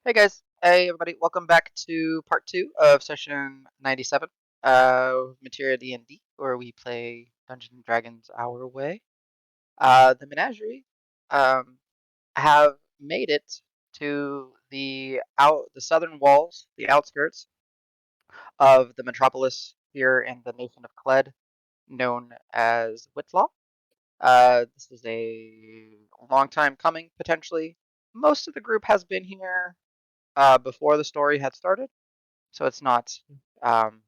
Hey guys, hey everybody, welcome back to part two of session 97 Materia D&D, where we play Dungeons and Dragons our way. The Menagerie um, have made it to the southern walls, the outskirts of the metropolis here in the nation of Kled, known as Whitlaw. This is a long time coming, potentially. Most of the group has been here before the story had started, so it's not um,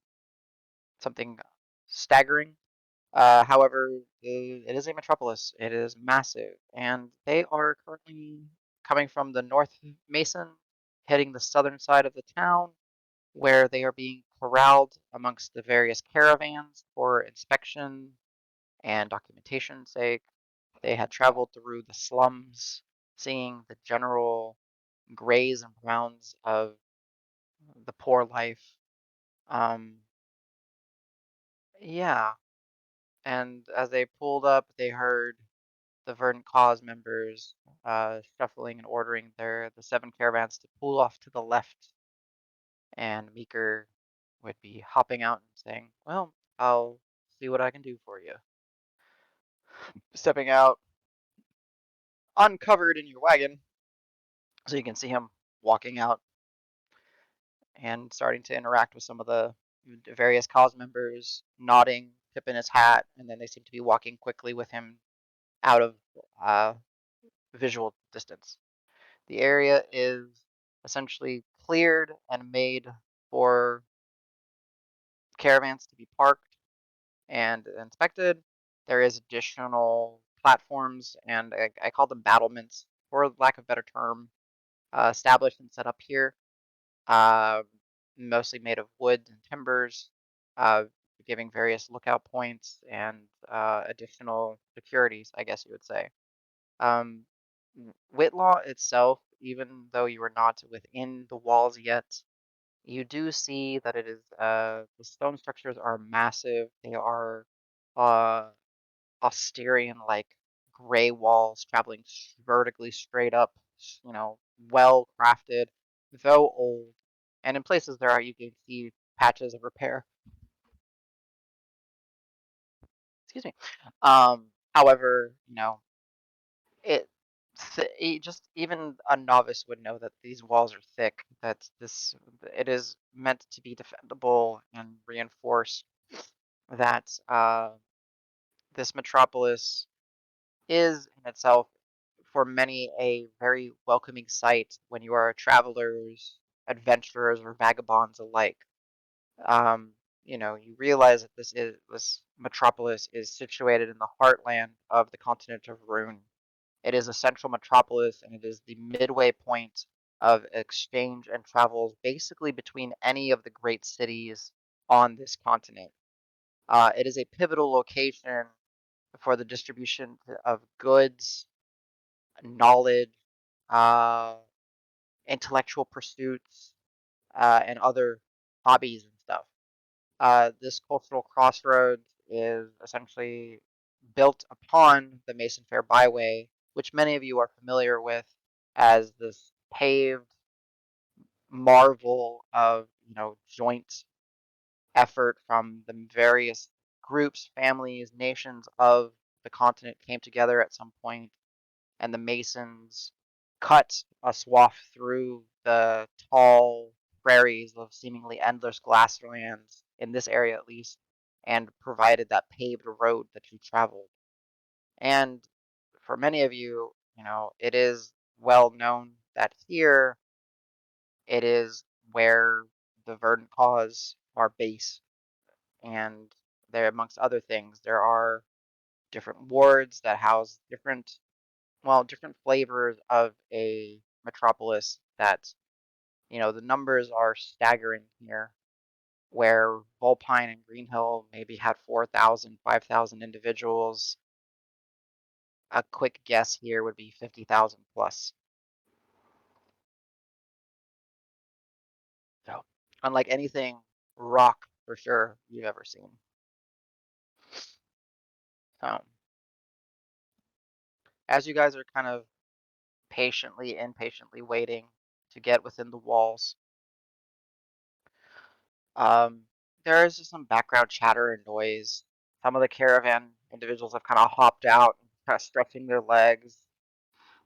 something staggering. However, it is a metropolis. It is massive, and they are currently coming from the North Mason, heading the southern side of the town, where they are being corralled amongst the various caravans for inspection and documentation sake. They had traveled through the slums, seeing the general grays and browns of the poor life. Um, yeah, and as they pulled up, they heard the Verdant Cause members shuffling and ordering the seven caravans to pull off to the left, and Meeker would be hopping out and saying, "Well, I'll see what I can do for you." Stepping out, uncovered in your wagon, so you can see him walking out and starting to interact with some of the various cause members, nodding, tipping his hat, and then they seem to be walking quickly with him out of uh, visual distance. The area is essentially cleared and made for caravans to be parked and inspected. There is additional platforms, and I call them battlements, for lack of a better term, established and set up here, uh, mostly made of wood and timbers, uh, giving various lookout points and additional securities, I guess you would say. Um, Whitlaw itself, even though you are not within the walls yet, you do see that it is the stone structures are massive. They are uh, Austerian like gray walls traveling vertically straight up, well crafted, though old. And in places there are you can see patches of repair. Excuse me. However, it, just even a novice would know that these walls are thick. That it is meant to be defendable and reinforced. That this metropolis is in itself, for many, a very welcoming sight when you are travelers, adventurers, or vagabonds alike. Um, you realize that this metropolis is situated in the heartland of the continent of Rune. It is a central metropolis, and it is the midway point of exchange and travels basically between any of the great cities on this continent. It is a pivotal location for the distribution of goods, knowledge, uh, intellectual pursuits, and other hobbies and stuff. This cultural crossroads is essentially built upon the Mason Fair Byway, which many of you are familiar with as this paved marvel of joint effort from the various groups, families, nations of the continent came together at some point, and the Masons cut a swath through the tall prairies of seemingly endless grasslands, in this area at least, and provided that paved road that you traveled. And for many of you, it is well known that here it is where the Verdant Cause are based. And there, amongst other things, there are different wards that house different flavors of a metropolis that, the numbers are staggering here, where Vulpine and Greenhill maybe had 4,000, 5,000 individuals. A quick guess here would be 50,000 plus. So, unlike anything rock for sure you've ever seen. So, as you guys are kind of impatiently waiting to get within the walls. Um, there is just some background chatter and noise. Some of the caravan individuals have kind of hopped out, kind of stretching their legs,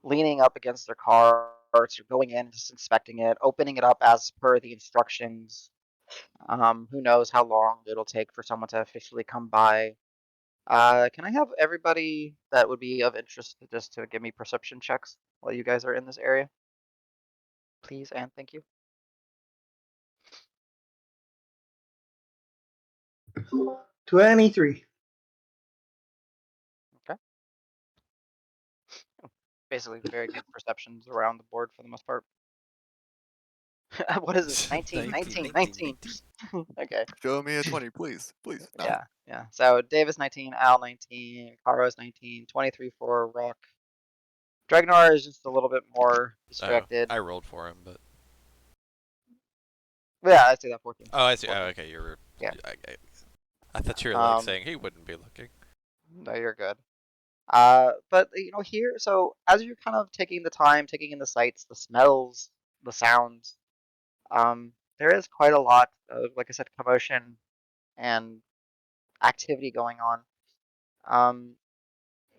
leaning up against their carts, or going in and just inspecting it, opening it up as per the instructions. Who knows how long it'll take for someone to officially come by. Can I have everybody that would be of interest just to give me perception checks while you guys are in this area? Please and thank you. 23. Okay. Basically, very good perceptions around the board for the most part. What is this? 19, 19, 19, 19, 19. 19. Okay. Show me a 20, please. Please. No. Yeah, yeah. So Davis 19, Al 19, Karos 19, 23 for Rock. Dragnar is just a little bit more Oh, distracted. I rolled for him, but. Yeah, I see that 14. Oh, I see. Oh, 14. okay. You're. Yeah. I thought you were like Um, saying he wouldn't be looking. no, you're good. But here, so as you're kind of taking the time, taking in the sights, the smells, the sounds, there is quite a lot of, like I said, commotion and activity going on. Um,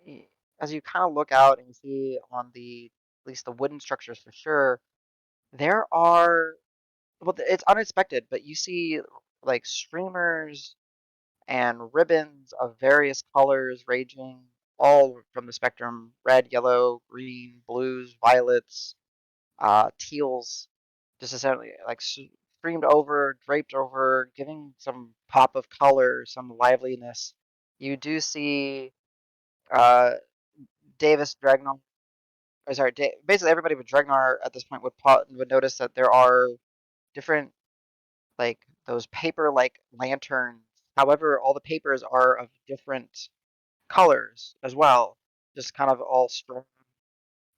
y- as you kind of look out and you see on the, at least the wooden structures for sure, there are, well, it's unexpected, but you see like streamers and ribbons of various colors ranging all from the spectrum: red, yellow, green, blues, violets, teals, just essentially like streamed over, draped over, giving some pop of color, some liveliness. You do see uh, Davis Dragnar, or sorry, basically everybody but Dragnar at this point would notice that there are different, like, those paper like lanterns. However, all the papers are of different colors as well, just kind of all strewn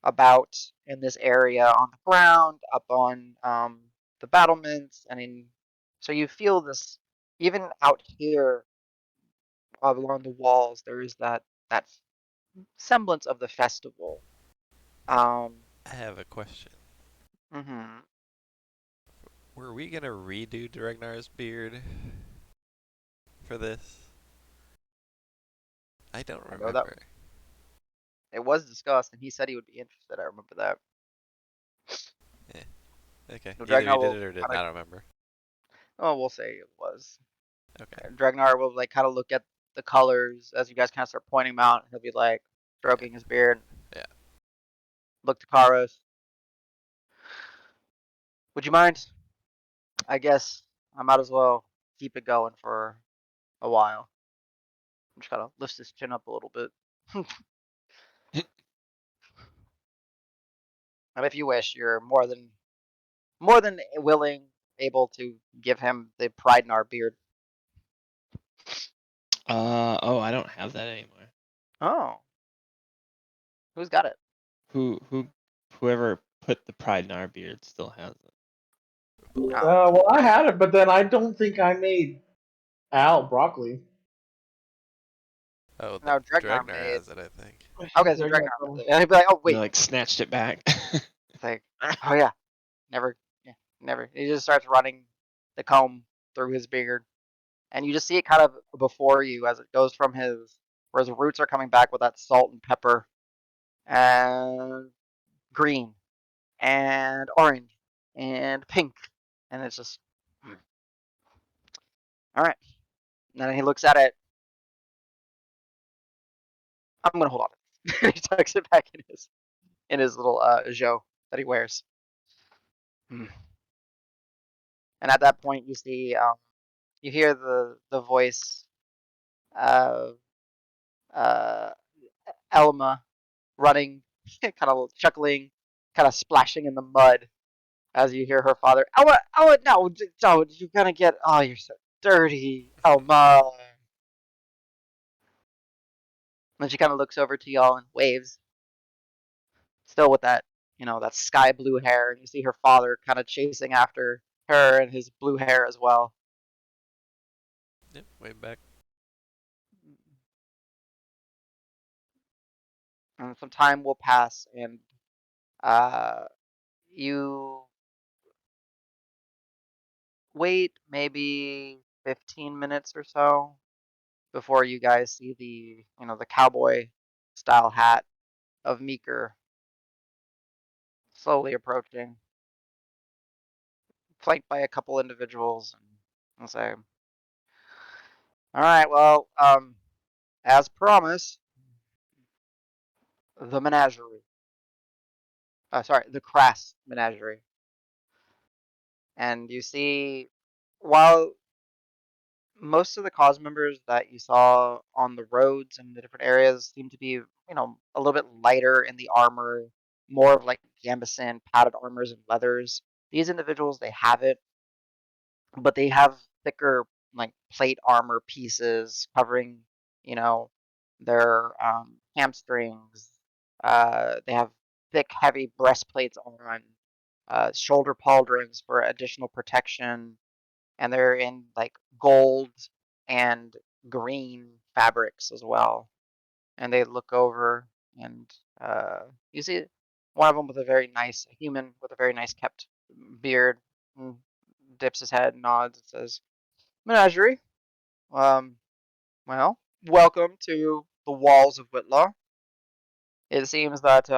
about in this area on the ground, up on the battlements, and in. So you feel this even out here along the walls. There is that semblance of the festival. Um, I have a question. mhm. Were we gonna redo Dragnar's beard for this? I don't I know that remember. it was discussed, and he said he would be interested. I remember that. Yeah. Okay. So Either Dragnar you did will it or did kind of. not remember. Oh, we'll say it was. Okay. Dragnar will like kind of look at the colors as you guys kind of start pointing them out. He'll be like Yeah. stroking his beard, Yeah. look to Karos. Would you mind? I guess I might as well keep it going for a while. Just kind of lifts his chin up a little bit. And if you wish, you're more than willing, able to give him the pride in our beard. Oh, I don't have that anymore. Oh, who's got it? Whoever put the pride in our beard still has it. Oh, Well, I had it, but then I don't think I made Al broccoli. Oh, no, Dragnar Dragnar made. has it, I think. Okay, so There you Dragnar. go. And he'd be like, oh They wait, like snatched it back. it's like, oh yeah, never, yeah, never. He just starts running the comb through his beard, and you just see it kind of before you as it goes from where his roots are coming back with that salt and pepper, and green, and orange, and pink, and it's just, all right. And then he looks at it. I'm gonna hold on. He tucks it back in his little jo that he wears. Hmm. And at that point, you see, you hear the voice of uh, Elma running, kind of chuckling, kind of splashing in the mud as you hear her father. Elma, Elma, no, no, you're gonna get. Oh, you're so dirty, Elma. And she kind of looks over to y'all and waves, still with that sky blue hair. And you see her father kind of chasing after her and his blue hair as well. Yep. Way back. And some time will pass, and uh, you wait maybe 15 minutes or so before you guys see the cowboy style hat of Meeker slowly approaching, flanked by a couple individuals, and say, "All right, well, as promised, the menagerie. Sorry, the Crass Menagerie." And you see, while most of the cause members that you saw on the roads and the different areas seem to be, a little bit lighter in the armor, more of like gambeson, padded armors and leathers. These individuals, they have it, but they have thicker like plate armor pieces covering, you know, their hamstrings. They have thick, heavy breastplates on, shoulder pauldrons for additional protection, and they're in like gold and green fabrics as well. And they look over, and you see one of them with a very nice a human with a very nice kept beard, and dips his head, nods, and says, "Menagerie. Um, well, welcome to the walls of Whitlaw. It seems that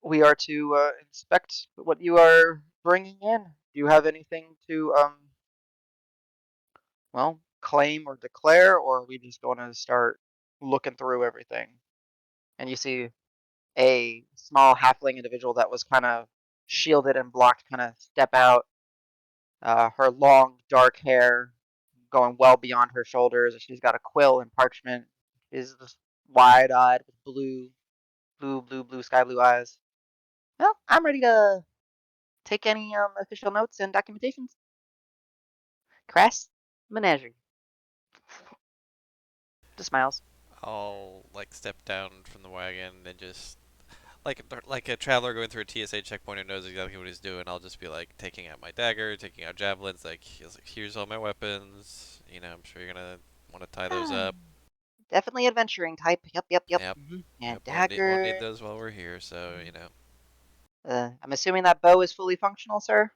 we are to inspect what you are bringing in. Do you have anything to well, claim or declare, or are we just going to start looking through everything?" And you see a small halfling individual that was kind of shielded and blocked kind of step out. Her long dark hair going well beyond her shoulders. She's got a quill and parchment. She's just wide-eyed with blue, sky blue eyes. "Well, I'm ready to take any official notes and documentations. Crass Menagerie." Just smiles. I'll like step down from the wagon and just like a traveler going through a TSA checkpoint who knows exactly what he's doing. I'll just be like taking out my dagger, taking out javelins. Like he's like, here's all my weapons. You know, I'm sure you're gonna want to tie those Ah, up. definitely adventuring type. Yep. Yep. And Yep. Won't need dagger. those while we're here. So you know. I'm assuming that bow is fully functional, sir.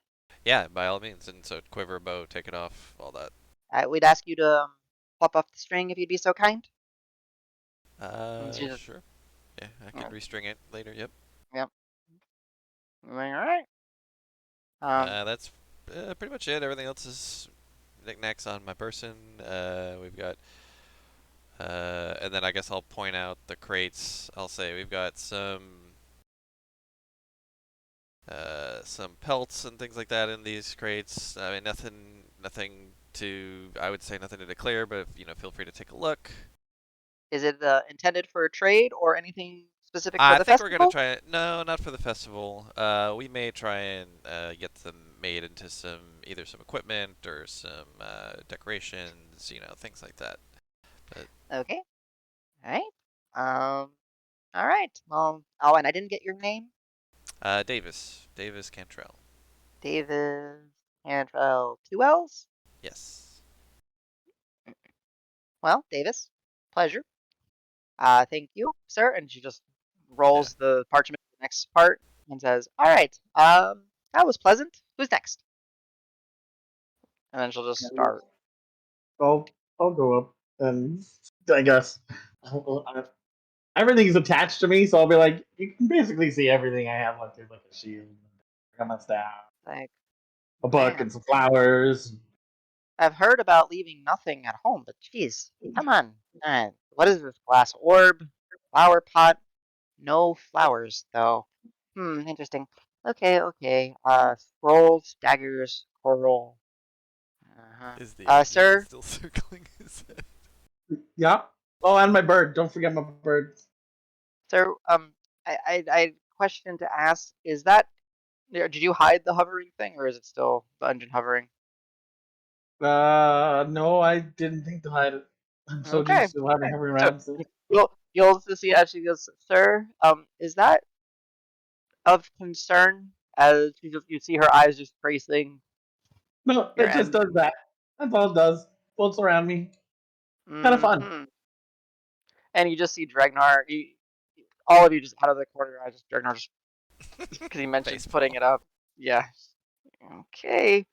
Yeah, by all means. And so quiver, bow, take it off, all that. We'd ask you to pop off the string if you'd be so kind. And she just, Sure. Yeah, I can oh, restring it later. Yep. yep. All right. Um, That's pretty much it. Everything else is knickknacks on my person. We've got, and then I guess I'll point out the crates. I'll say we've got some pelts and things like that in these crates. I mean, nothing to, I would say nothing to declare, but you know, feel free to take a look. is it intended for trade or anything specific for I the think we're gonna festival? try it. No, not for the festival. We may try and get them made into either some equipment or some decorations, you know, things like that. But Okay. All right. All right. Well, oh, and I didn't get your name. Davis Cantrell. Davis Cantrell. Two L's? Yes. Well, Davis, pleasure. Thank you, sir. And she just Yeah. rolls the parchment to the next part and says, "All right. That was pleasant. Who's next?" And then she'll just start. I'll I'll go up and I guess everything's attached to me, so I'll be like, you can basically see everything I have. Like there's like a shield, I got my staff, Like, a book, and man, some flowers. I've heard about leaving nothing at home, but geez, come on. What is this glass orb? Flower pot? No flowers, though. Interesting. Okay. Scrolls, daggers, coral. Uh-huh. Is the onion Sir, still circling his head? Yeah. Oh, and my bird. Don't forget my bird. sir, I question to ask, is that, did you hide the hovering thing, or is it still the engine hovering? No, I didn't think to hide it. I'm so Okay, used to having okay. her So, around. So. you'll see as she goes, "Sir, is that of concern?" As you see her eyes just tracing No, your it just does engine. that. That's all it does. Floats around me. Kind of fun. Mm-hmm. And you just see Dragnar. All of you just out of the corner of your eyes, just Dragnar just because he mentioned putting Facepalm. it up. Yeah. Okay.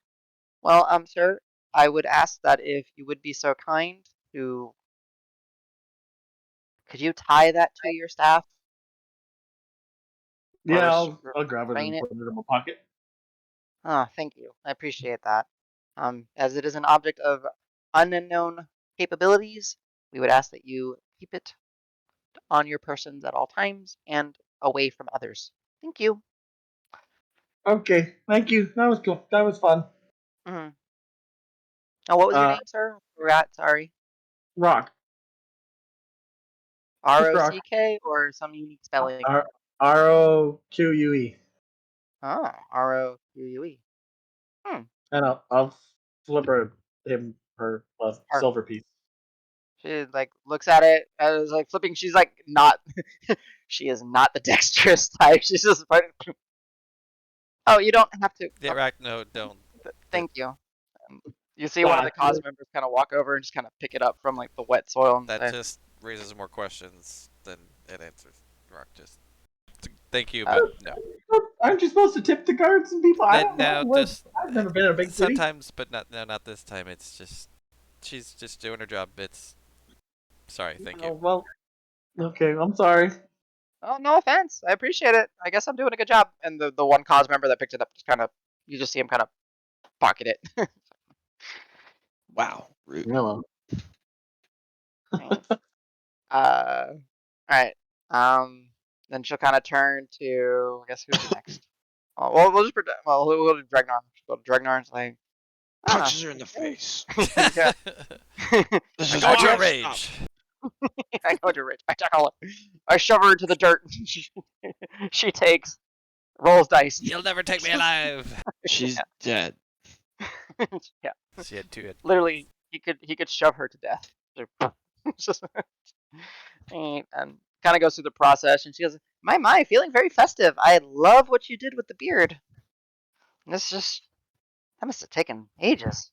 Well, sir, I would ask that if you would be so kind to, could you tie that to your staff or Yeah, I'll grab it restrain and it? put it in my pocket. Ah, thank you. I appreciate that. As it is an object of unknown capabilities, we would ask that you keep it on your persons at all times and away from others. Thank you. Okay, thank you. That was cool. That was fun. Mhm. Oh, what was your Uh, name, sir? Forgot. Sorry. Rock. R Just O Rock. C K or some unique spelling? ROQUE. Oh, ROUE. Hmm. And I'll flip her Her. silver piece. She like looks at it as like flipping. She's like not. She is not the dexterous type. She's just. Oh, you don't have to. Yeah, Oh, right. No, don't. thank you. Um, you see one of the cause members kind of walk over and just kind of pick it up from like the wet soil and That say, just raises more questions than it answers. Rock just. Thank you, uh, but no. Aren't you supposed to tip the guards and people? I don't know. Now, What? just I've never been in a big city. sometimes, but not no, not this time. It's just she's just doing her job. It's sorry. Thank you. Oh, well, okay. I'm sorry. "Oh, no offense. I appreciate it. I guess I'm doing a good job." And the one cause member that picked it up just kind of, you just see him kind of pocket it. Wow, rude. Hello. Right. All right. Um, then she'll kind of turn to, I guess, who's the next? Oh, well, we'll just pretend. Well, we'll do Dregnar. She'll go to Dregnar and it's like, ah, Punches her in the face. yeah. This I is go Guard to your my it. stop. rage. I go to it. I tackle it. I shove her into the dirt. She takes, rolls dice. You'll never take me alive. She's dead. Yeah, She had two hit points. literally, he could shove her to death. Just- and kind of goes through the process, and she goes, my, feeling very festive. I love what you did with the beard. This just that must have taken ages.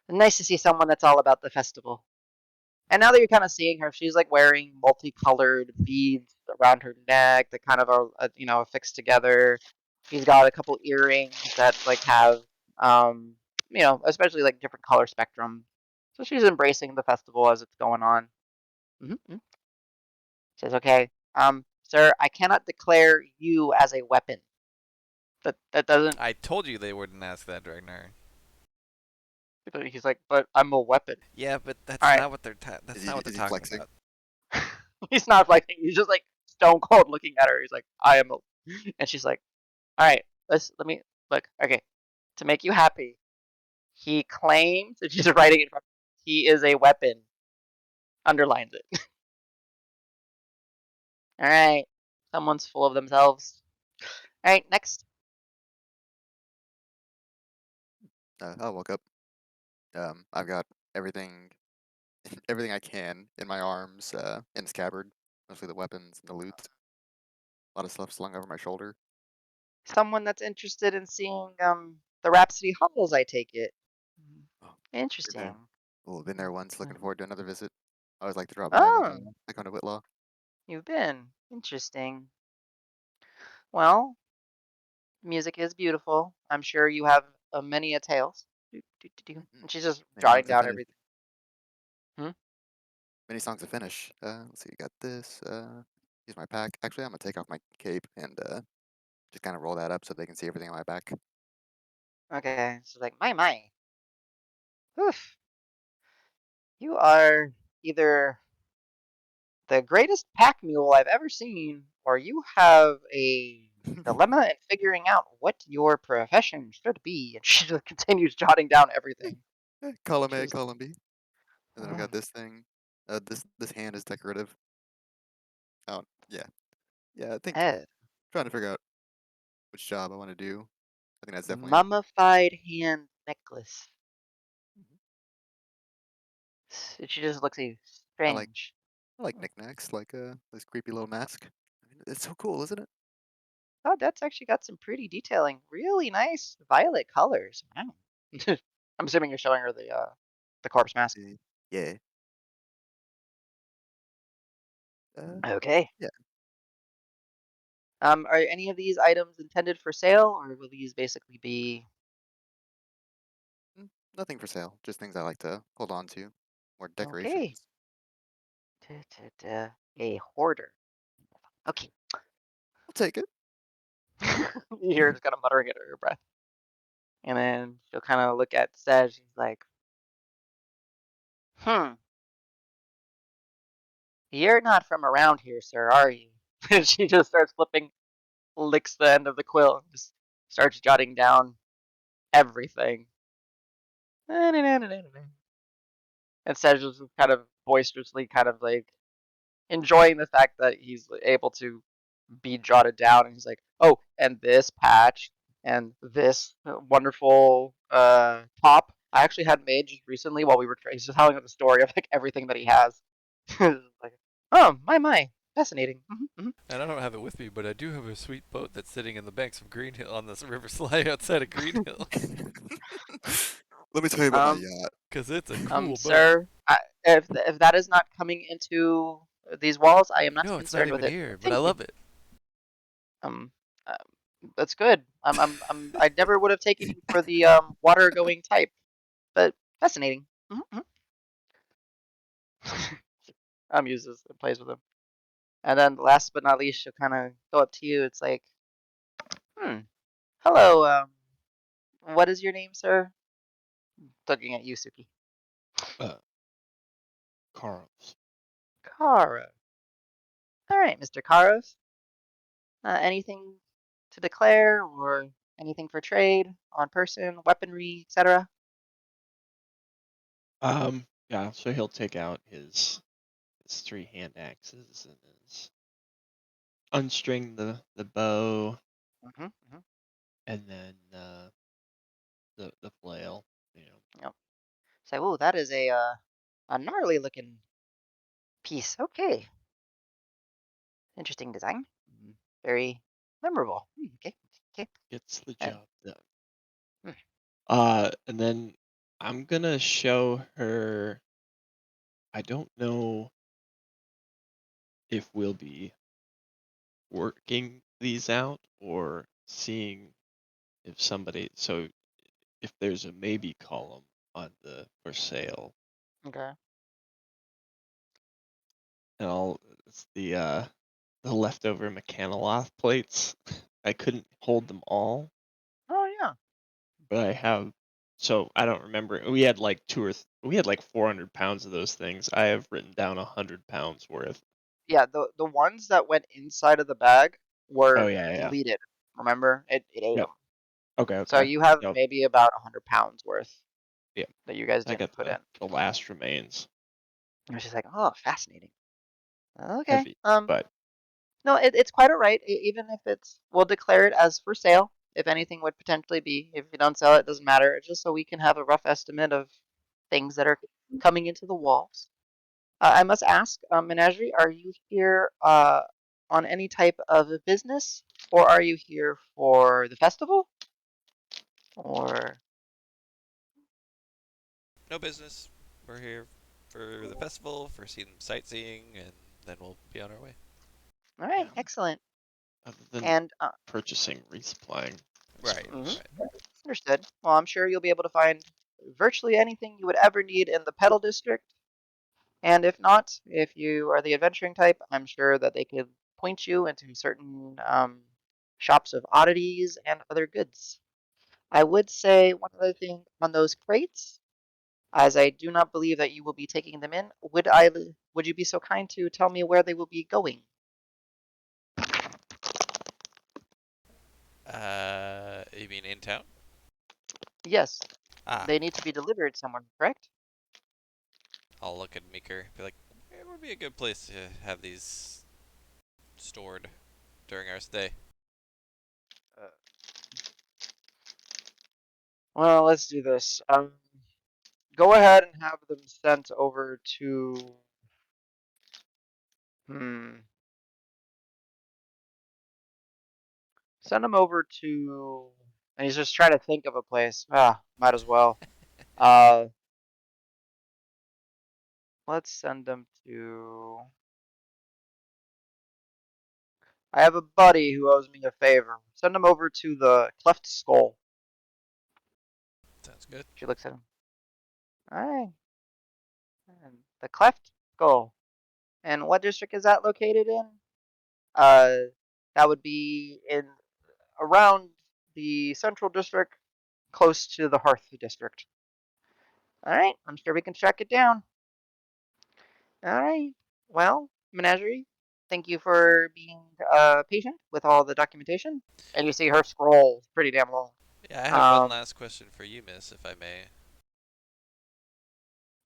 Nice to see someone that's all about the festival. And now that you're kind of seeing her, she's like wearing multicolored beads around her neck that kind of are, affixed together. She's got a couple earrings that like have, especially like different color spectrum. So she's embracing the festival as it's going on. Mm-hmm. Says, "Okay, sir, I cannot declare you as a weapon. That doesn't." I told you they wouldn't ask that, Ragnar. He's like, "But I'm a weapon." Yeah, but All that's right. not what they're that's not what they're Is he talking flexing? about. He's not like he's just like stone cold looking at her. He's like, "I am a," and she's like, "All right, let me look. Okay, to make you happy, he claims," and she's writing it. He is a weapon. Underlines it. All right. Someone's full of themselves. All right, next. I woke up. I've got everything, everything I can in my arms, in scabbard, mostly the weapons and the loot. A lot of stuff slung over my shoulder. Someone that's interested in seeing the Rhapsody Halls, I take it. Oh, been there. Interesting. Oh, been there once. Looking forward to another visit. I always like to drop by when Oh, I come to Whitlaw. you've been. Interesting. Well, music is beautiful. I'm sure you have many a tales. Do, do, do, do. Mm-hmm. And she's just Many jotting songs to down finish. everything. Hmm? Many songs to finish. Let's see. Got this. Use my pack. Actually, I'm gonna take off my cape and just kind of roll that up so they can see everything on my back. Okay. So like, my. Oof. You are either the greatest pack mule I've ever seen, or you have a dilemma in figuring out what your profession should be. And she just continues jotting down everything. Column A, She's, column B. And then I've got this thing. This hand is decorative. Oh yeah, yeah. I think eh, trying to figure out which job I want to do. I think that's definitely. mummified hand necklace. Mhm. She just looks at you I like strange. I like knickknacks, like this creepy little mask. I mean, it's so cool, isn't it? Oh, that's actually got some pretty detailing. Really nice violet colors. Wow. I'm assuming you're showing her the corpse mask. Yeah. Uh, Okay. yeah. Are any of these items intended for sale, or will these basically be Nothing for sale. Just things I like to hold on to. More Okay. decorations. A hoarder. Okay. I'll take it. You hear her just kind of muttering under her breath. And then she'll kind of look at Sedge. She's like, hmm, you're not from around here, sir, are you? And she just starts flipping, licks the end of the quill, and just starts jotting down everything. And Sedge is kind of boisterously kind of like enjoying the fact that he's able to be jotted down. And he's like, oh, and this patch and this wonderful top I actually had made just recently while we were. He's just telling us the story of like everything that he has. Like, oh my, fascinating. And I don't have it with me, but I do have a sweet boat that's sitting in the banks of Green Hill on this river slide outside of Green Hill. Let me tell you about my Um, yacht. Cause it's a cool boat. sir, if that is not coming into these walls, I am not No, it's not concerned with even it. here, but I Thank you. love it. Um, uh, that's good. I never would have taken you for the water going type, but fascinating. Uses and plays with him. And then last but not least, she'll kind of go up to you. It's like, hello, what is your name, sir? Looking at you, Suki. Uh, Carlos. Kara. All right, Mr. Karos. Anything to declare or anything for trade on person, weaponry, etc.? Yeah, so he'll take out his three hand axes and his unstring the bow Mm-hmm. and then the flail, Yep. Say, oh, that is a gnarly looking piece. Okay, interesting design. Very memorable. Okay, okay. gets the And job done. hmm, And then I'm gonna show her. I don't know if we'll be working these out or seeing if somebody. So if there's a maybe column on the for sale, okay. and it's the leftover Mechaniloth plates. I couldn't hold them all, Oh yeah. but I have. So I don't remember. We had like we had like 400 pounds of those things. I have written down 100 pounds worth. Yeah, the ones that went inside of the bag Oh were yeah, yeah. deleted. Remember, it ate Yep. them. Okay, So okay. you have Yep. maybe about 100 pounds worth Yep. that you guys I didn't got put in. the last remains. And she's like, oh, fascinating. Okay. Heavy, but No, it's quite alright. Even if we'll declare it as for sale. If anything would potentially be, if you don't sell it, doesn't matter. Just so we can have a rough estimate of things that are coming into the walls. I must ask, Menagerie, are you here on any type of a business, or are you here for the festival? Or No business. We're here for the festival, for some sightseeing, and then we'll be on our way. all right, yeah, excellent. other than And purchasing, resupplying, I Right, mhm, suppose. right. understood. Well, I'm sure you'll be able to find virtually anything you would ever need in the Petal District. And if not, if you are the adventuring type, I'm sure that they could point you into certain shops of oddities and other goods. I would say one other thing on those crates, as I do not believe that you will be taking them in. Would you be so kind to tell me where they will be going? You mean in town? Yes, Ah, they need to be delivered somewhere, correct? I'll look at Meeker. Be like, it would be a good place to have these stored during our stay. Uh, well, let's do this. Go ahead and have them sent over to. Hmm. Send them over to. And he's just trying to think of a place. Ah, might as well. Uh, let's send them to. I have a buddy who owes me a favor. Send him over to the Cleft Skull. Sounds good. She looks at him. Alright. And the Cleft Skull. And what district is that located in? Uh, that would be in around the Central District, close to the Hearth District. Alright, I'm sure we can track it down. Alright. Well, Menagerie, thank you for being patient with all the documentation. And you see her scroll is pretty damn long. Yeah, I have one Um, last question for you, miss, if I may.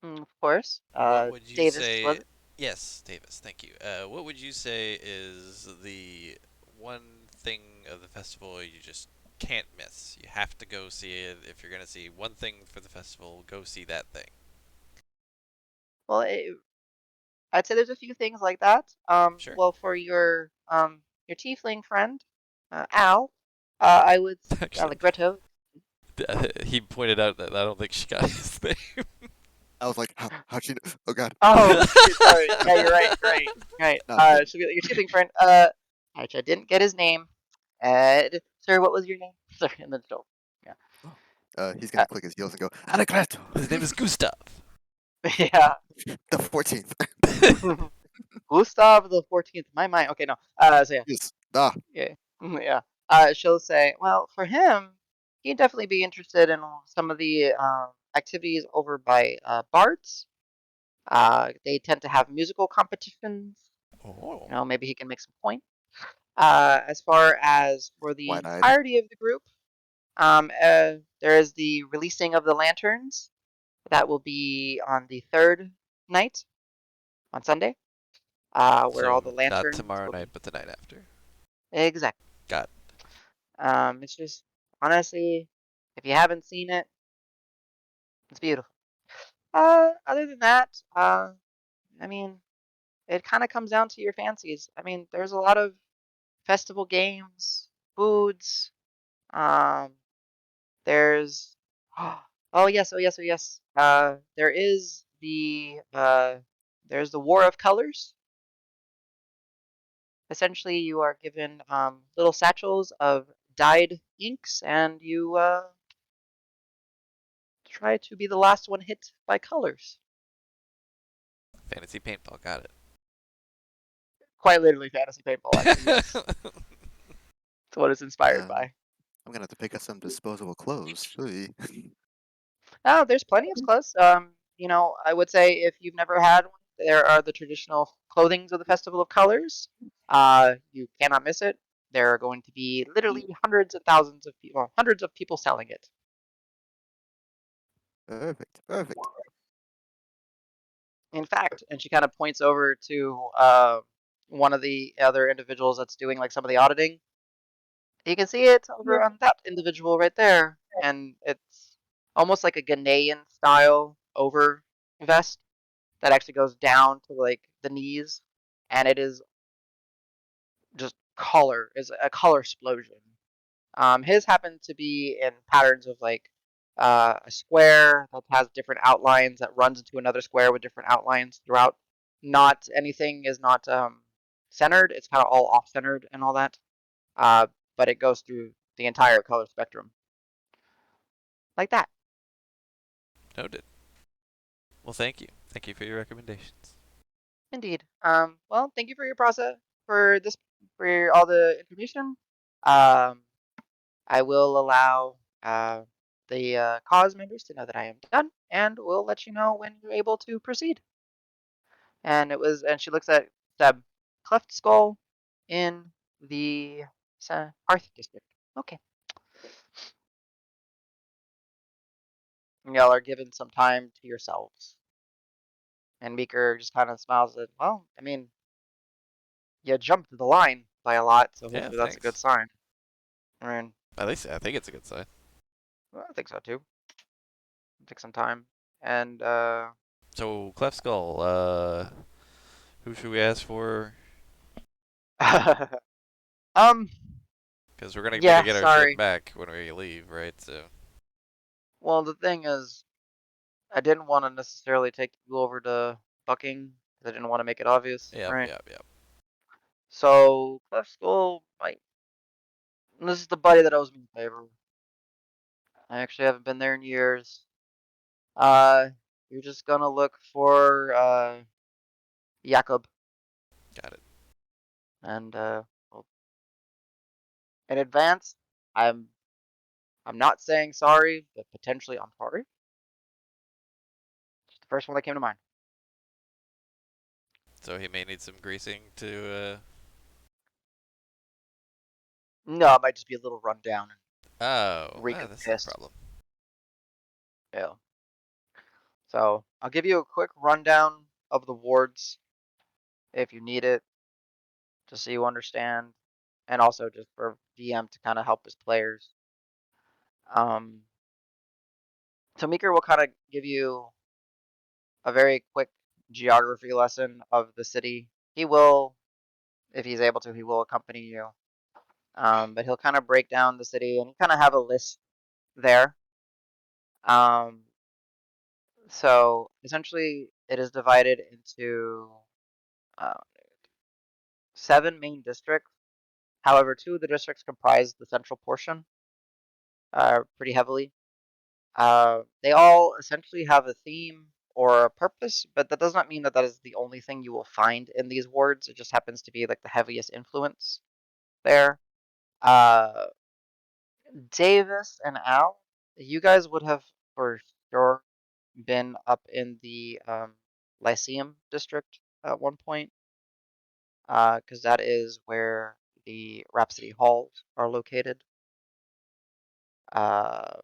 of course. What would you Davis, was say? it? Yes, Davis, thank you. What would you say is the one thing of the festival you just can't miss? You have to go see it. If you're gonna see one thing for the festival, go see that thing. Well, I'd say there's a few things like that. Sure. Well, for your tiefling friend, Al, I would Actually, Allegretto. he pointed out that I don't think she got his name. I was like, how'd she know? Oh god. Oh, shoot, sorry. Yeah, you're right. Right. Right. No, I'm kidding. Should be your tiefling friend. Actually, I didn't get his name. Sir, what was your name? Sorry, and then still. Yeah. He's gonna click his heels and go, Anacleto! His name is Gustav. Yeah. The 14th. Gustav the 14th. My mind. Okay, no. So yeah. Yes. Ah, Yeah. Yeah. She'll say, well, for him, he'd definitely be interested in some of the activities over by Bards. They tend to have musical competitions. Oh. Maybe he can make some points. As far as for the wide-eyed. entirety of the group, there is the releasing of the lanterns. That will be on the third night, on Sunday, where all the So not lanterns tomorrow will night, be but the night after. exactly. Got It's just honestly, if you haven't seen it, it's beautiful. Other than that, I mean, it kind of comes down to your fancies. I mean, there's a lot of festival games, foods. Um, there's oh yes, oh yes, oh yes. There is there's the War of Colors. Essentially, you are given little satchels of dyed inks, and you try to be the last one hit by colors. fantasy paintball. Got it. Quite literally fantasy paintball, actually, yes. That's what it's inspired Um, by. I'm gonna have to pick up some disposable clothes. Ooh. Oh, there's plenty of clothes. I would say if you've never had one, there are the traditional clothings of the Festival of Colors. You cannot miss it. There are going to be literally hundreds and thousands of people, well, hundreds of people selling it. Perfect. Perfect. In fact, and she kind of points over to one of the other individuals that's doing like some of the auditing. You can see it over on that individual right there, and it's almost like a Ghanaian style over vest that actually goes down to like the knees, and it is just color is a color explosion. His happened to be in patterns of like a square that has different outlines that runs into another square with different outlines throughout. Not anything is not centered. It's kind of all off centered and all that. Uh, but it goes through the entire color spectrum like that. Noted. Well, thank you. Thank you for your recommendations. Indeed. Well, thank you for your process for this for all the information. Um, I will allow the cause members to know that I am done, and we'll let you know when you're able to proceed. And she looks at the cleft skull in the Hearth district. Okay. And y'all are given some time to yourselves. And Meeker just kind of smiles at, well, I mean, you jumped the line by a lot, so Yeah, hopefully that's a good thanks. sign. I mean, At least I think it's a good sign. well, I think so too. Take some time. And So, Cleft Skull, who should we ask for? um, Because we're gonna need to yeah, get our shit sorry. back when we leave, right? So, Well, the thing is, I didn't want to necessarily take you over to Bucking because I didn't want to make it obvious, yep, right? yep, yep. So Clef Skull, this is the buddy that owes me a favor. I actually haven't been there in years. Uh, you're just gonna look for Jakob, Got it. and well, in advance, I'm I'm not saying sorry, but potentially I'm sorry. It's the first one that came to mind. So he may need some greasing to. No, it might just be a little rundown and Oh, reek of that's no piss. problem. Yeah. So I'll give you a quick rundown of the wards if you need it, just so you understand, and also just for DM to kind of help his players. Um, so Meeker will kind of give you a very quick geography lesson of the city. He will, if he's able to, he will accompany you. But he'll kind of break down the city and kind of have a list there. Um, so essentially, it is divided into uh, 7 main districts. However, 2 of the districts comprise the central portion pretty heavily. They all essentially have a theme or a purpose, but that does not mean that that is the only thing you will find in these wards. It just happens to be like the heaviest influence there. Uh, Davis and Al, you guys would have for sure been up in the Lyceum district at one point, because that is where the Rhapsody Halls are located. Uh,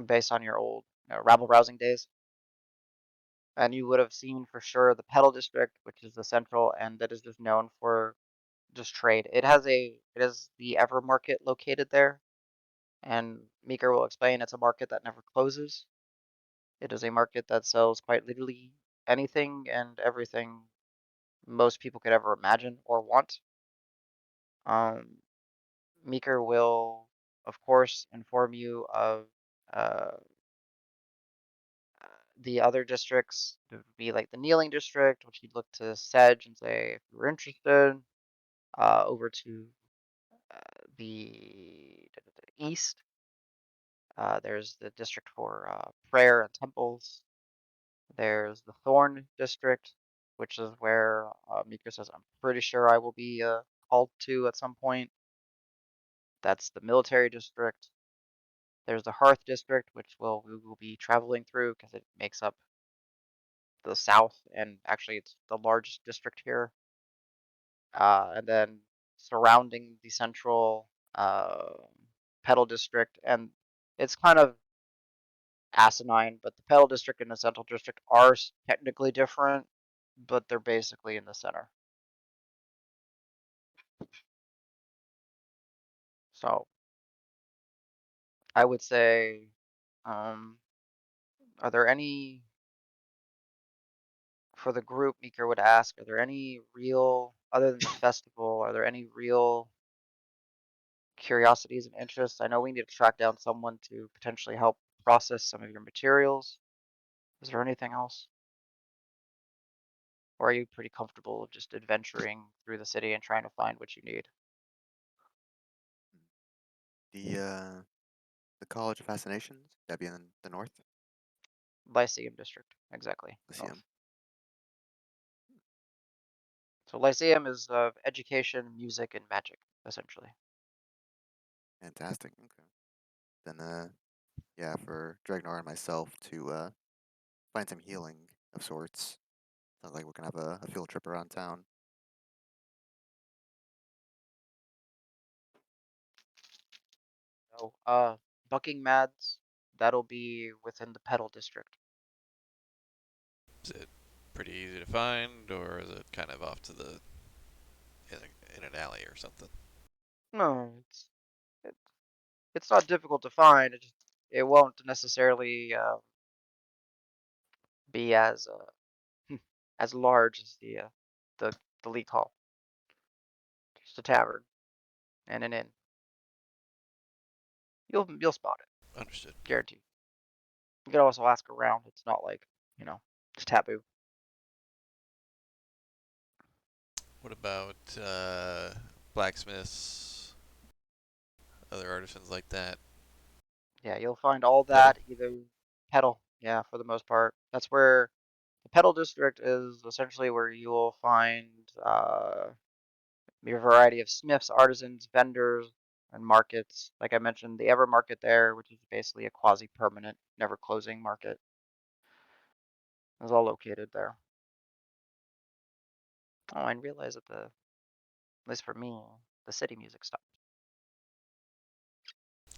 Based on your old rabble rousing days. And you would have seen for sure the Pedal District, which is the central and that is just known for just trade. It is the Ever Market located there, and Meeker will explain it's a market that never closes. It is a market that sells quite literally anything and everything most people could ever imagine or want. Um, Meeker will, of course, inform you of uh, the other districts. It would be like the Kneeling District, which you'd look to Sedge and say if you were interested. Over to the east, there's the district for prayer and temples. There's the Thorn District, which is where Mika says, I'm pretty sure I will be called to at some point. That's the military district. There's the Hearth District, which we will be traveling through because it makes up the south, and actually it's the largest district here. And then surrounding the central pedal district, and it's kind of asinine, but the pedal district and the central district are technically different, but they're basically in the center. So I would say, um, are there any for the group? Meeker would ask, are there any real, other than the festival, are there any real curiosities and interests? I know we need to track down someone to potentially help process some of your materials. Is there anything else? Or are you pretty comfortable just adventuring through the city and trying to find what you need? The College of Fascinations, that'd be in the north. Lyceum district, exactly. North. Lyceum. So Lyceum is of education, music, and magic, essentially. Fantastic. Okay. Then yeah, for Dragnor and myself to find some healing of sorts. Sounds like we're gonna have a field trip around town. So, Bucking Mads, that'll be within the Pedal district. Is it pretty easy to find, or is it kind of off to the in an alley or something? No, it, it's not difficult to find. It won't necessarily be as as large as the the League Hall. Just a tavern and an inn. You'll spot it, Understood. guaranteed. You can also ask around. It's not like, you know, it's taboo. What about blacksmiths, other artisans like that? Yeah, you'll find all Pedal. that either pedal. Yeah, for the most part. That's where the pedal district is essentially where you will find your variety of smiths, artisans, vendors, and markets. Like I mentioned, the Ever Market there, which is basically a quasi-permanent, never closing market, is all located there. Oh, I realize that at least for me, the city music stopped.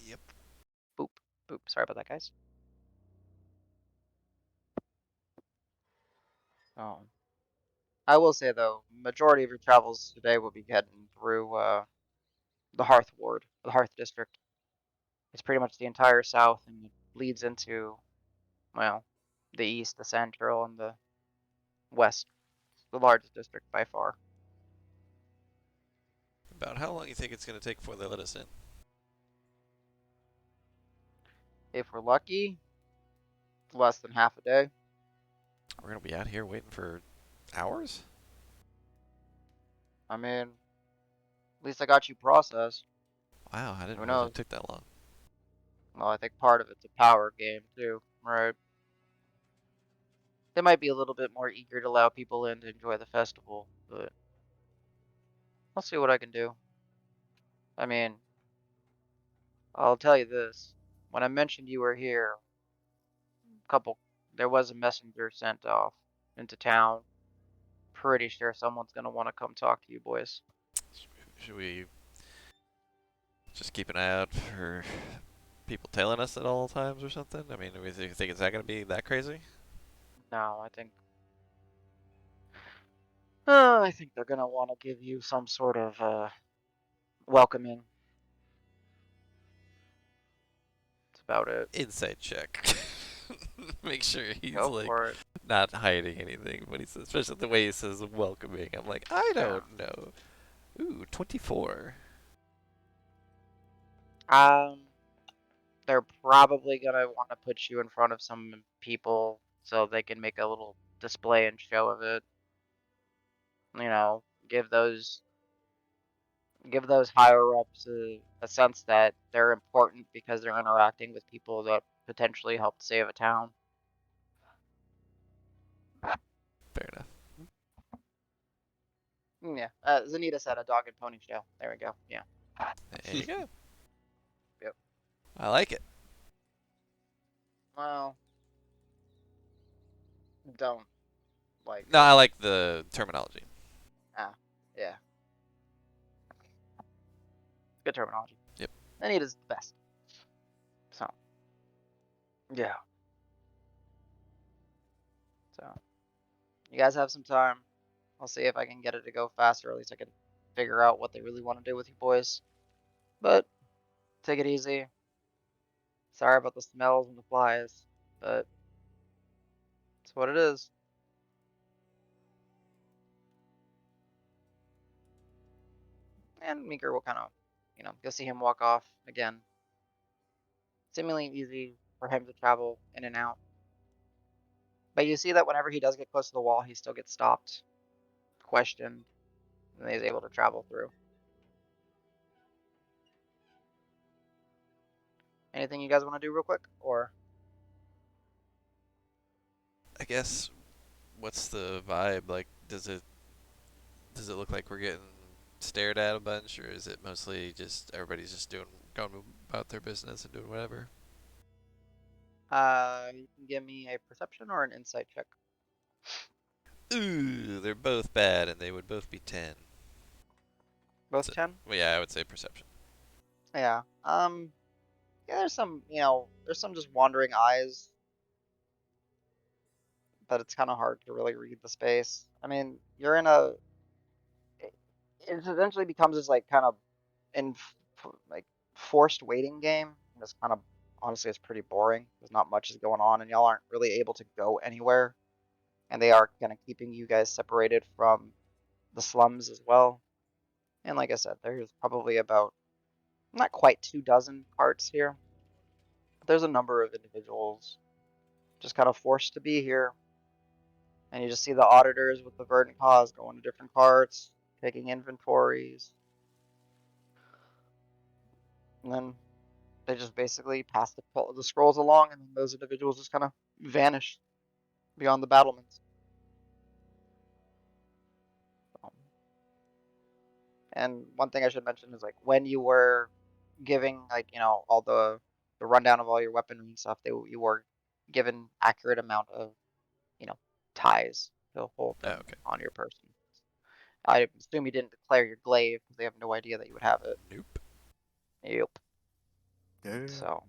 Yep. Boop, boop. Sorry about that, guys. Oh, I will say though, majority of your travels today will be heading through the Hearth Ward, the Hearth District. It's pretty much the entire south and it bleeds into, well, the east, the central, and the west, the largest district by far. About how long you think it's gonna take before they let us in? If we're lucky, less than half a day. We're gonna be out here waiting for hours? I mean, at least I got you processed. Wow, I didn't Who realize knows? it took that long. Well, I think part of it's a power game too, right? They might be a little bit more eager to allow people in to enjoy the festival, but I'll see what I can do. I mean, I'll tell you this. When I mentioned you were here, couple, there was a messenger sent off into town. Pretty sure someone's gonna want to come talk to you boys. Should we just keep an eye out for people tailing us at all times or something? I mean, do we think it's that gonna be that crazy? No, I think they're gonna want to give you some sort of welcoming. That's about it. Insight check. Make sure he's Go like for it. not hiding anything, but he says, especially the way he says welcoming. I'm like, I Yeah. don't know. Ooh, 24. Um, they're probably gonna want to put you in front of some people so they can make a little display and show of it. You know, give those higher ups a sense that they're important because they're interacting with people that potentially helped save a town. Fair enough. Yeah. Zanita said a dog and pony show. There we go. Yeah. There you go. Yep. I like it. Well, don't like No, it. I like the terminology. Ah, yeah. Good terminology. Yep. Anita's the best. So, yeah. So, you guys have some time. I'll see if I can get it to go faster. At least I can figure out what they really want to do with you boys. But take it easy. Sorry about the smells and the flies, but it's what it is. And Meeker will kind of, you'll see him walk off again. Seemingly easy for him to travel in and out. But you see that whenever he does get close to the wall, he still gets stopped, questioned, and he's able to travel through. Anything you guys want to do real quick? Or, I guess. What's the vibe? Like, does it look like we're getting stared at a bunch, or is it mostly just everybody's just going about their business and doing whatever? you can give me a perception or an insight check. Ooh, they're both bad, and they would both be 10. Both So, 10? well, yeah, I would say perception. Yeah. Yeah, there's some just wandering eyes, but it's kind of hard to really read the space. I mean, you're in it it eventually becomes this like kind of in like forced waiting game. And it's kind of honestly it's pretty boring. There's not much is going on, and y'all aren't really able to go anywhere. And they are kind of keeping you guys separated from the slums as well. And like I said, there's probably about not quite 2 dozen carts here. But there's a number of individuals just kind of forced to be here. And you just see the auditors with the verdant cause going to different carts, taking inventories, and then they just basically pass the scrolls along, and then those individuals just kind of vanish beyond the battlements. And one thing I should mention is like when you were giving like all the rundown of all your weaponry and stuff, you were given accurate amount of you know ties to hold Oh, them okay. on your person. I assume you didn't declare your glaive because they have no idea that you would have it. Nope. Yep. Yeah. So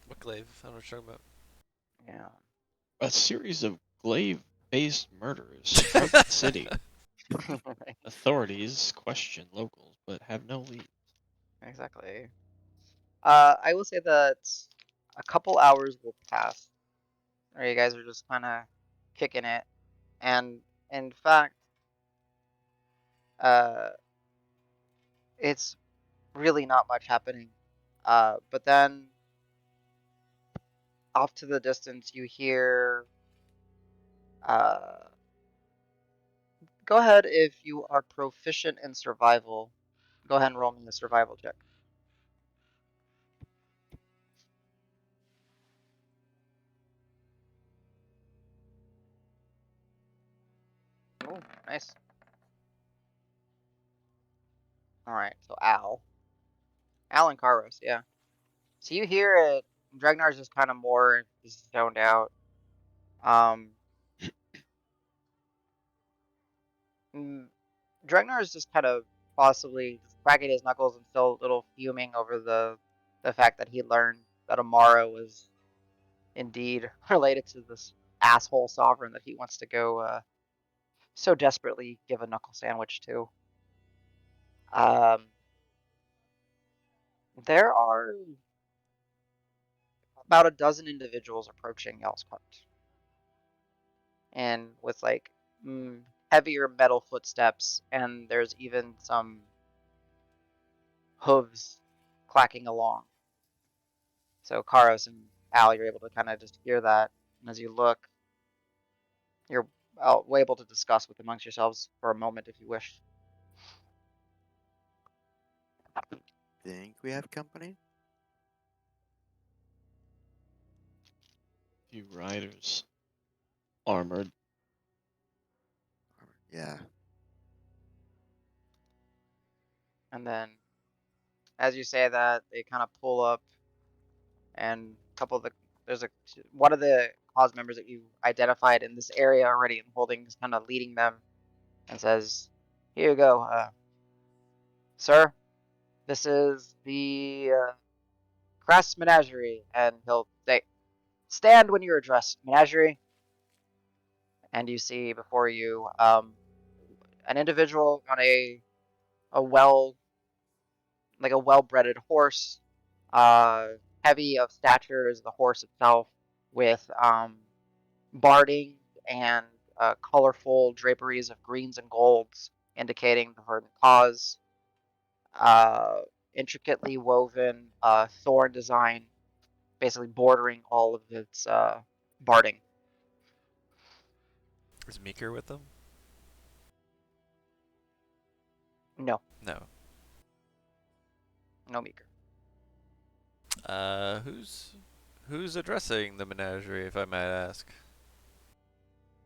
What glaive? I don't know what you're talking about. yeah. A series of glaive-based murders struck the city. Authorities question locals, but have no lead. Exactly. I will say that a couple hours will pass, or you guys are just kind of kicking it, and in fact, uh, it's really not much happening. But then off to the distance, you hear. Uh, Go ahead if you are proficient in survival. Go ahead and roll me a survival check. Oh, nice. All right, so Al and Karos, yeah. So you hear it. Dragnar's just kind of more just zoned out. Um, mm, Dragnar is just kind of possibly just cracking his knuckles and still a little fuming over the fact that he learned that Amara was indeed related to this asshole sovereign that he wants to go so desperately give a knuckle sandwich to. Um, there are about a dozen individuals approaching y'all's cart, and with like heavier metal footsteps, and there's even some hooves clacking along. So Karos and Al, you're able to kind of just hear that, and as you look, you're able to discuss with amongst yourselves for a moment if you wish. Think we have company? Few riders, armored. Yeah. And then, as you say that, they kind of pull up, and a couple of there's one of the cause members that you identified in this area already and holding is kind of leading them and says, "Here you go, sir. This is the Crass Menagerie," and he'll say, "Stand when you're addressed, Menagerie." And you see before you an individual on a well like a well-breeded horse, uh, heavy of stature is the horse itself, with barding and colorful draperies of greens and golds indicating the verdant cause. Uh, Intricately woven thorn design, basically bordering all of its barding. Is Meeker with them? No, No. no meeker. Who's addressing the menagerie, if I might ask?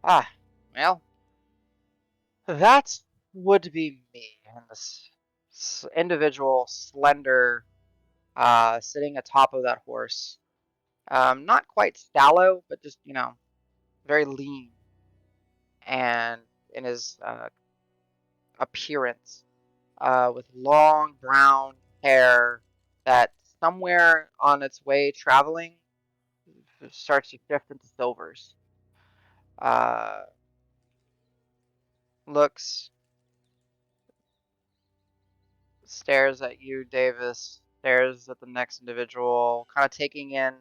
Ah, well, that would be me. And this individual, slender, sitting atop of that horse. Not quite sallow, but just, very lean. And in his appearance, with long brown hair that somewhere on its way traveling starts to shift into silvers. Uh, Looks, stares at you, Davis, stares at the next individual, kind of taking in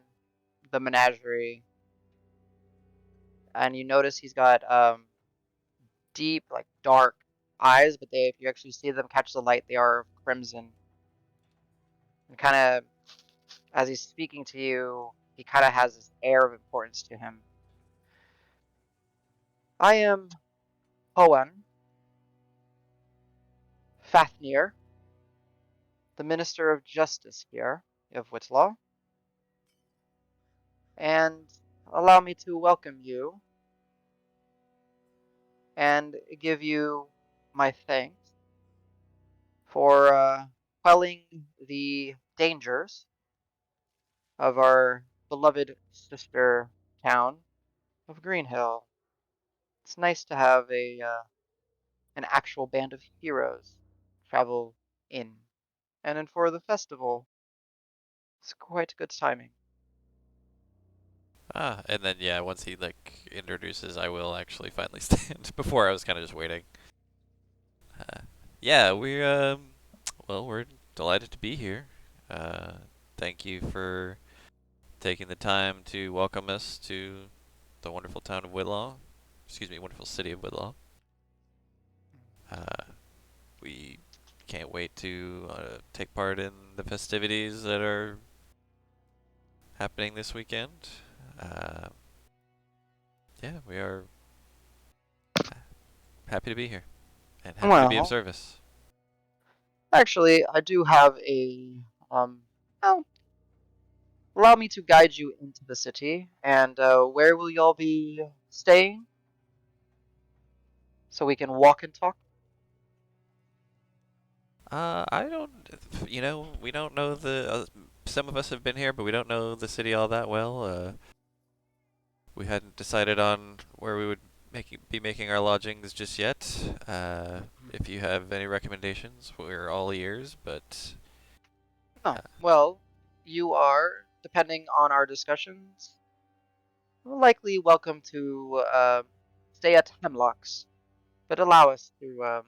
the menagerie. And you notice he's got deep, like dark eyes, but if you actually see them catch the light, they are crimson. And kind of, as he's speaking to you, he kind of has this air of importance to him. "I am Hoan Fafnir, the Minister of Justice here of Whitlaw. and allow me to welcome you and give you my thanks for quelling the dangers of our beloved sister town of Greenhill. It's nice to have an actual band of heroes travel in, and then for the festival, it's quite good timing. Ah, and then yeah, once he like introduces, I will actually finally stand. Before I was kind of just waiting. Uh, yeah, we're delighted to be here. Uh, thank you for taking the time to welcome us to the wonderful town of Whitlaw. Excuse me, wonderful city of Whitlaw. Uh, we can't wait to take part in the festivities that are happening this weekend. Uh, yeah, we are happy to be here and happy to be of Well, service. actually, I do have um. Well, allow me to guide you into the city, and where will y'all be staying, so we can walk and talk? I don't, we don't know some of us have been here, but we don't know the city all that well. We hadn't decided on where we would be making our lodgings just yet. If you have any recommendations, we're all ears, but, Oh, well, you are, depending on our discussions, likely welcome to stay at Hemlocks, but allow us to,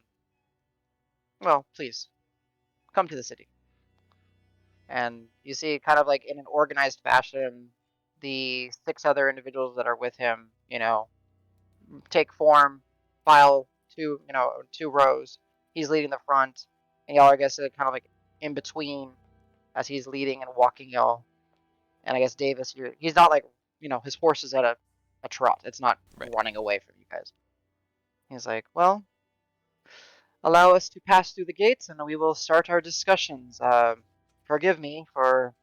well, please, come to the city. And you see, kind of like in an organized fashion, the six other individuals that are with him, take form, file two rows. He's leading the front, and y'all, I guess, are kind of like in between as he's leading and walking y'all. And I guess Davis, he's not like, his horse is at a trot. It's not right. running away from you guys. He's like, well, allow us to pass through the gates and we will start our discussions. Forgive me for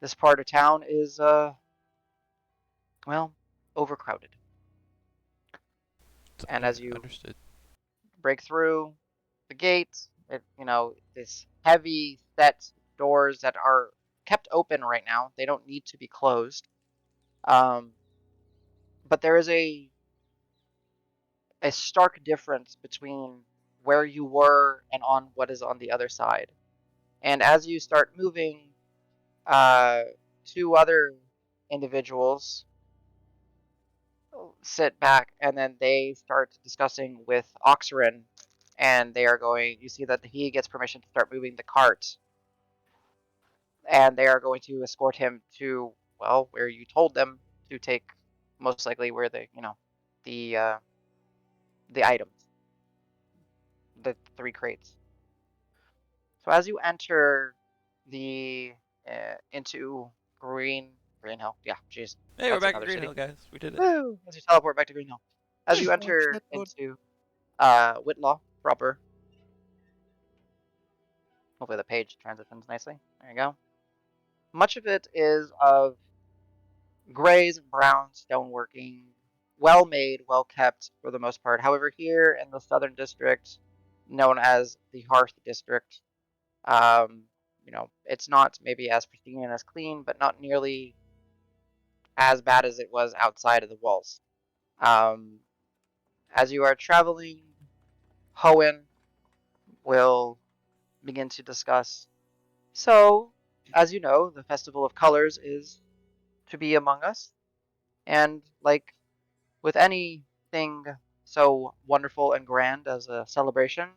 this part of town is, well, overcrowded. And as you Understood. break through the gates, this heavy set doors that are kept open right now. They don't need to be closed. Um, but there is a stark difference between where you were and on what is on the other side. And as you start moving, uh, two other individuals sit back and then they start discussing with Oxerin, and they are going. You see that he gets permission to start moving the cart, and they are going to escort him to, well, where you told them to take, most likely where the the items, the three crates. So as you enter the into Green Hill, yeah, jeez, Hey, we're that's back in another Green city. Hill, guys. We did it. Woo! As you teleport back to Green Hill, as you Oh enter shit, dude. into Whitlaw proper. Hopefully the page transitions nicely. There you go. Much of it is of grays and brown stoneworking, well made, well kept for the most part. However, here in the southern district, known as the Hearth District, um, it's not maybe as pristine and as clean, but not nearly as bad as it was outside of the walls. Um, as you are traveling, Hoenn will begin to discuss. So, as you know, the Festival of Colors is to be among us, and like with anything so wonderful and grand as a celebration,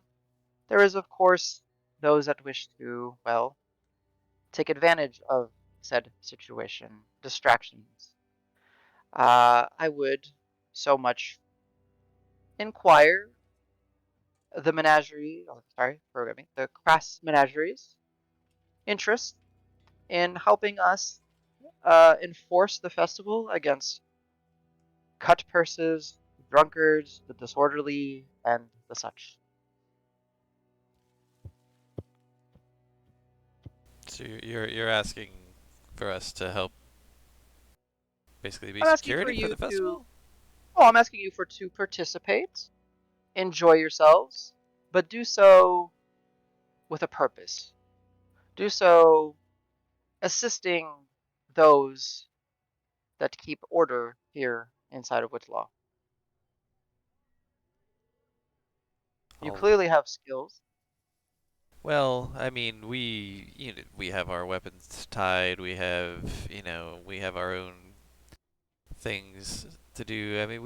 there is, of course, those that wish to, well, take advantage of said situation, distractions. I would so much inquire the menagerie, oh, sorry, forgive me, the Crass Menagerie's interest in helping us enforce the festival against cut purses, drunkards, the disorderly, and the such. So you're asking for us to help Basically, be I'm asking for security for you the to. festival. Well, I'm asking you for to participate, enjoy yourselves, but do so with a purpose. Do so assisting those that keep order here inside of Whitlaw. You I'll clearly have skills. Well, I mean, we have our weapons tied. We have we have our own things to do. I mean,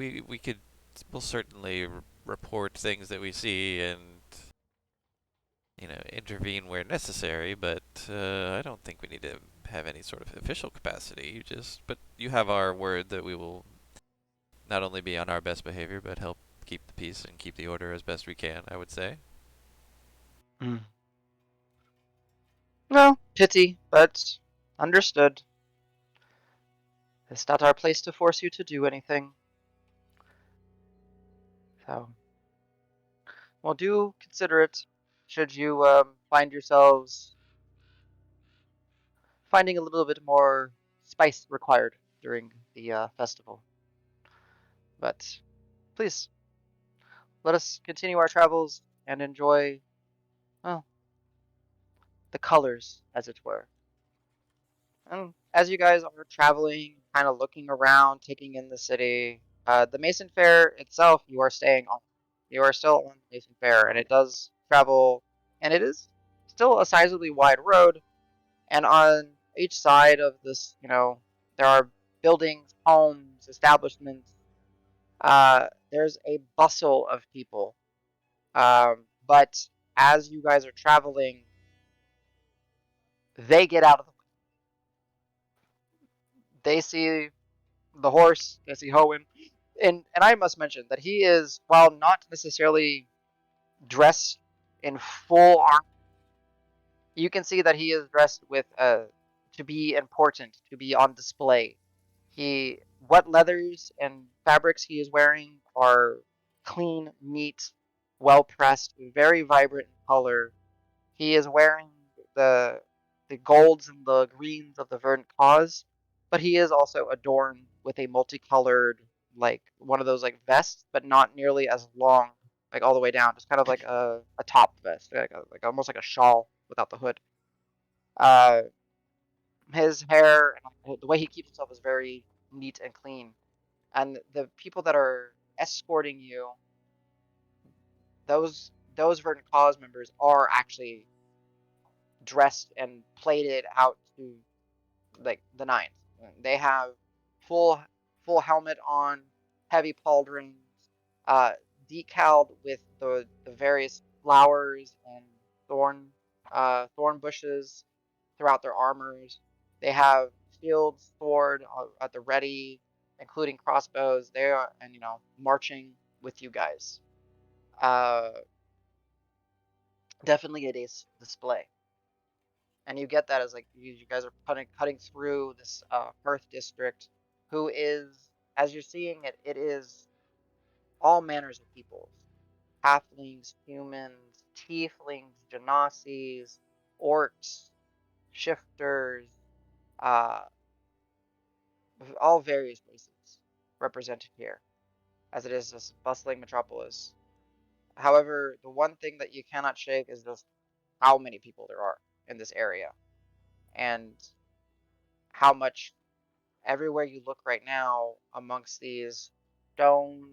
we'll certainly report things that we see and intervene where necessary. But I don't think we need to have any sort of official capacity. But you have our word that we will not only be on our best behavior, but help keep the peace and keep the order as best we can. I would say. Mm. No, pity, but understood. It's not our place to force you to do anything. So, well, do consider it should you find yourselves finding a little bit more spice required during the festival. But please, let us continue our travels and enjoy, well, the colors, as it were. And as you guys are traveling, kind of looking around, taking in the city, the Mason Fair itself, you are staying on. You are still on the Mason Fair, and it does travel, and it is still a sizably wide road. And on each side of this, there are buildings, homes, establishments. There's a bustle of people. But as you guys are traveling, they get out of the way. They see the horse, they see Hoenn, and I must mention that he is, while not necessarily dressed in full armor, you can see that he is dressed with to be important, to be on display. What leathers and fabrics he is wearing are clean, neat, well pressed, very vibrant in color. He is wearing the the golds and the greens of the verdant cause, but he is also adorned with a multicolored, like one of those like vests, but not nearly as long, like all the way down, just kind of like a top vest, like almost like a shawl without the hood. Uh, his hair and the way he keeps himself is very neat and clean. And the people that are escorting you, those verdant cause members are actually dressed and plated out to like the nines. They have full full helmet on, heavy pauldrons, uh, decaled with the various flowers and thorn bushes throughout their armors. They have shields, sword at the ready, including crossbows. They are and marching with you guys. Uh, Definitely a display. And you get that as like you guys are cutting through this Earth district, who is, as you're seeing it, it is all manners of peoples: halflings, humans, tieflings, genasi, orcs, shifters, uh, all various races represented here, as it is this bustling metropolis. However, the one thing that you cannot shake is just how many people there are in this area, and how much everywhere you look right now amongst these stone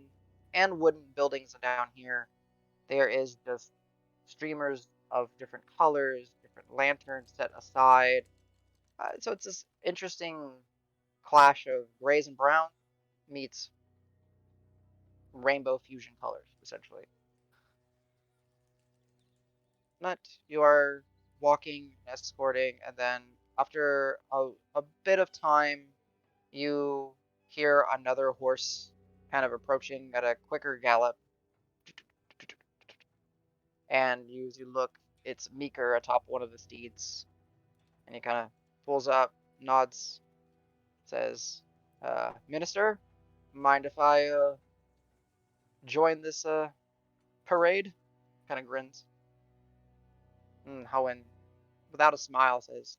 and wooden buildings down here, there is just streamers of different colors, different lanterns set aside. So it's this interesting clash of grays and browns meets rainbow fusion colors, essentially. But you are walking, escorting, and then after a bit of time, you hear another horse kind of approaching at a quicker gallop, and as you look, it's Meeker atop one of the steeds, and he kind of pulls up, nods, says, "Minister, mind if I join this parade?" Kind of grins. And Hoenn, without a smile, says,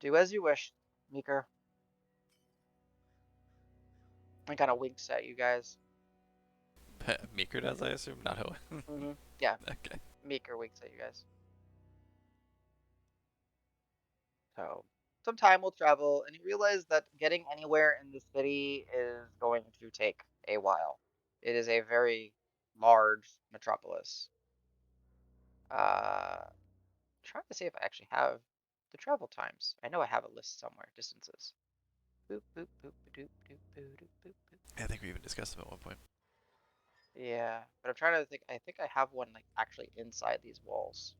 "Do as you wish, Meeker." and kind of winks at you guys. Meeker does, I assume, not Owen. Yeah, Okay. Meeker winks at you guys. So some time will travel, and you realize that getting anywhere in the city is going to take a while. It is a very large metropolis. Trying to see if I actually have the travel times. I know I have a list somewhere. Distances. Boop boop boop doop doop boop doop boop boop. I think we even discussed them at one point. Yeah, but I'm trying to think. I think I have one like actually inside these walls.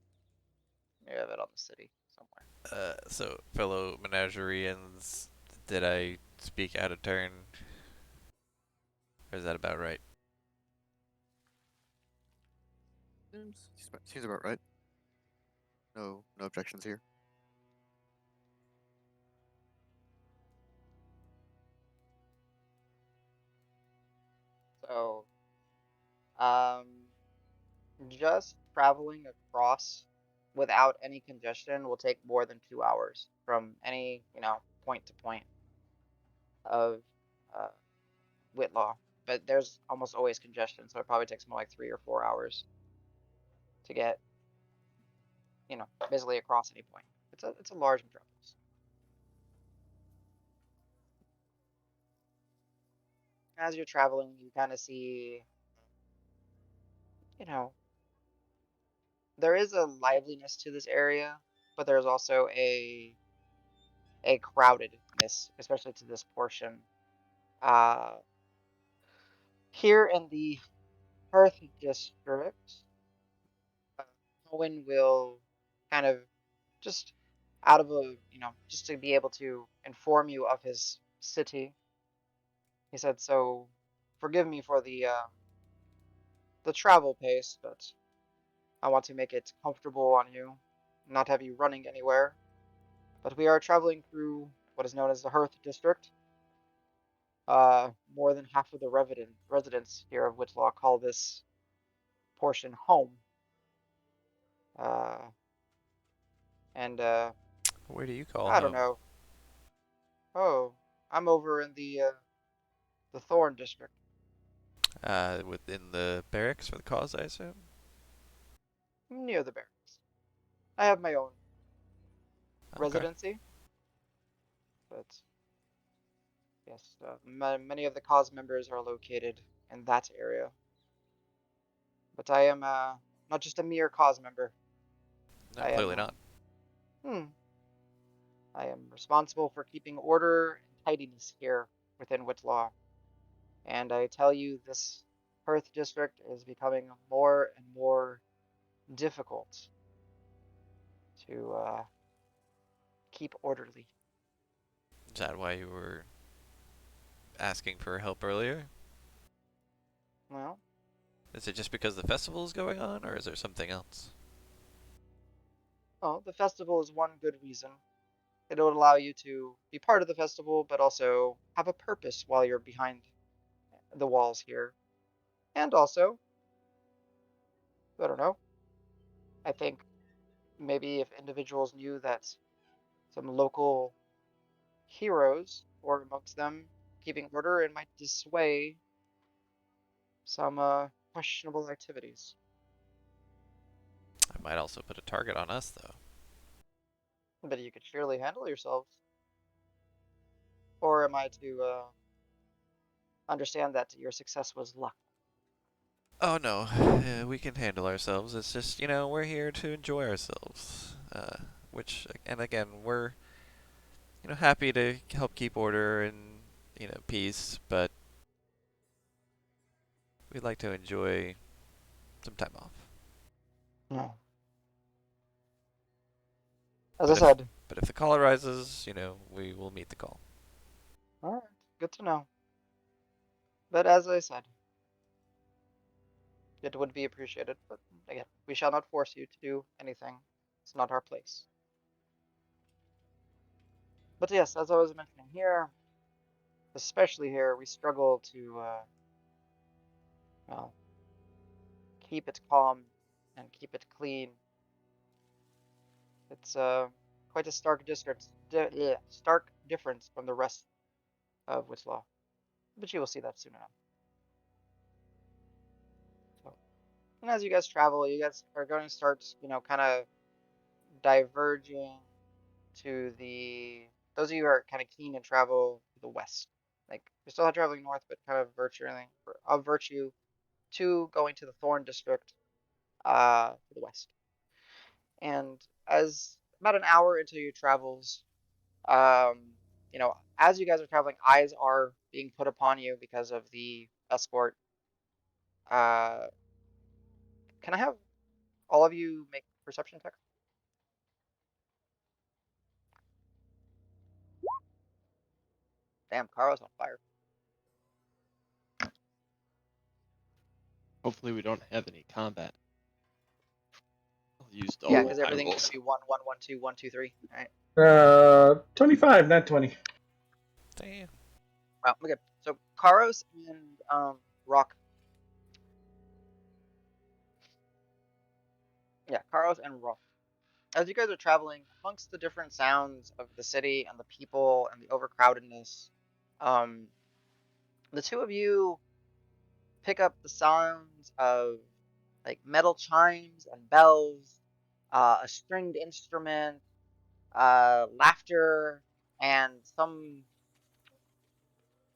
Maybe I have it on the city somewhere. So fellow Menagerians, did I speak out of turn? Or is that about right? Seems about right. No objections here. So, um, just traveling across without any congestion will take more than 2 hours from any, point to point of uh, Whitlaw. But there's almost always congestion, so it probably takes more like 3 or 4 hours to get, basically across any point. It's a large metropolis. As you're traveling, you kind of see, you know, there is a liveliness to this area, but there's also a crowdedness, especially to this portion. Uh, Here in the Hearth District, uh, Owen will kind of just out of just to be able to inform you of his city. He said, "So, forgive me for the travel pace, but I want to make it comfortable on you, not have you running anywhere. But we are traveling through what is known as the Hearth District. More than half of the residents here of Whitlaw call this portion home. Uh, and Where do you call I don't home? know. Oh, I'm over in the Thorn District, Within the barracks for the cause, I assume? near the barracks. I have my own Okay. residency, but yes, many of the cause members are located in that area. But I am not just a mere cause member. No, I am clearly not. hmm, I am responsible for keeping order and tidiness here within Whitlaw. And I tell you, this Perth district is becoming more and more difficult to keep orderly. Is that why you were asking for help earlier? Well, Is it just because the festival is going on, or is there something else? the festival is one good reason. It'll allow you to be part of the festival, but also have a purpose while you're behind the walls here. And also, I don't know, I think maybe if individuals knew that some local heroes or amongst them keeping order, it might dissuade some questionable activities. I might also put a target on us, though. But you could surely handle yourselves. Or am I to understand that your success was luck? Oh no, we can handle ourselves. It's just, we're here to enjoy ourselves. And again, we're, happy to help keep order and, peace, but we'd like to enjoy some time off. No. As I But if, said, but if the call arises, we will meet the call. all right, good to know. But as I said, it would be appreciated. But again, we shall not force you to do anything. It's not our place. But yes, as I was mentioning here, especially here, we struggle to, well, keep it calm and keep it clean. It's quite a stark difference from the rest of Whitslaw. but you will see that soon enough. So, and as you guys travel, you guys are going to start, kind of diverging to those of you who are kind of keen to travel to the west. Like you're still traveling north, but kind of virtue to going to the Thorn district, to the west. And as about an hour into your travels, as you guys are traveling, eyes are being put upon you because of the escort. Uh, can I have all of you make perception checks? Damn, Carlos on fire. Hopefully we don't have any combat. I'll use Yeah, all because my everything's gonna rolls. be 1, 1, 1, 2, 1, 2, 3. All right. 25, not 20. Damn. Well, okay. So Karos and Rock. Yeah, Karos and Rock. As you guys are traveling amongst the different sounds of the city and the people and the overcrowdedness, um, the two of you pick up the sounds of like metal chimes and bells, a stringed instrument, laughter, and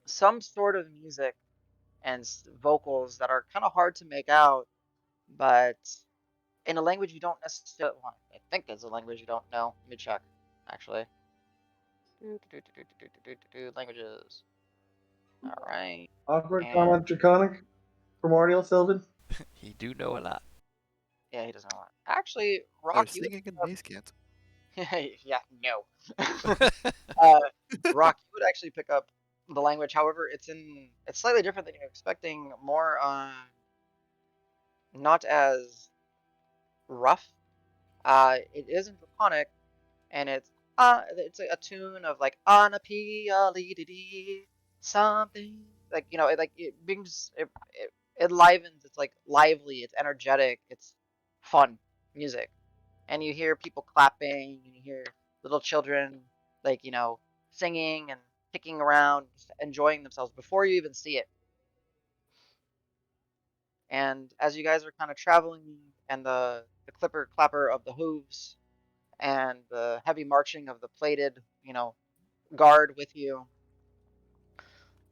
some sort of music and vocals that are kind of hard to make out, but in a language you don't necessarily. Well, I think it's a language you don't know. Let me check, actually. Languages. All right, Awkward, and common, draconic, primordial, sylvan. He do know a lot. yeah, he doesn't know that. Actually, Oh, Rock, you would singing in pick maze can't. up. Yeah, no. uh, Rock, you would actually pick up the language. However, it's slightly different than you're expecting. More, not as rough. It isn't draconic, and it's a tune of like Anapia dee something like it brings it livens. It's like lively. It's energetic. It's fun music, and you hear people clapping, and you hear little children like singing and kicking around, just enjoying themselves before you even see it. And as you guys are kind of traveling, and the clipper clapper of the hooves and the heavy marching of the plated, guard with you,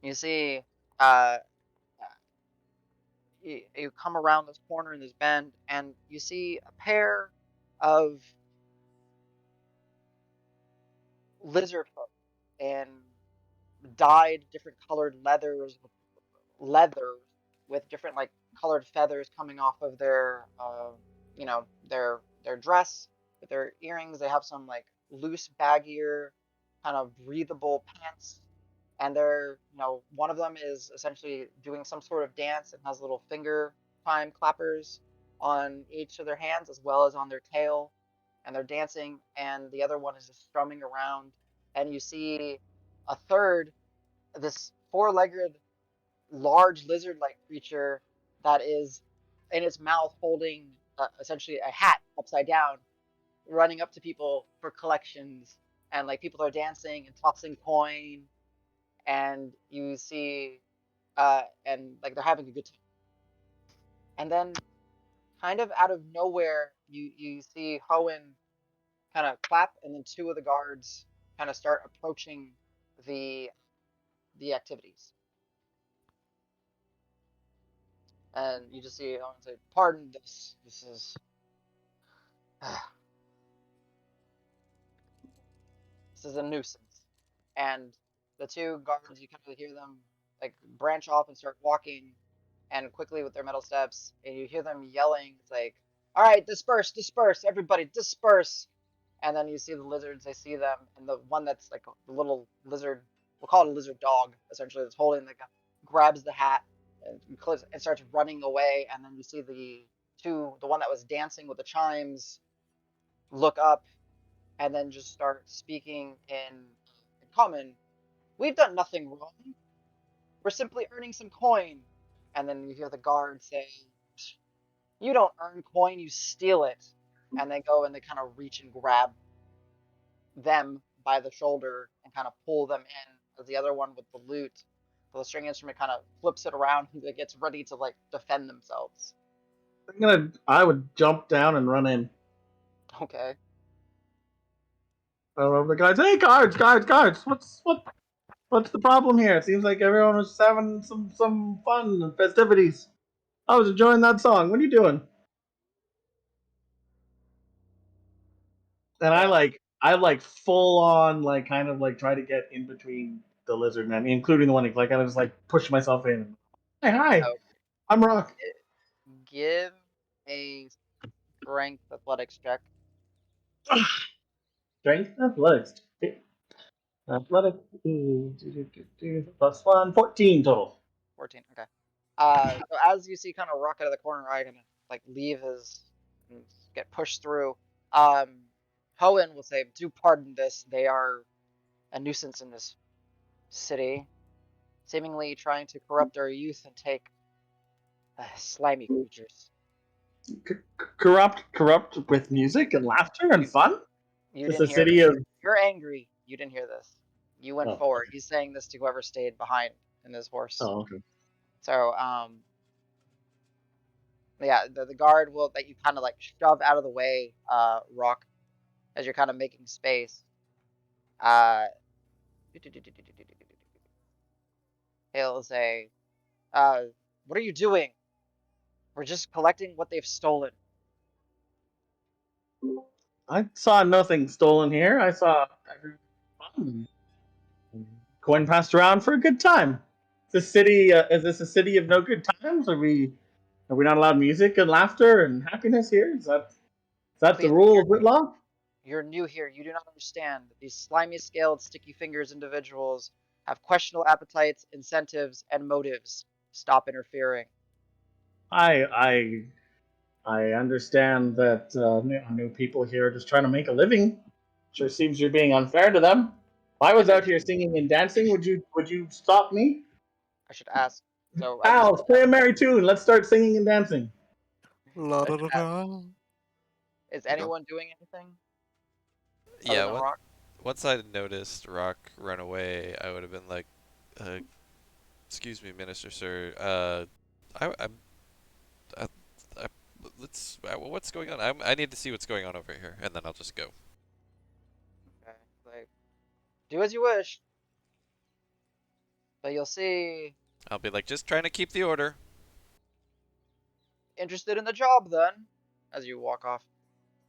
you see, uh, you come around this corner in this bend, and you see a pair of lizard folk in dyed different colored leathers with different like colored feathers coming off of their their dress with their earrings. They have some like loose baggier kind of breathable pants, and they're one of them is essentially doing some sort of dance and has little finger time clappers on each of their hands as well as on their tail, and they're dancing, and the other one is just strumming around. And you see a third, this four-legged large lizard-like creature that is in its mouth holding essentially a hat upside down, running up to people for collections, and like people are dancing and tossing coin, and you see and like they're having a good time. And then kind of out of nowhere, you see Hoenn kind of clap, and then two of the guards kind of start approaching the the activities. And you just see Hoenn say, "Pardon this. This is this is a nuisance." And the two guards, you kind of hear them like branch off and start walking, and quickly with their metal steps, and you hear them yelling. It's like, "All right, disperse, disperse, everybody, disperse!" And then you see the lizards. They see them, and the one that's like the little lizard, we'll call it a lizard dog, essentially, that's holding the grabs the hat and starts running away. And then you see the one that was dancing with the chimes, look up and then just start speaking in common. "We've done nothing wrong. We're simply earning some coin." And then you hear the guard say, "You don't earn coin, you steal it." And they go and they kind of reach and grab them by the shoulder and kind of pull them in, as the other one with the loot The string instrument kind of flips it around and it gets ready to like defend themselves. I would jump down and run in. Okay. The guys, hey guards, what's the problem here? It seems like everyone was having some fun and festivities. I was enjoying that song. What are you doing? And I full on like kind of like try to get in between the lizard men, including the one like I was like push myself in. Hi, So I'm Rock. give a strength athletics check. Strength, athletics, athletics, plus 1, 14 total. 14. Okay. So as you see, kind of Rock out of the corner, right, and like leave his and get pushed through. Um, Hoenn will say, "Do pardon this. They are a nuisance in this city, seemingly trying to corrupt our youth and take slimy creatures." Corrupt with music and laughter and You, fun. you It's didn't a hear city this. of You're angry. You didn't hear this. You went oh forward. okay. He's saying this to whoever stayed behind in his horse. Oh okay. So, yeah, the guard will that you kind of like shove out of the way, Rock, as you're kind of making space. Uh, he'll say, "What are you doing? We're just collecting what they've stolen." I saw nothing stolen here. I saw everyone fun. Coin passed around for a good time. This city is this a city of no good times? Are we not allowed music and laughter and happiness here? Is that the Please, rule of Whitlaw? you're new here. You do not understand. These slimy scaled, sticky fingers individuals have questionable appetites, incentives, and motives. Stop interfering. I I I understand that new people here are just trying to make a living. Sure seems you're being unfair to them. If I was out here singing and dancing, would you stop me? I should ask. So I just, Al, play a merry tune. Let's start singing and dancing. La I da should da ask. da. Is You go. anyone doing anything other Yeah, than Rock? once I noticed Rock run away, I would have been like, uh, "Excuse me, Minister, sir. I, I, what's going on? I need to see what's going on over here, and then I'll just go." Okay. Like, do as you wish, but you'll see. I'll be like, "Just trying to keep the order." Interested in the job then? As you walk off.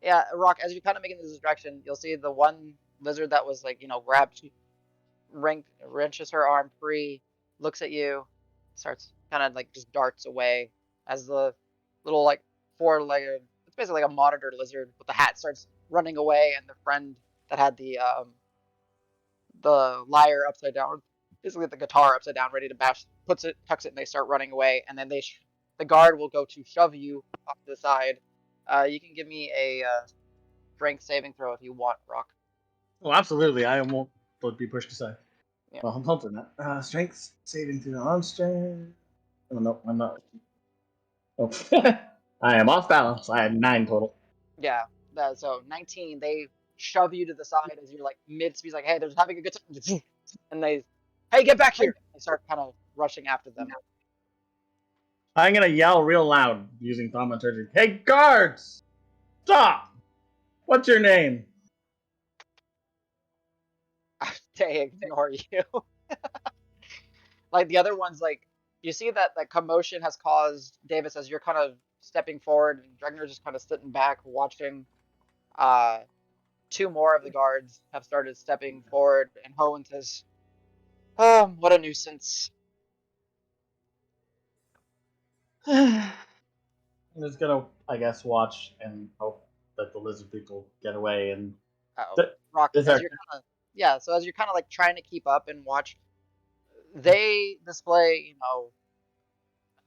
Yeah, Rock, as you're kind of making this direction, you'll see the one lizard that was like, grabbed, wrenches her arm free, looks at you, starts kind of like just darts away as the little like four-legged, it's basically like a monitor lizard with the hat starts running away, and the friend that had the lyre upside down, basically the guitar upside down, ready to bash, puts it, tucks it, and they start running away. And then the guard will go to shove you off to the side. You can give me a strength saving throw if you want, Rock. Oh, absolutely. I won't be pushed aside. Yeah, Well, I'm hoping that. Strength saving through on strength. Oh no, I'm not. Oh. I am off balance. I had 9 total. yeah. So 19, they shove you to the side as you're like mid speed, like, hey, they're having a good time, and they, hey, get back here! They start kind of rushing after them. I'm gonna yell real loud using thaumaturgy. Hey guards! Stop! What's your name? They ignore you. Like the other ones, like you see that commotion has caused Davis as you're kind of stepping forward, and Dregner's just kind of sitting back watching. Uh, two more of the guards have started stepping forward, and Hoenn says, "Oh, what a nuisance!" I'm just gonna, I guess, watch and hope that the lizard people get away. And Uh-oh. th- Rock, is as there? you're kind of yeah, so as you're kind of like trying to keep up and watch, they display,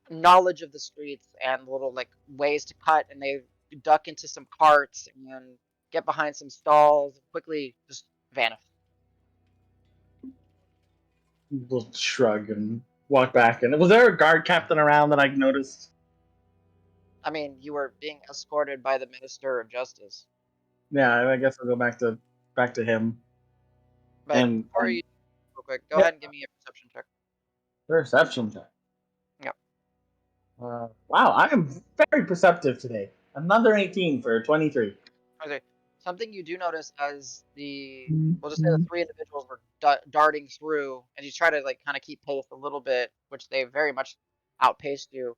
knowledge of the streets and little like ways to cut, and they duck into some carts and get behind some stalls and quickly just vanish. We'll shrug and walk back. And was there a guard captain around that I noticed? I mean, you were being escorted by the Minister of Justice. Yeah, I guess I'll go back to him. But And before you, real quick, go yeah, ahead and give me a perception check. Perception check. Yep. Wow, I am very perceptive today. Another 18 for 23. Okay. Something you do notice as we'll just say the three individuals were darting through, and you try to like kind of keep pace a little bit, which they very much outpaced you.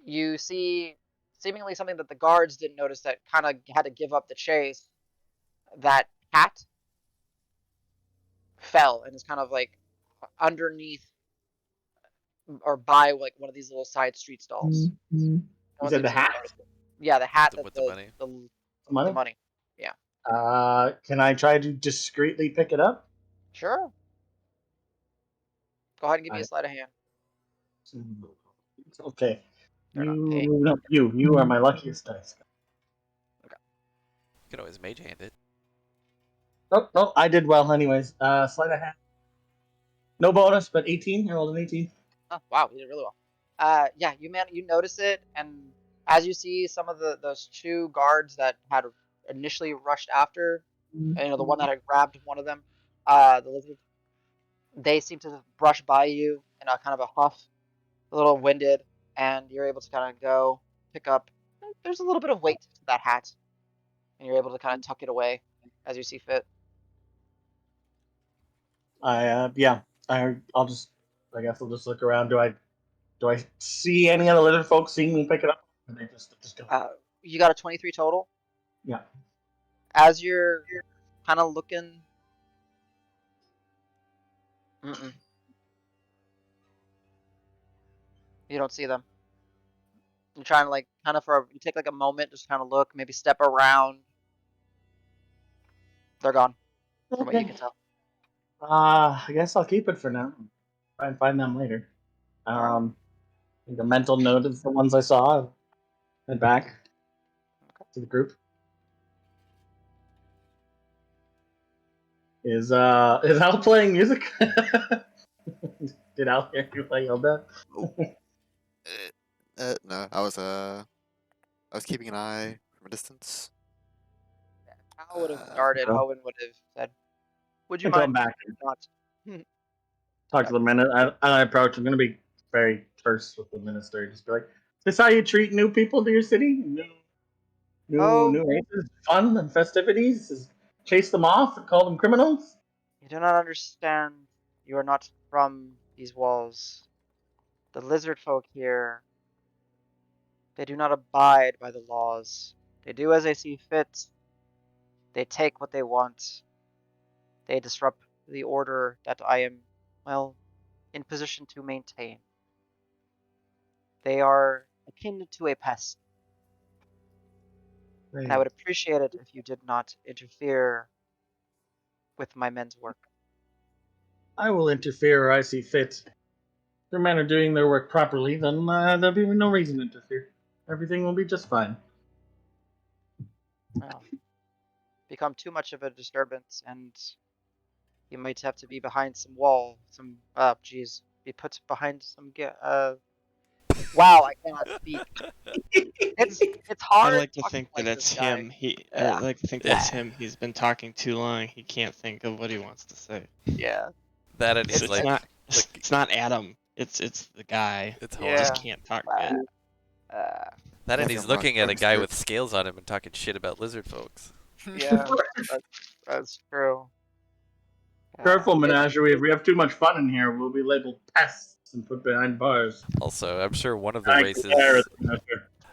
You see seemingly something that the guards didn't notice that kind of had to give up the chase. That hat fell and is kind of like underneath or by like one of these little side street stalls. No You one said the seems to have hat? noticed it. Yeah, the hat that With the money. the Money? money. Yeah. Can I try to discreetly pick it up? Sure. Go ahead and give me a I, sleight of hand. okay. They're not paying. You are my luckiest dice. Okay. You can always mage hand it. Oh, no, I did well anyways. Sleight of hand. No bonus, but 18. I rolled an 18. Oh, wow, you did really well. Yeah, you notice it, and as you see some of those two guards that had initially rushed after, the one that had grabbed one of them, the lizard, they seem to brush by you in a kind of a huff, a little winded, and you're able to kind of go pick up. There's a little bit of weight to that hat, and you're able to kind of tuck it away as you see fit. Yeah. I'll just. I guess I'll just look around. Do I see any other lizard folks seeing me pick it up? And they just go. You got a 23 total. Yeah. As you're kind of looking, mm-mm, you don't see them. You're trying to like kind of you take like a moment, just kind of look, maybe step around. They're gone, from what you Okay. can tell. I guess I'll keep it for now. Try and find them later. All right. Make a mental note of the ones I saw. Head back to the group. Is Al playing music? Did Al hear you play Hilda? Oh, no, I was keeping an eye from a distance. Hal would have Uh, started. No. Hohen would have said, "Would you I come mind back please and not?" talk to the minister. I approach. I'm going to be very terse with the minister. Just be like, "Is this how you treat new people to your city? Oh, New races, fun and festivities? Is chase them off and call them criminals?" you do not understand. You are not from these walls. The lizard folk here, they do not abide by the laws. They do as they see fit. They take what they want. They disrupt the order that I am, well, in position to maintain. They are akin to a pest, and I would appreciate it if you did not interfere with my men's work. I will interfere where I see fit. If their men are doing their work properly, then there'll be no reason to interfere. Everything will be just fine. Well, become too much of a disturbance, and you might have to be behind some wall, geez, be put behind some wow, I cannot speak. It's I hard like to talking think that like this it's guy. him. I Yeah, like to think that's him. He's been talking too long. He can't think of what he wants to say. yeah, That and It's, he's it's it's like, not it's it's not Adam. It's the guy. it's He just Horn. yeah, can't talk uh, good. uh, That and Matthew, he's I'm wrong. looking at Wrong a guy with spirit. scales on him and talking shit about lizard folks. yeah, that's that's true. Careful, It, Menagerie. If we have too much fun in here, we'll be labeled pests and put behind bars. Also, I'm sure I declare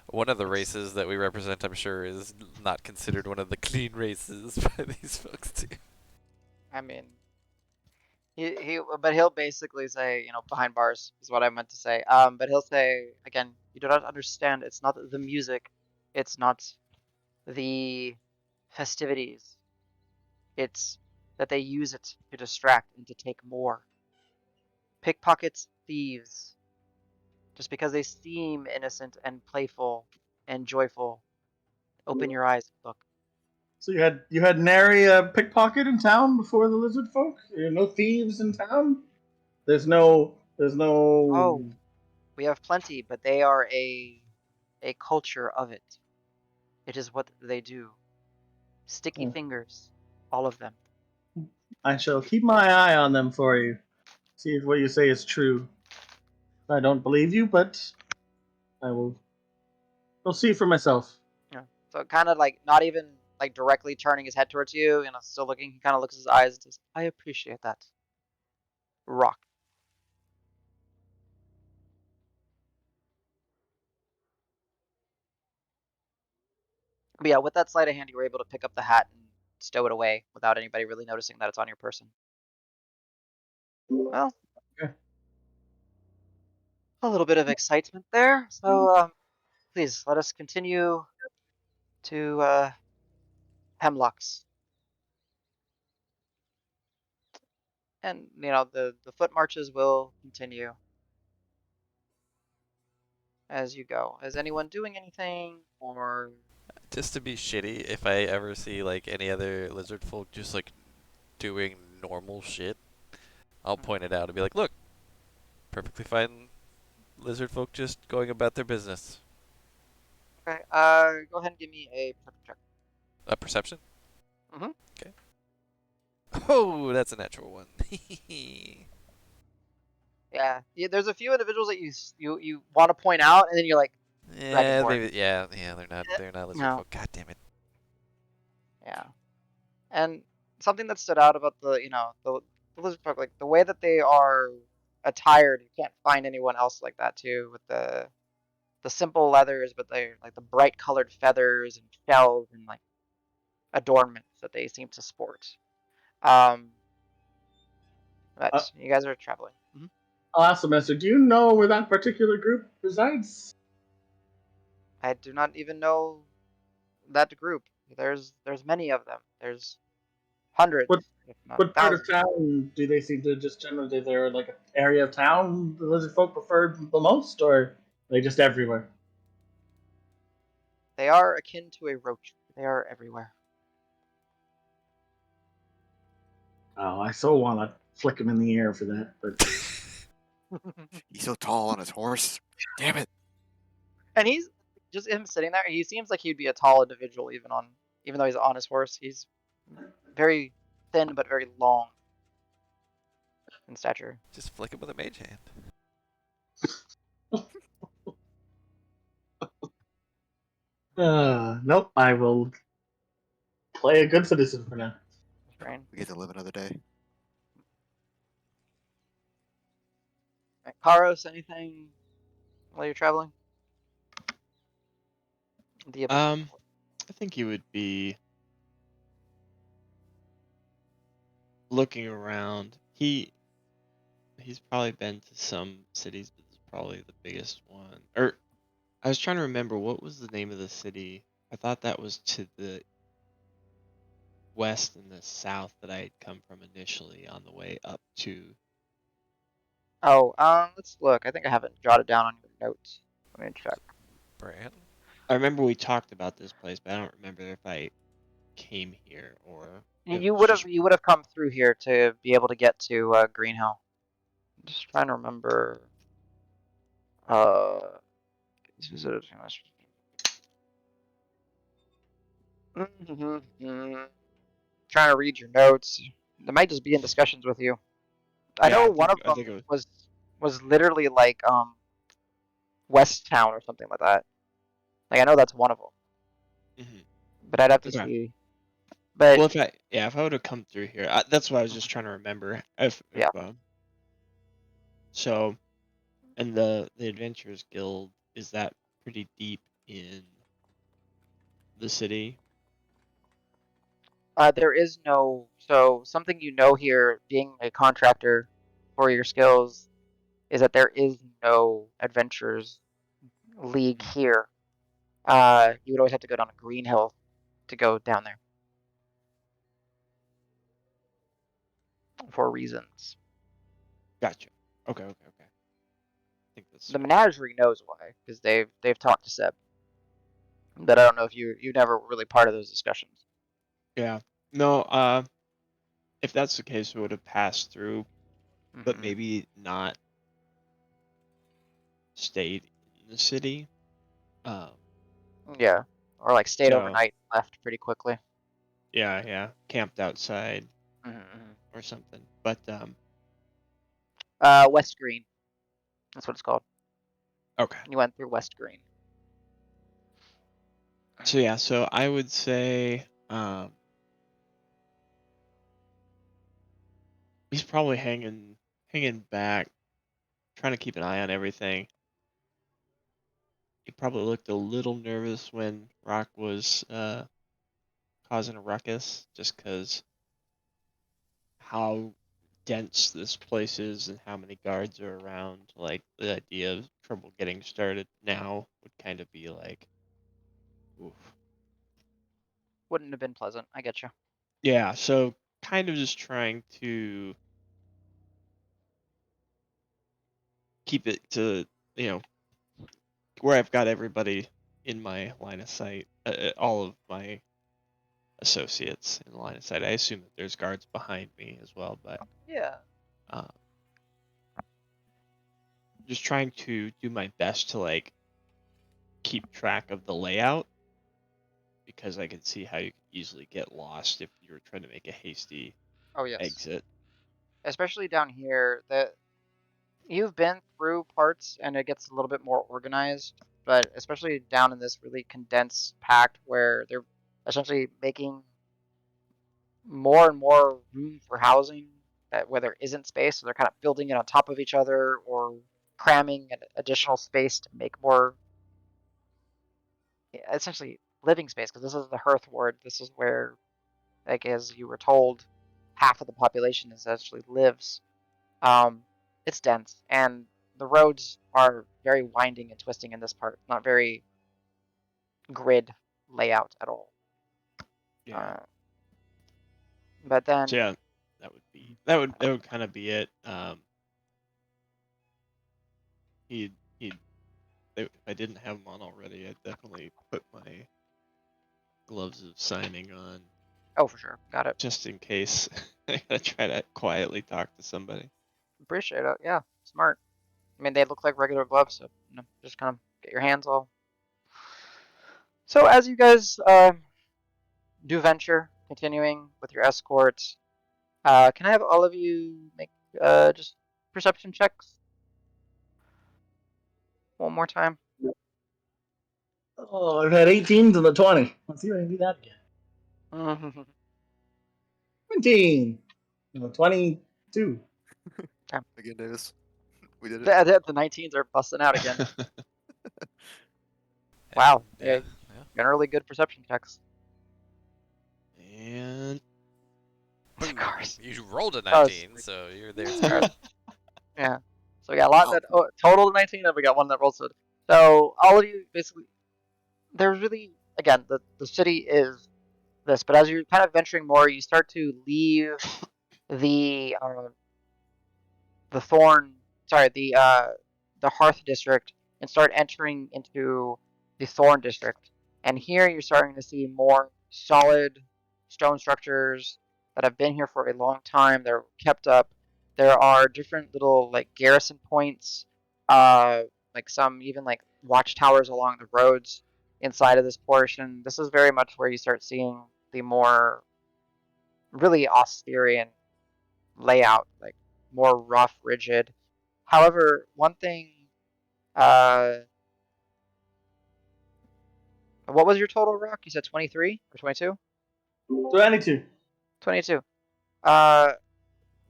one of the races that we represent, I'm sure, is not considered one of the clean races by these folks too. I mean, but he'll basically say, behind bars is what I meant to say. But he'll say again, you do not understand. It's not the music, it's not the festivities. It's that they use it to distract and to take more. Pickpockets, thieves, just because they seem innocent and playful and joyful, open your eyes and look. So you had nary a pickpocket in town before the lizard folk? There are no thieves in town? There's no. Oh, we have plenty, but they are a culture of it. It is what they do. Sticky fingers, all of them. I shall keep my eye on them for you. See if what you say is true. I don't believe you, but I will. I'll see for myself. Yeah. So kind of like not even like directly turning his head towards you, still looking. He kind of looks his eyes and says, "I appreciate that." Rock. But yeah, with that sleight of hand, you were able to pick up the hat and stow it away without anybody really noticing that it's on your person. Well, Okay. a little bit of excitement there. So please let us continue to Hemlocks, and the foot marches will continue as you go. Is anyone doing anything, or Just to be shitty, if I ever see like any other lizard folk just like doing normal shit, I'll point it out and be like, look, perfectly fine lizard folk just going about their business. okay? Go ahead and give me a perception check. A perception? Mm-hmm. Okay. Oh, that's a natural one. Yeah, there's a few individuals that you want to point out, and then you're like, Yeah, Dragonborn. maybe. Yeah, yeah. They're not lizard No. folk. God damn it. Yeah. And something that stood out about the lizard folk, like the way that they are attired, you can't find anyone else like that too, with the simple leathers, but they're like the bright colored feathers and shells and like adornments that they seem to sport. Um, Uh, but you guys are traveling. I'll ask the master. Do you know where that particular group resides? I do not even know that group. There's many of them. There's hundreds, What if not what part of thousands. town do they seem to just generally? Is there like an area of town the lizard folk prefer the most, or are they just everywhere? They are akin to a roach. They are everywhere. Oh, I so want to flick him in the ear for that, but He's so tall on his horse. Damn it. And he's just him sitting there. He seems like he'd be a tall individual, even though he's on his horse. He's very thin but very long in stature. Just flick him with a mage hand. nope. I will play a good citizen for now. Strain. We get to live another day. Right. Karos, anything while you're traveling? The ability. I think he would be looking around. He's probably been to some cities, but this is probably the biggest one. Or I was trying to remember what was the name of the city. I thought that was to the west and the south that I had come from initially on the way up to. Oh, let's look. I think I have it jotted down on your notes. Let me check. Bran? I remember we talked about this place, but I don't remember if I came here or if it You was would have just. you would have come through here to be able to get to Green Hill. I'm just trying to remember. Uh, trying to read your notes. They might just be in discussions with you. I Yeah, know I one think of I them think it was. was literally like West Town or something like that. Like I know that's one of them, Mhm. but I'd have to Okay. see. But Well, if I would have come through here, that's what I was just trying to remember. If yeah, so, and the Adventurers Guild, is that pretty deep in the city? there is no so something here, being a contractor for your skills, is that there is no adventures league Mhm. here. You would always have to go down to Green Hill to go down there for reasons. Gotcha. Okay. I think that's The Menagerie knows why, because they've talked to Seb. But I don't know if you never really part of those discussions. yeah. No, if that's the case, we would have passed through, but Hmm. maybe not stayed in the city. Um, Yeah, or like stayed so overnight, and left pretty quickly. yeah, camped outside Hmm. or something. But West Green. That's what it's called. Okay. You went through West Green. So yeah, so I would say he's probably hanging back, trying to keep an eye on everything. He probably looked a little nervous when Rock was causing a ruckus, just because how dense this place is and how many guards are around. Like the idea of trouble getting started now would kind of be like, oof. Wouldn't have been pleasant. I get you. Yeah, so kind of just trying to keep it to, you know, where I've got everybody in my line of sight, all of my associates in the line of sight. I assume that there's guards behind me as well, but Yeah. uh, just trying to do my best to like keep track of the layout, because I can see how you could easily get lost if you were trying to make a hasty Oh yes. exit. Especially down here, that you've been through parts and it gets a little bit more organized, but especially down in this really condensed pact where they're essentially making more and more room for housing that where there isn't space, so they're kind of building it on top of each other or cramming an additional space to make more essentially living space because this is the Hearth Ward. This is where, like as you were told, half of the population essentially lives. Um, it's dense, and the roads are very winding and twisting in this part. Not very grid layout at all. Yeah. Uh, but So then, yeah, that would kind of be it. He'd if I didn't have them on already, I'd definitely put my gloves of signing on, oh for sure, got it. just in case I gotta try to quietly talk to somebody. Appreciate it. Yeah, smart. I mean, they look like regular gloves, so just kind of get your hands all. So as you guys do venture, continuing with your escort, can I have all of you make just perception checks one more time? Oh, I've had 18s and a 20. Let's see if I can do that again. 17. No, 22. Okay. Again, Davis. We did it. The 19s are busting out again. And Wow, yeah, yeah, generally good perception checks. And Of boom! course. You rolled a Oh, 19, so you're there Alright, too. yeah. So we got a lot Wow. that total 19, and we got one that rolled so. So all of you basically, there's really again the city is this, but as you're kind of venturing more, you start to leave the the Thorn, sorry, the Hearth district, and start entering into the Thorn district. And here you're starting to see more solid stone structures that have been here for a long time. They're kept up. There are different little like garrison points, uh, like some even like watchtowers along the roads inside of this portion. This is very much where you start seeing the more really austere layout, like more rough, rigid. However, one thing, uh, what was your total, Rock? You said 23 or 22? 22. 22. Uh,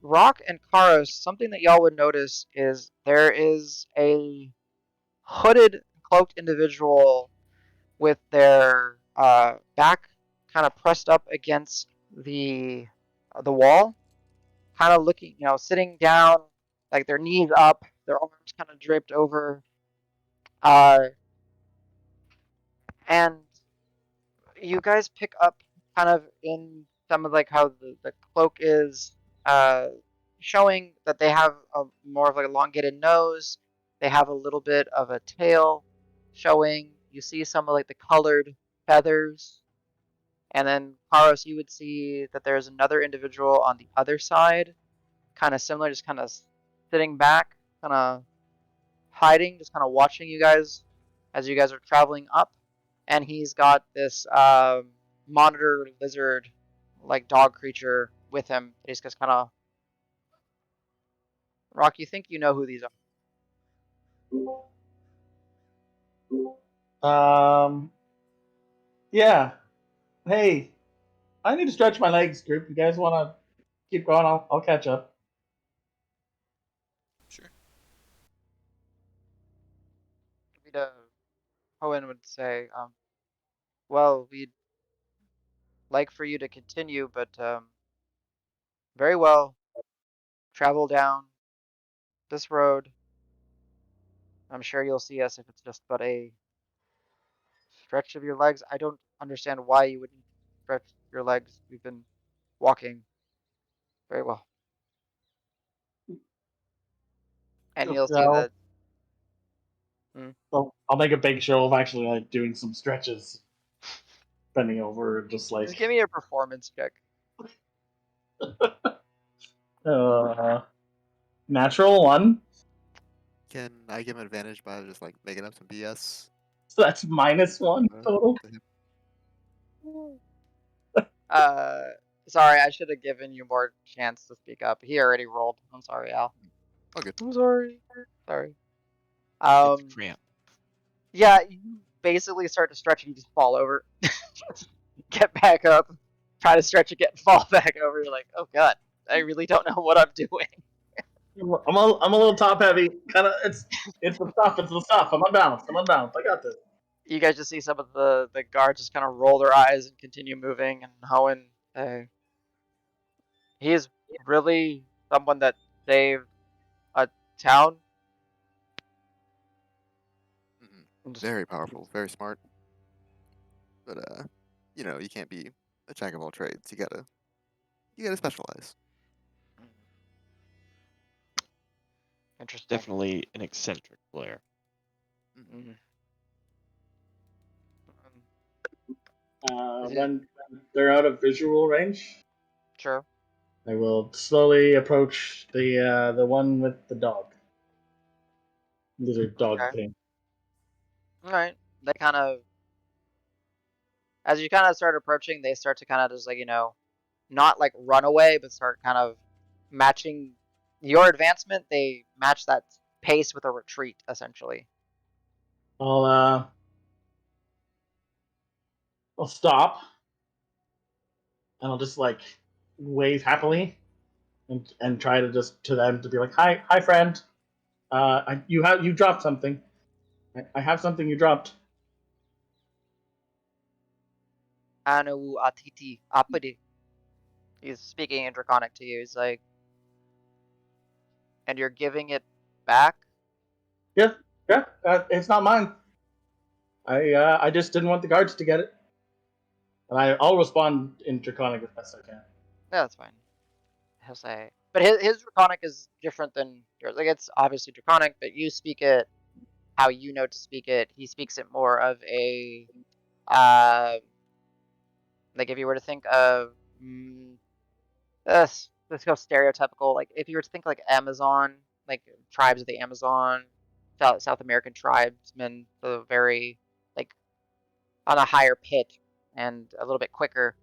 Rock and Karos, something that y'all would notice is there is a hooded, cloaked individual with their back kind of pressed up against the wall, kind of looking, sitting down, like their knees up, their arms kind of draped over, uh, and you guys pick up kind of in some of like how the cloak is uh, showing that they have a more of like elongated nose. They have a little bit of a tail showing. You see some of like the colored feathers. And then Karos, you would see that there's another individual on the other side, kind of similar, just kind of sitting back, kind of hiding, just kind of watching you guys as you guys are traveling up. And he's got this monitor lizard like dog creature with him. He's just kind of Rock, you think you know who these are? Yeah. Hey, I need to stretch my legs, group. You guys want to keep going? I'll catch up. Sure. Owen would say, well, we'd like for you to continue, but very well. Travel down this road. I'm sure you'll see us if it's just but a stretch of your legs. I don't understand why you wouldn't stretch your legs. We've been walking very well. And you'll see So that. Mm. I'll make a big show of actually like doing some stretches, bending over, just Just give me a performance check. uh, natural one. Can I give him advantage by just like making up some BS? So that's -1 total. To him? Uh, sorry, I should have given you more chance to speak up. He already rolled. I'm sorry, Al. Oh, good. I'm sorry. Sorry. It's Um, cramp. yeah, you basically start to stretch and you just fall over. Get back up, try to stretch again, fall back over. You're like, oh god, I really don't know what I'm doing. I'm a little top heavy. Kind of. It's the stuff. It's the stuff. I'm unbalanced. I got this. You guys just see some of the guards just kind of roll their eyes and continue moving. And Hohen, he is really someone that saved a town. Hmm. And just, Very powerful, very smart. But you can't be a jack of all trades. You gotta specialize. interesting. Definitely an eccentric player. Hmm. Mm. Is it When they're out of visual range, sure? I will slowly approach the one with the dog. These are dog Okay. things. All right. They kind of, as you kind of start approaching, they start to kind of just like not like run away, but start kind of matching your advancement. They match that pace with a retreat, essentially. I'll uh, I'll stop and I'll just like wave happily and try to just to them to be like, hi friend. You dropped something. I have something you dropped. Anu atiti apadi. He's speaking in Draconic to you. He's like, and you're giving it back? Yeah, yeah. It's not mine. I just didn't want the guards to get it. And I'll respond in Draconic as best I can. Yeah, that's fine. He'll say, but his Draconic is different than yours. Like, it's obviously Draconic, but you speak it how you know to speak it. He speaks it more of a, uh, like if you were to think of, let's go stereotypical. Like if you were to think like Amazon, like tribes of the Amazon, South American tribesmen, the very like on a higher pitch and a little bit quicker.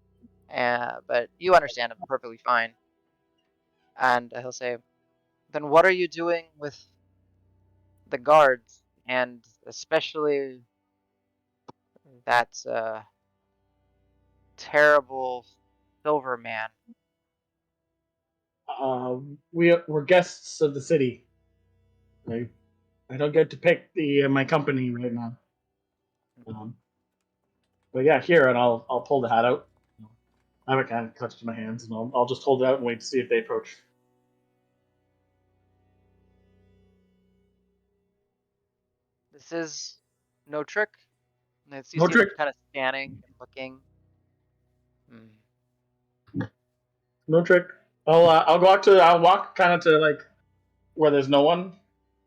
But you understand it perfectly fine. And he'll say, "Then what are you doing with the guards, and especially that terrible silver man?" We're guests of the city. I, I don't get to pick the my company right now. Um, but yeah, here, and I'll pull the hat out. I haven't kind of touched my hands, and I'll just hold it out and wait to see if they approach. This is no trick. And you No see them trick, kind of scanning and looking. Mm. no trick. I'll walk kind of to like where there's no one.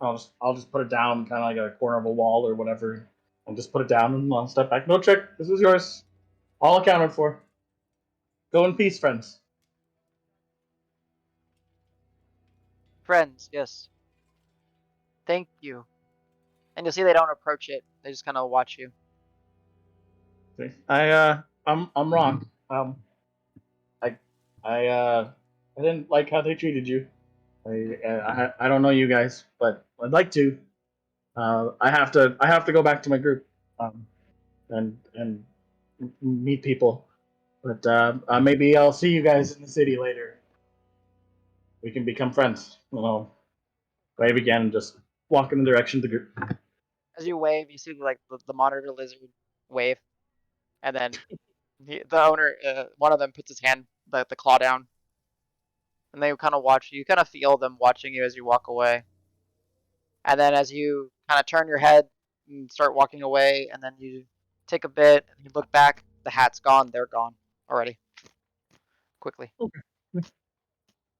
I'll just put it down, kind of like a corner of a wall or whatever, and just put it down and I'll step back. No trick. This is yours. All accounted for. Go in peace, friends. Friends, yes. Thank you. And you'll see they don't approach it. They just kind of watch you. Okay. I'm wrong. I I I didn't like how they treated you. I don't know you guys, but I'd like to. I have to go back to my group, and meet people. But maybe I'll see you guys in the city later. We can become friends. Wave again and just walk in the direction of the group. As you wave, you see like the monitor lizard wave, and then the owner, one of them puts his hand, the claw down, and they kind of watch you. You kind of feel them watching you as you walk away. And then as you kind of turn your head and start walking away, and then you take a bit, and you look back, the hat's gone, they're gone already, quickly. Okay.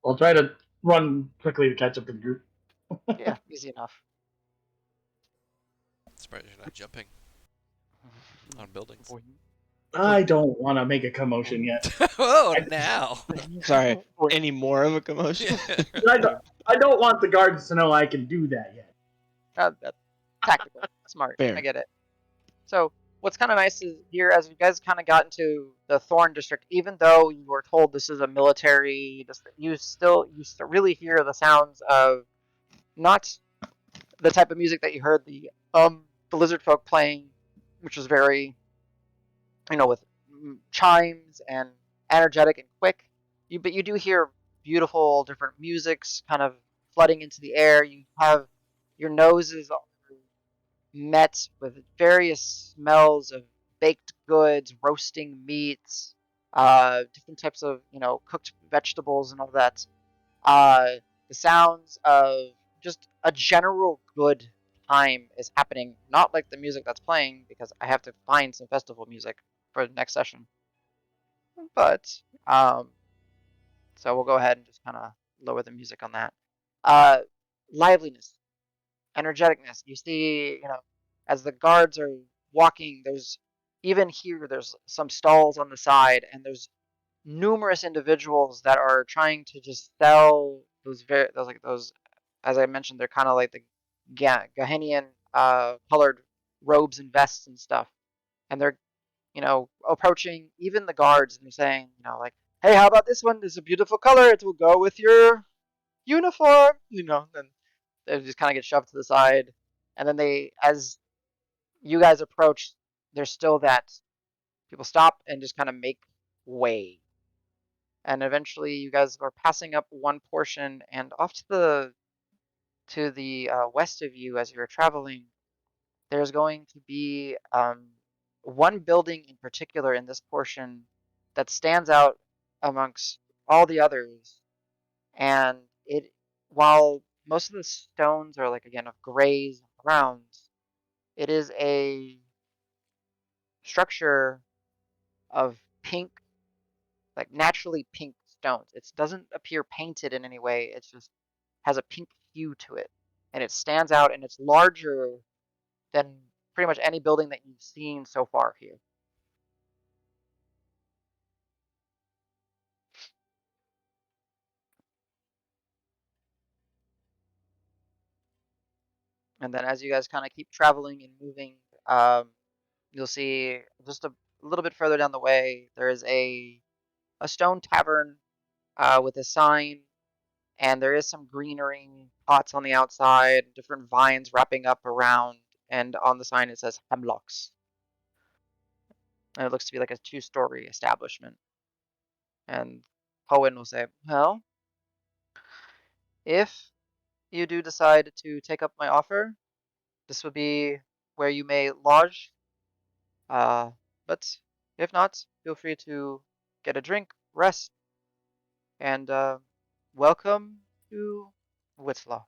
I'll try to run quickly to catch up to the group. Yeah, easy enough. Surprised you're not jumping on buildings. I don't want to make a commotion yet. Oh, now. Sorry, any more of a commotion? Yeah. I don't want the guards to know I can do that yet. That's tactical, smart. Fair. I get it. So what's kind of nice is here, as you guys kind of got into the Thorn district, even though you were told this is a military district, you still really hear the sounds of not the type of music that you heard the lizard folk playing, which was very, with chimes and energetic and quick. But you do hear beautiful different musics kind of flooding into the air. You have your noses met with various smells of baked goods, roasting meats, different types of cooked vegetables and all that. Uh, the sounds of just a general good time is happening. Not like the music that's playing because I have to find some festival music for the next session. But so we'll go ahead and just kind of lower the music on that. Uh, Liveliness, energeticness. You see, as the guards are walking, there's even here, there's some stalls on the side, and there's numerous individuals that are trying to just sell those, as I mentioned, they're kind of like the Gahenian colored robes and vests and stuff, and they're approaching even the guards, and they're saying, like, hey, how about this one? This is a beautiful color. It will go with your uniform, and they just kind of get shoved to the side. And then as you guys approach, there's still that people stop and just kind of make way. And eventually you guys are passing up one portion, and off to the west of you as you're traveling, there's going to be one building in particular in this portion that stands out amongst all the others. And while most of the stones are like, again, of grays and browns, it is a structure of pink, like naturally pink stones. It doesn't appear painted in any way. It just has a pink hue to it, and it stands out, and it's larger than pretty much any building that you've seen so far here. And then as you guys kind of keep traveling and moving, you'll see just a little bit further down the way, there is a stone tavern with a sign, and there is some greenery, pots on the outside, different vines wrapping up around, and on the sign it says Hemlocks. And it looks to be like a two-story establishment. And Hoenn will say, well, if you do decide to take up my offer, this would be where you may lodge. Uh, but if not, feel free to get a drink, rest, and welcome to Whitslaw.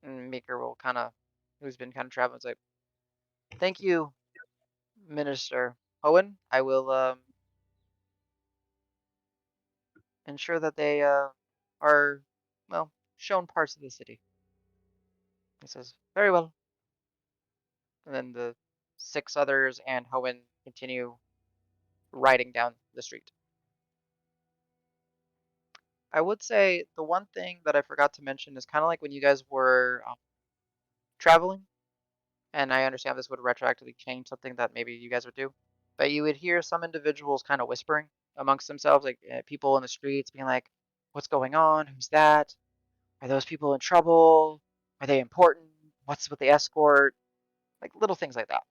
And Meeker will who's been kind of traveling, say, thank you, Minister Hoenn. I will ensure that they are, well, shown parts of the city. He says, very well. And then the six others and Hoenn continue riding down the street. I would say the one thing that I forgot to mention is kind of like when you guys were traveling, and I understand this would retroactively change something that maybe you guys would do, but you would hear some individuals kind of whispering amongst themselves, like people in the streets being like, "What's going on? Who's that? Are those people in trouble? Are they important? What's with the escort?" Like little things like that.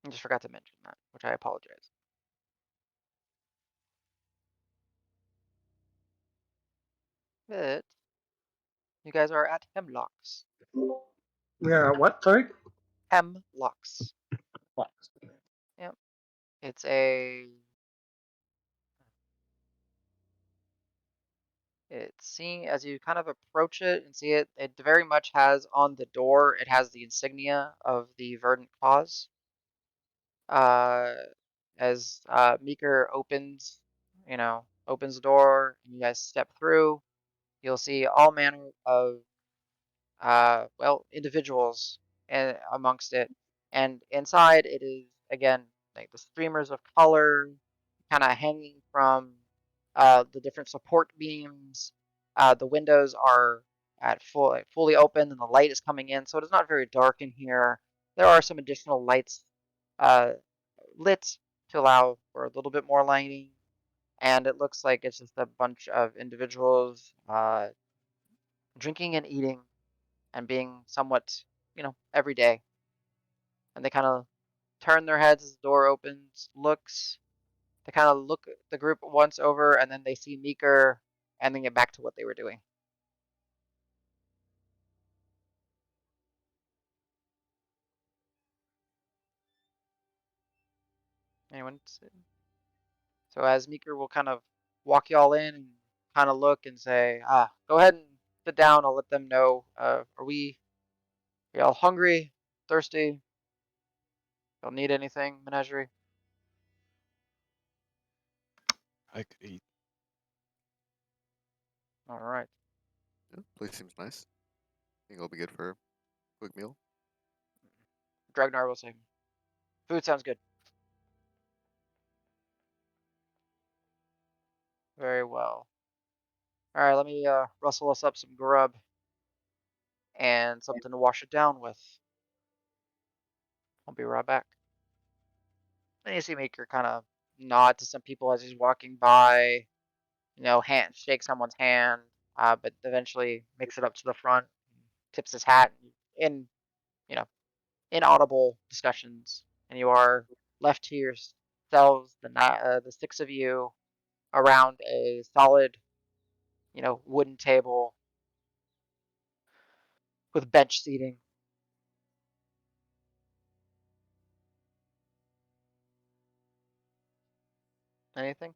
I just forgot to mention that, which I apologize. But you guys are at Hemlocks. We are at what? Sorry. Hemlocks. Yep. It's a. It's seeing as you kind of approach it and see it. It very much has on the door. It has the insignia of the verdant cause. Uh, as Meeker opens the door, and you guys step through, you'll see all manner of individuals and amongst it, and inside it is again like the streamers of color, kind of hanging from the different support beams. The windows are fully open, and the light is coming in, so it is not very dark in here. There are some additional lights uh, lit to allow for a little bit more lighting, and it looks like it's just a bunch of individuals drinking and eating and being somewhat, everyday. And they kind of turn their heads as the door opens, looks. They kind of look at the group once over, and then they see Meeker, and then get back to what they were doing. Anyone? So as Meeker will kind of walk y'all in and kind of look and say, go ahead and sit down. I'll let them know. Are y'all hungry, thirsty? Y'all need anything, Menagerie? I could eat. All right. Yeah, place seems nice. Think it'll be good for a quick meal. Dragnar will say, food sounds good. Very well. All right, let me rustle us up some grub and something to wash it down with. I'll be right back. And you see Maker kind of nod to some people as he's walking by, shake someone's hand, but eventually makes it up to the front, tips his hat in, you know, inaudible discussions, and you are left to yourselves, the six of you, around a solid, wooden table with bench seating. Anything?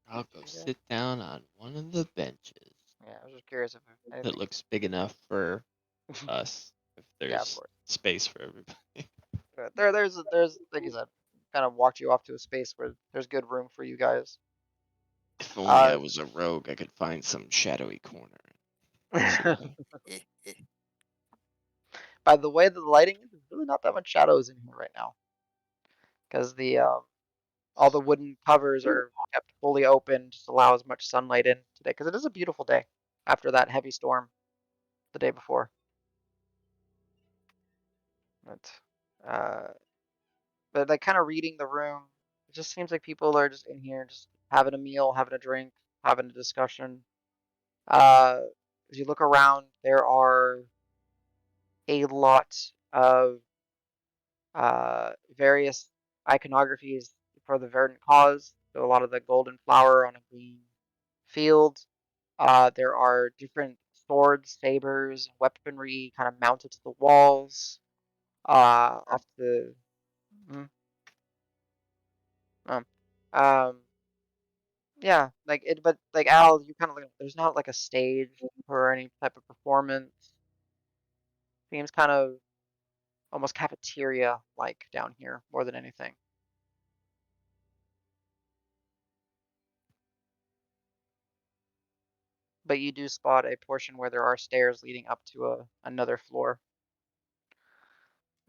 I'll go Okay. sit down on one of the benches. Yeah, I was just curious if That anything. looks big enough for us. If Yeah, of there's course. space for everybody. There's like you said, kind of walked you off to a space where there's good room for you guys. If only I Uh, was a rogue, I could find some shadowy corner. Eh, eh. by the way that the lighting is, there's really not that much shadows in here right now, because the all the wooden covers are kept fully open, just allow as much sunlight in today, because it is a beautiful day after that heavy storm the day before. But uh, but like kind of reading the room, it just seems like people are just in here, just having a meal, having a drink, having a discussion. Uh, as you look around, there are a lot of various iconographies for the verdant cause. So a lot of the golden flower on a green field. There are different swords, sabers, weaponry kind of mounted to the walls. Off the mm, um, um, yeah, like it, but like Al, you kind of like there's not like a stage or any type of performance. Seems kind of almost cafeteria like down here more than anything. But you do spot a portion where there are stairs leading up to another floor.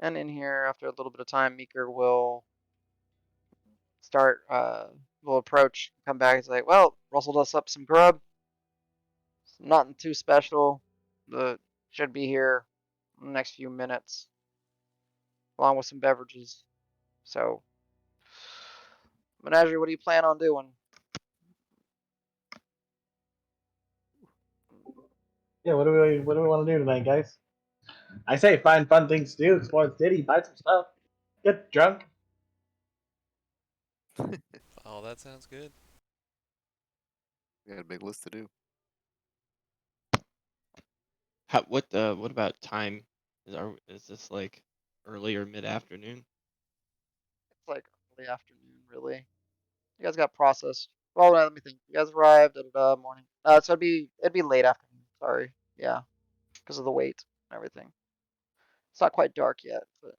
And in here, after a little bit of time, Meeker will approach, come back. He's like, well, rustled us up some grub. Nothing too special. The should be here in the next few minutes, along with some beverages. So, Menagerie, what do you plan on doing? Yeah, what do we want to do tonight, guys? I say find fun things to do, explore the city, buy some stuff, get drunk. Oh, that sounds good. We got a big list to do. What about time? Is this like early or mid afternoon? It's like early afternoon, really. You guys got processed. Well, let me think. You guys arrived at morning. So it'd be late afternoon. Sorry. Yeah, because of the wait and everything. It's not quite dark yet, but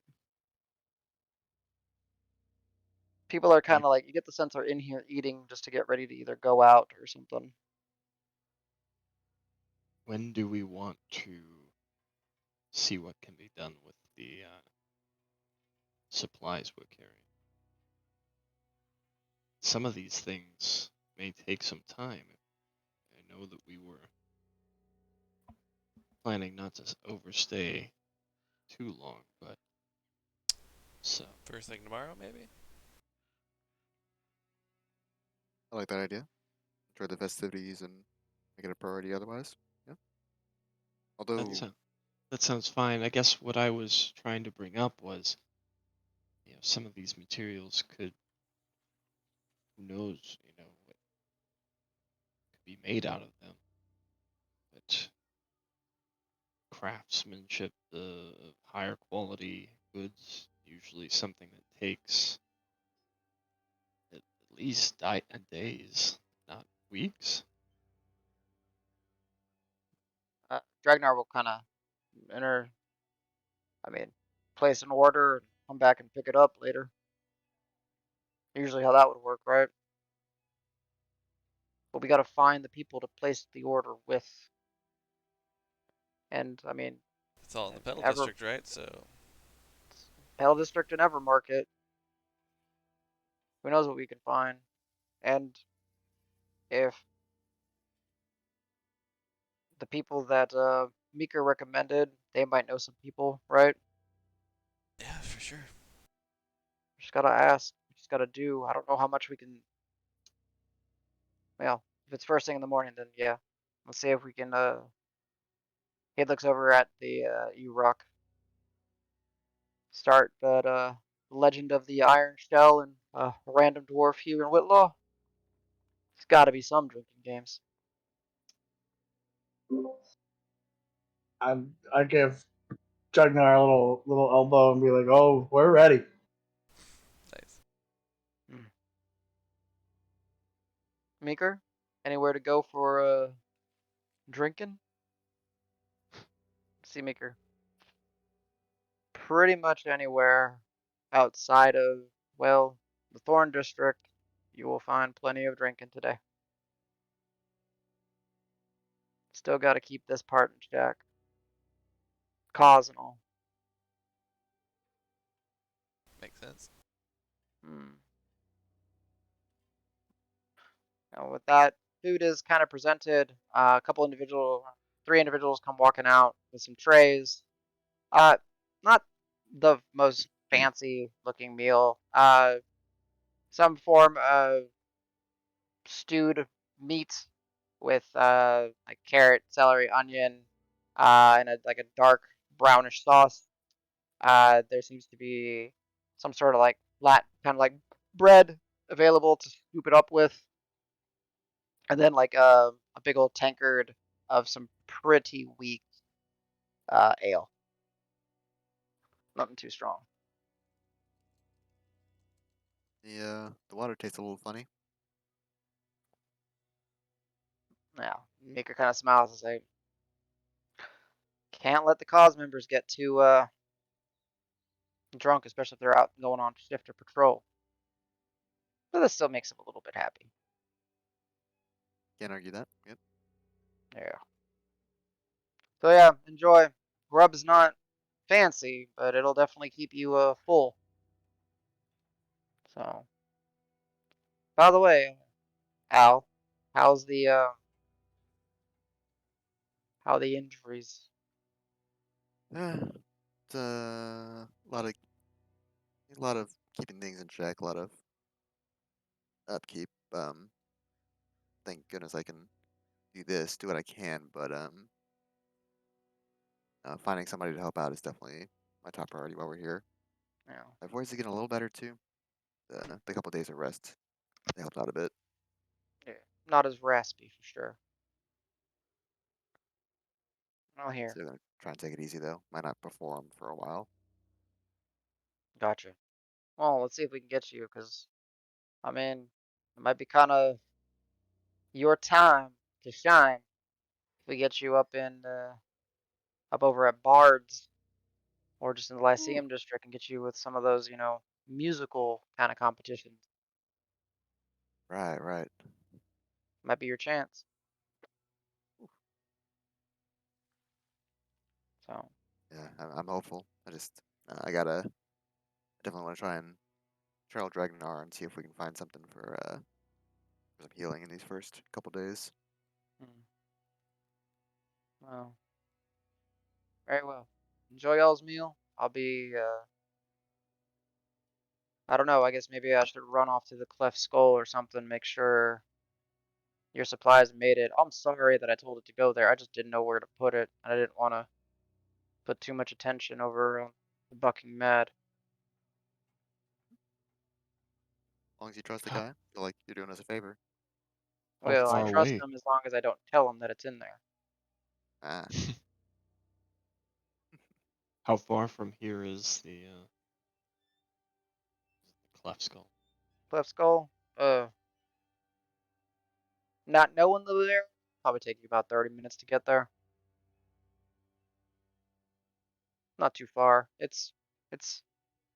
people are kind When of like, you get the sense they're in here eating just to get ready to either go out or something. when do we want to see what can be done with the supplies we're carrying? Some of these things may take some time. I know that we were planning not to overstay too long, but so First thing tomorrow, maybe? I like that idea. Enjoy the festivities and make it a priority otherwise. Yeah. that's Although, that sounds fine. I guess what I was trying to bring up was, some of these materials could, who knows, what could be made out of them. But craftsmanship, the higher quality goods, usually something that takes at least days, not weeks. Dragnar will kind of enter, I mean, place an order and come back and pick it up later. Usually how that would work, right? But we got to find the people to place the order with. And I mean, It's all in the pedal Ever district, right? So Pale District and Evermarket. Who knows what we can find? And if the people that Mika recommended, they might know some people, right? yeah, for sure. Just gotta ask. Just gotta do. I don't know how much we can. Well, if it's first thing in the morning, then yeah. Let's see if we can. He looks over at the U-Rock. Start that Legend of the Iron Shell and Random Dwarf Hugh and Whitlaw. There's got to be some drinking games. I give Jugnar a little elbow and be like, "Oh, we're ready." Nice. Hmm. Meeker, anywhere to go for drinking? See, Meeker. Pretty much anywhere outside of, well, the Thorn District, you will find plenty of drinking today. Still got to keep this part in check. Cause and all. Makes sense. Hmm. Now with that, food is kind of presented. Three individuals come walking out with some trays. Uh, Not the most fancy looking meal. Some form of stewed meat with like carrot, celery, onion, and like a dark brownish sauce. There seems to be some sort of like flat kind of like bread available to scoop it up with, and then like a big old tankard of some pretty weak ale. Nothing too strong. the water tastes a little funny. Yeah, Maker kind of smiles and say, "Can't let the cause members get too drunk, especially if they're out going on shift or patrol." But this still makes him a little bit happy. Can't argue that. Yep. Yeah. So yeah, enjoy. Grub's not fancy, but it'll definitely keep you full. So, by the way, Al, how's the how the injuries? It's a lot of keeping things in check, a lot of upkeep. Thank goodness I can do what I can, but finding somebody to help out is definitely my top priority while we're here. Yeah. My voice is getting a little better too. The couple days of rest, they helped out a bit. Yeah. Not as raspy for sure. I'll hear. So gonna try and take it easy though. Might not perform for a while. Gotcha. Well, let's see if we can get you, because I mean, it might be kind of your time to shine. If we get you up over at Bard's or just in the Ooh. Lyceum district and get you with some of those, musical kind of competitions, Right, right. might be your chance. So, Yeah, I'm hopeful. I gotta definitely want to try and trail Dragnar and see if we can find something for some healing in these first couple days. mm, well, very well. Enjoy y'all's meal. I don't know, I guess maybe I should run off to the Cleft Skull or something, make sure your supplies made it. I'm sorry that I told it to go there. I just didn't know where to put it, and I didn't want to put too much attention over on the Bucking Mad. As long as you trust the How, guy, feel like you're doing us a favor. how Well, I far trust away? him as long as I don't tell him that it's in there. Ah, How far from here is the cleft skull? Cleft Skull, not knowing they're there, probably take you about 30 minutes to get there. Not too far. It's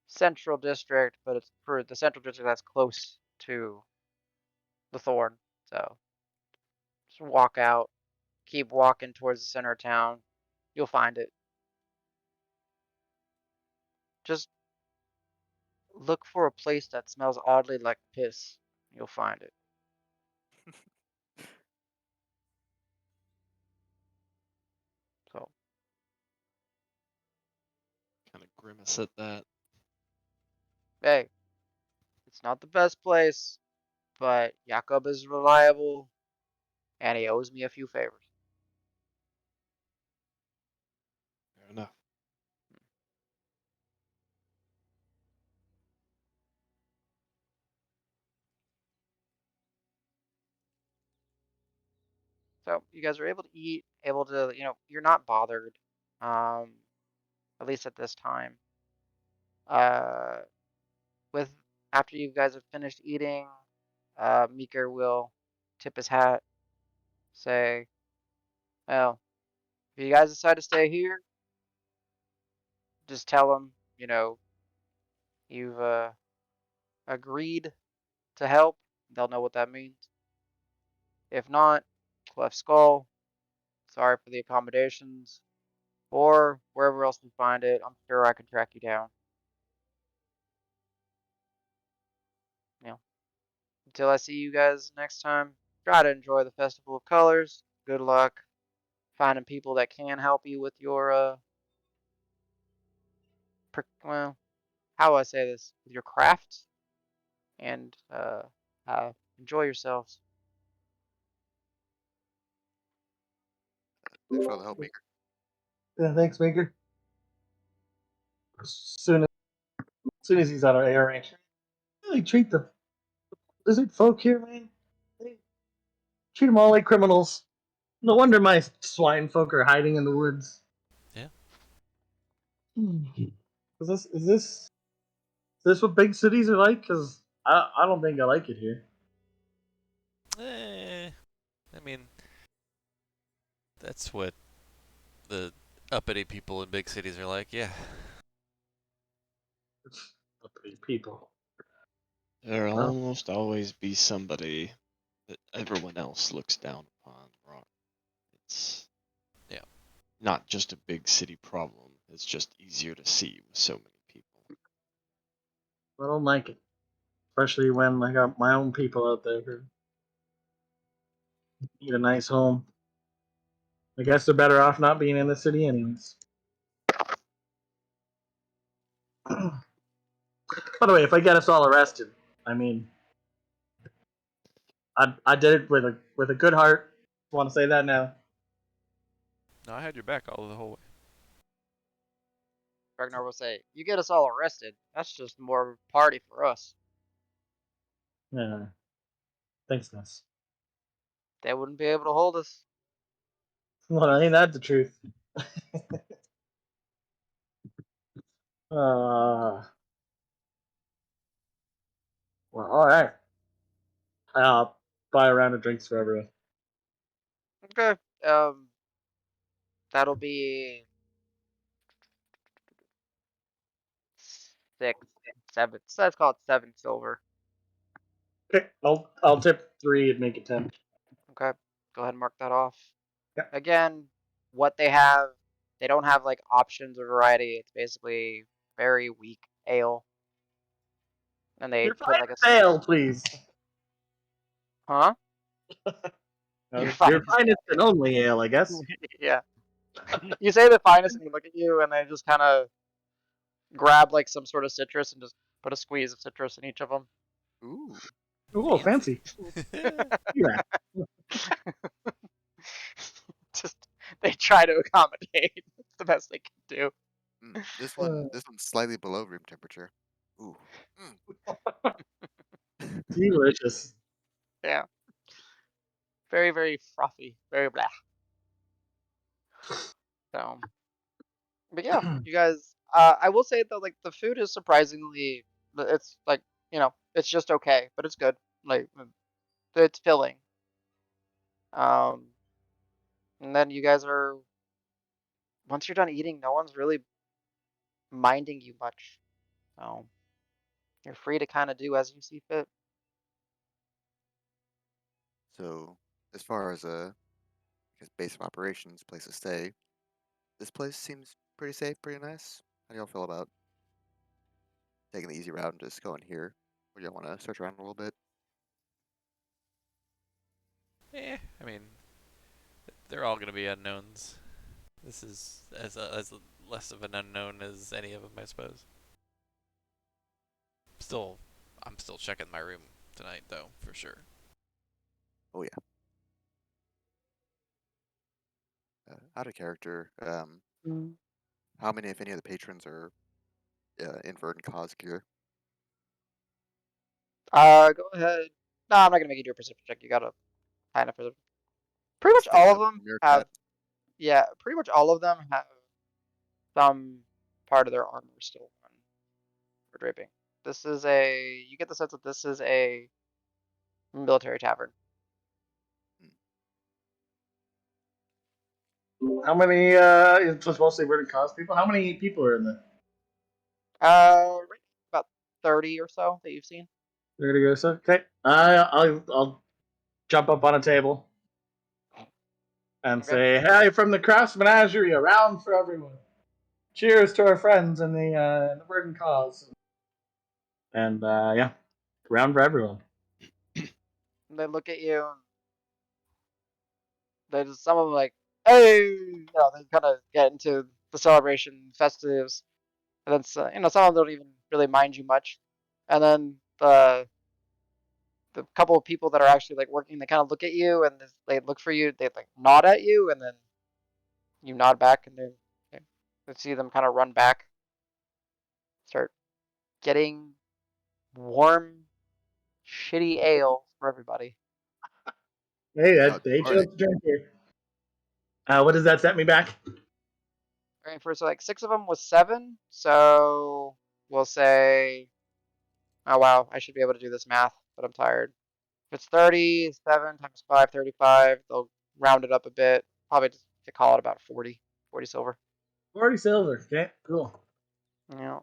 Central District, but it's for the Central District that's close to the Thorn. So just walk out, keep walking towards the center of town. You'll find it. Just look for a place that smells oddly like piss. You'll find it. So, Kind of grimace at that. hey, it's not the best place, but Jakob is reliable and he owes me a few favors. Fair enough. So you guys are able to eat, able to, you're not bothered, um, at least at this time. Uh, with After you guys have finished eating, Meeker will tip his hat, say, well, if you guys decide to stay here, just tell him, you've agreed to help. They'll know what that means. If not, Cleft Skull, sorry for the accommodations, or wherever else we find it, I'm sure I can track you down. You know, until I see you guys next time, try to enjoy the Festival of Colors. Good luck finding people that can help you with your well, how do I say this? With your craft, and enjoy yourselves. thanks for all the help, Meeker. Yeah, thanks, Maker. As soon as he's out of air range, really treat the lizard folk here, man. They treat them all like criminals. No wonder my swine folk are hiding in the woods. Yeah. Hmm. Is this what big cities are like? Because I don't think I like it here. I mean, that's what the uppity people in big cities are like. Yeah. It's uppity people. There'll Well, almost always be somebody that everyone else looks down upon. Right? It's Yeah. not just a big city problem. It's just easier to see with so many people. I don't like it, especially when I got my own people out there who need a nice home. I guess they're better off not being in the city, anyways. By the way, if I get us all arrested, I mean, I did it with a good heart. Want to say that now? No, I had your back all the whole way. Ragnar will say, "You get us all arrested. That's just more party for us. Yeah. Thanks, Ness. They wouldn't be able to hold us." Well, ain't that the truth? Uh, well, all right. I'll buy a round of drinks for everyone. Okay. That'll be 6, 7. So let's call it 7 silver. Okay, I'll tip 3 and make it 10. Okay. Go ahead and mark that off. Yeah. Again, what they have, they don't have like options or variety. It's basically very weak ale. And they Your put like a finest ale, please. huh? Your Your finest finest and only ale, I guess. yeah. You say the finest and you look at you and they just kind of grab like some sort of citrus and just put a squeeze of citrus in each of them. Ooh. Ooh, fancy. Yeah. Just they try to accommodate. It's the best they can do. This Uh, one's slightly below room temperature. Ooh. delicious. Yeah. Very, very frothy. Very blah. So, but yeah, you guys. I will say though, like the food is surprisingly. It's like it's just okay, but it's good. Like it's filling. Um, and then you guys are once you're done eating, no one's really minding you much. So you're free to kind of do as you see fit. So, as far as I guess base of operations, place to stay, this place seems pretty safe, pretty nice. How do y'all feel about taking the easy route and just going here? Or do y'all want to search around a little bit? I mean, they're all gonna be unknowns. This is as less of an unknown as any of them, I suppose. Still, I'm still checking my room tonight, though, for sure. Oh yeah. Out of character, how many, if any, of the patrons are in Verdant Cause gear? Go ahead. No, I'm not gonna make you do a perception check. You gotta kind of for the. Pretty much Just thinking all of of them have. Meerkat. Yeah, pretty much all of them have some part of their armor still on for draping. This is a. You get the sense that this is a military tavern. How many? It's mostly Verdant Cause people. How many people are in there? Right about 30 or so that you've seen. They're gonna go. So okay. I'll jump up on a table and Okay. say, "Hey, from the Crass Menagerie, a round for everyone. Cheers to our friends in the Verdant Cause." And yeah, round for everyone. And they look at you. And they just some of them like, hey, they kind of get into the celebration, festives, and then some of them don't even really mind you much. And then the couple of people that are actually like working, they kind of look at you and they look for you. They like nod at you, and then you nod back, and they see them kind of run back, start getting warm, shitty ale for everybody. Hey, Oh, that it's a they chose party. to drink here. What does that set me back? All right, for so like 6 of them was 7, so we'll say, oh wow, I should be able to do this math, but I'm tired. If it's 37 times 5, 35, they'll round it up a bit. Probably just to call it about 40, 40 silver. 40 silver. Okay, cool. Yeah.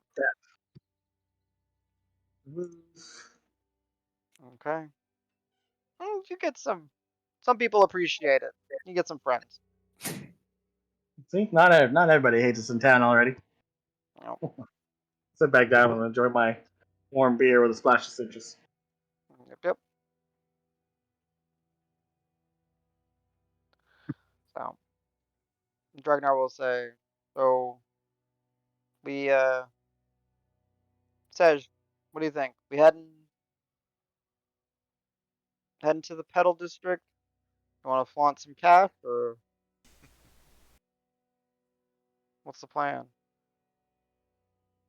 Yeah. Okay. Well, you get some people appreciate it. You get some friends. See, not everybody hates us in town already. You know. Sit back down and enjoy my warm beer with a splash of citrus. Yep, yep. So Dragnar will say, so we Sej, What do you think? We heading to the pedal district? You want to flaunt some cash, or what's the plan?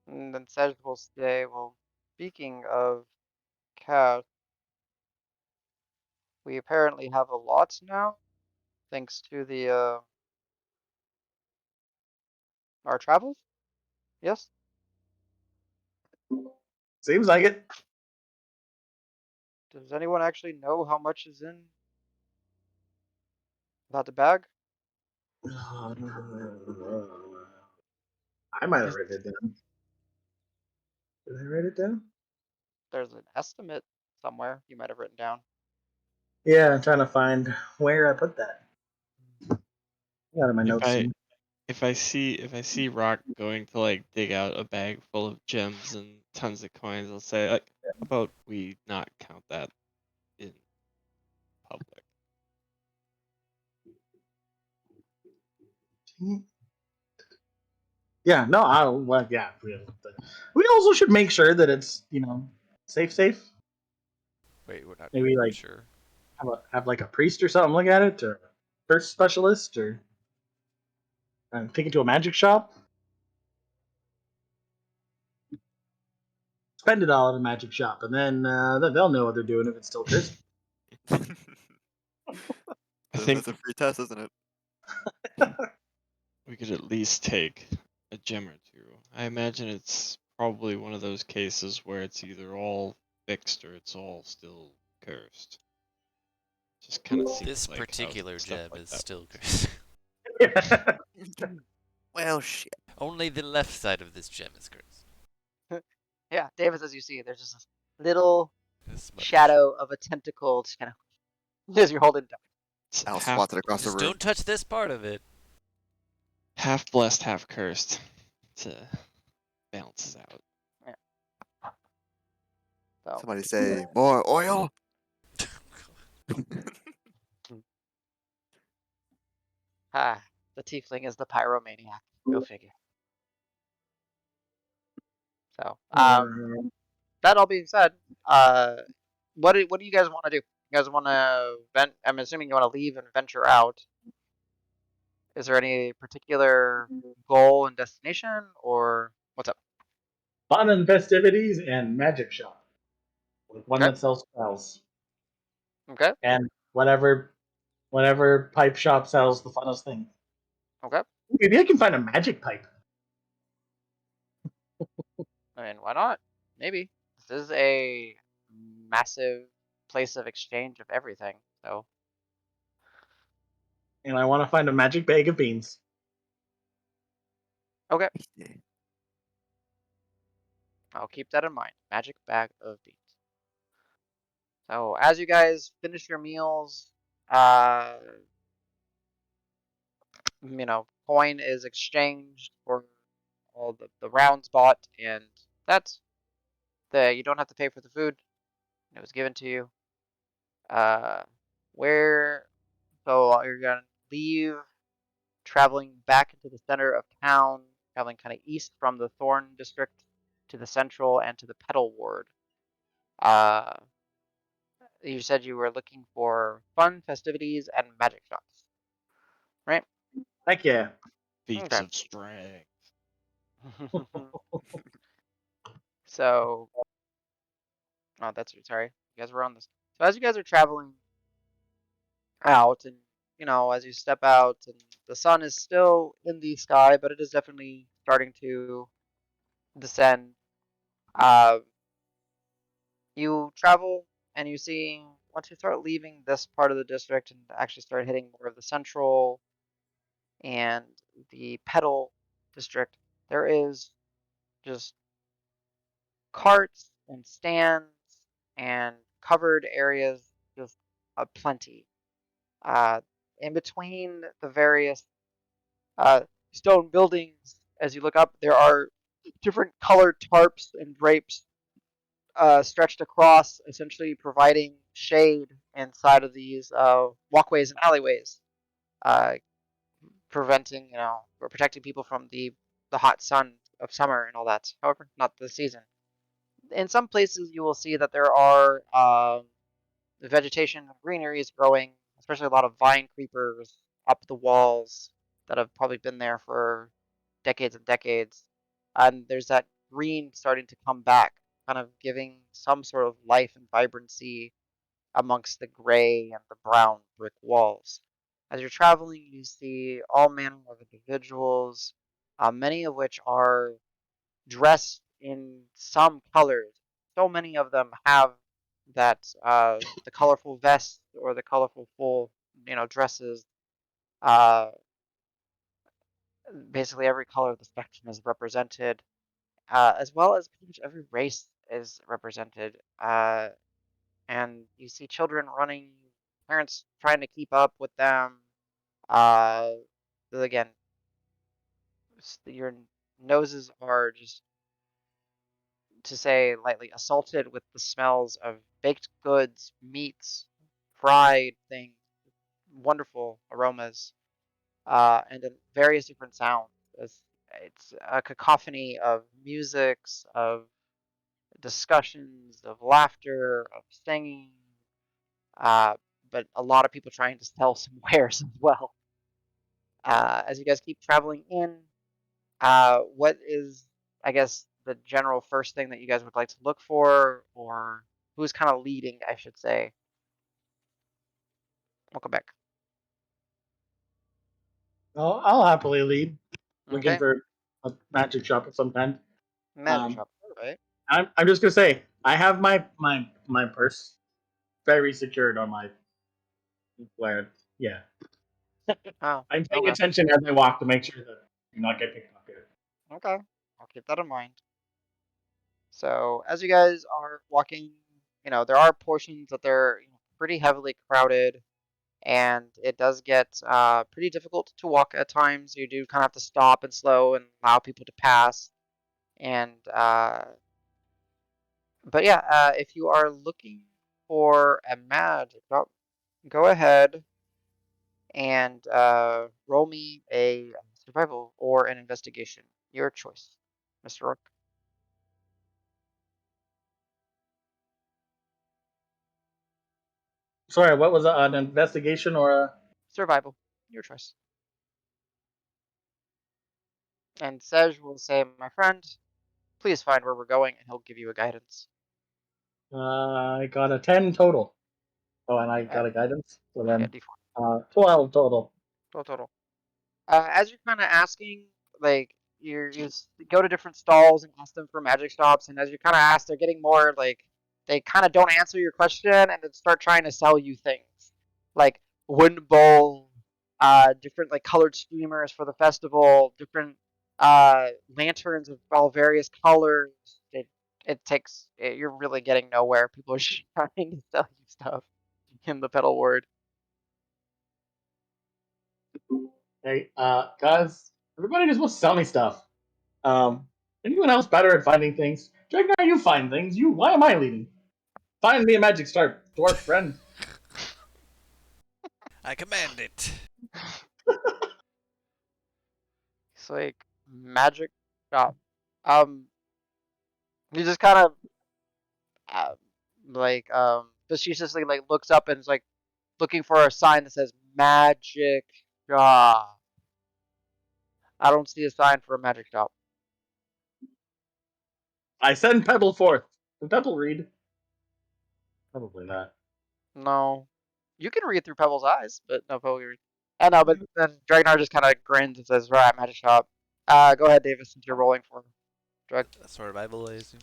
And then Sej will stay. Well, speaking of cash, we apparently have a lot now, thanks to the our travels. Yes. Seems like it. Does anyone actually know how much is in that bag? I might have Is written it down. Did I write it down? there's an estimate somewhere you might have written down. Yeah, I'm trying to find where I put that. I got it in my If notes. I if I see Rock going to like dig out a bag full of gems and tons of coins, I'll say like, how about we not count that in public? Yeah, no, well, yeah. We also should make sure that it's safe. Wait, we're not Maybe like sure. have like a priest or something look at it, or a first specialist, or take it to a magic shop. Spend it all at a magic shop, and then they'll know what they're doing if it's still cursed. I think That's a free test, isn't it? we could at least take a gem or two. I imagine it's probably one of those cases where it's either all fixed or it's all still cursed. Just kind of This seems like how particular stuff gem like is that still works. cursed. Well, shit. Only the left side of this gem is cursed. Yeah, Davis, as you see, there's just this little A smudge. shadow of a tentacle just kind of as you're holding it down. It's Al half swats it across the Just room. don't touch this part of it. half blessed, half cursed. To balances out. Yeah. So Somebody say more oil. the tiefling is the pyromaniac. Go figure. So that all being said, what do you guys want to do? You guys want to vent? I'm assuming you want to leave and venture out. Is there any particular goal and destination, or what's up? Fun and festivities and magic shop, with one Okay. that sells spells, Okay. and whatever pipe shop sells the funnest thing. Okay. Maybe I can find a magic pipe. I mean, why not? Maybe this is a massive place of exchange of everything. So And I want to find a magic bag of beans. okay, Yeah. I'll keep that in mind. Magic bag of beans. So as you guys finish your meals, uh, coin is exchanged for all the rounds bought, and that's you don't have to pay for the food. It was given to you. Uh, where so you're gonna leave, traveling back into the center of town, traveling kind of east from the Thorn district to the central and to the Petal ward. Uh, you said you were looking for fun festivities and magic shops, right? Heck yeah. Feats Okay. of strength. So, oh, that's sorry. You guys were on this. So as you guys are traveling out, and as you step out, and the sun is still in the sky, but it is definitely starting to descend. Uh, you travel, and you see once you start leaving this part of the district and actually start hitting more of the central and the Petal district, there is just carts and stands and covered areas, just plenty. Uh, in between the various stone buildings, as you look up, there are different colored tarps and drapes stretched across, essentially providing shade inside of these walkways and alleyways, uh, preventing, or protecting people from the hot sun of summer and all that. However, not the season. in some places you will see that there are vegetation and greenery is growing, especially a lot of vine creepers up the walls that have probably been there for decades and decades. And there's that green starting to come back, kind of giving some sort of life and vibrancy amongst the gray and the brown brick walls. As you're traveling, you see all manner of individuals, many of which are dressed in some colors. So many of them have that the colorful vest or the colorful full, dresses. Uh, Basically, every color of the spectrum is represented, as well as pretty much every race is represented. And you see children running, parents trying to keep up with them. Uh, Again, your noses are just, to say lightly, assaulted with the smells of baked goods, meats, fried things, wonderful aromas, and then various different sounds. It's a cacophony of musics, of discussions, of laughter, of singing, uh, but a lot of people trying to sell some wares as well. As you guys keep traveling in, what is, I guess, the general first thing that you guys would like to look for, or who's kind of leading, I should say? Welcome back. I'll happily lead, looking Okay, for a magic shop of some kind. magic Um, shop. All right. I'm just gonna say I have my purse very secured on my where. Yeah, Oh, I'm paying okay, attention as I walk to make sure that you not get pickpocketed. okay. I'll keep that in mind. So as you guys are walking, there are portions that they're pretty heavily crowded, and it does get pretty difficult to walk at times. You do kind of have to stop and slow and allow people to pass. And but yeah, if you are looking for a magic, go ahead and roll me a survival or an investigation. Your choice, Mr. Rook. Sorry, what was it, an investigation or a? Survival, your choice. And Sej will say, my friend, please find where we're going, and he'll give you a guidance. I got a 10 total. Oh, and I All right, got a guidance. So yeah, then, D4 12 total. total. As you're kind of asking, like go to different stalls and ask them for magic shops, and as you kind of ask, they're getting more like they kind of don't answer your question and then start trying to sell you things like wooden bowl, different like colored streamers for the festival, different lanterns of all various colors. It takes you're really getting nowhere. People are just trying to sell you stuff in the pedal word. Hey, guys, everybody just wants to sell me stuff. Um, Anyone else better at finding things? Dragnar, you find things. Why am I leading? Find me a magic star, dwarf friend. I command it. It's like magic shop. Um, he just kind of uh, facetiously like looks up and is like looking for a sign that says magic shop. I don't see a sign for a magic shop. I send Pebble forth. Can Pebble read? Probably not. No, you can read through Pebble's eyes, but no Pebble can read. I know, but then Dragnar just kind of grins and says, "Right, magic shop." Go ahead, Davis, since you're rolling for drug Survival, I assume.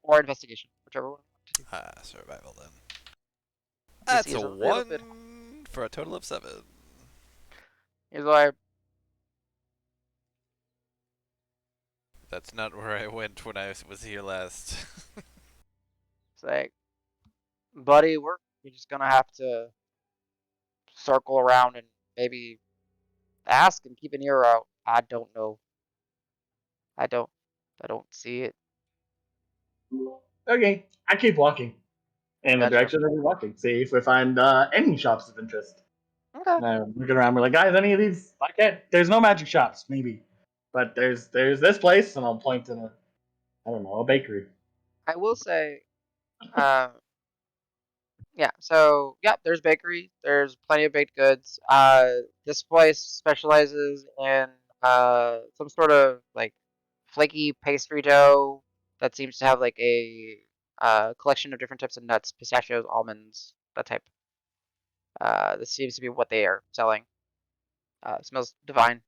or investigation, whichever one you want to do. Survival then. DC That's a is a little bit. 1 for a total of 7. He's like, That's not where I went when I was here last. it's like, buddy, we're just gonna have to circle around and maybe ask and keep an ear out. I don't know. I don't. I don't see it. Okay, I keep walking in the Gotcha. direction that we're walking. See if we find any shops of interest. Okay. And I'm looking around. We're like, guys, any of these? I can't. There's no magic shops, maybe, but there's this place, and I'll point to I don't know, a bakery. I will say, uh, yeah. So yeah, there's bakery. There's plenty of baked goods. This place specializes in some sort of like flaky pastry dough that seems to have like a collection of different types of nuts, pistachios, almonds, that type. This seems to be what they are selling. Smells divine.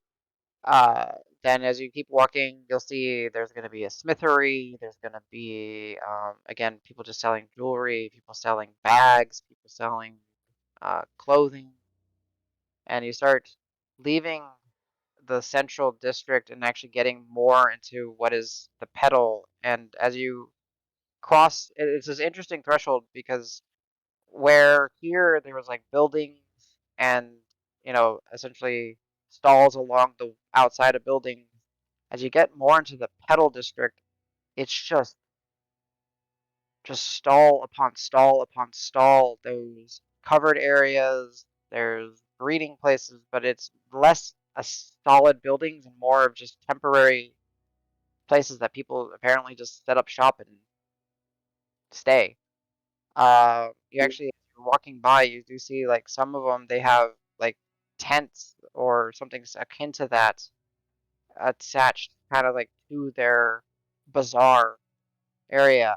Uh, then as you keep walking, you'll see there's going to be a smithery. There's going to be, again, people just selling jewelry, people selling bags, people selling clothing. And you start leaving the central district and actually getting more into what is the pedal. And as you cross, it's this interesting threshold because where here there was like buildings and essentially stalls along the outside of buildings. As you get more into the pedal district, it's just stall upon stall upon stall. There's covered areas, there's breeding places, but it's less a solid buildings and more of just temporary places that people apparently just set up shop and stay. You actually, as you're walking by, you do see like some of them, they have like tents or something akin to that attached kind of like to their bazaar area.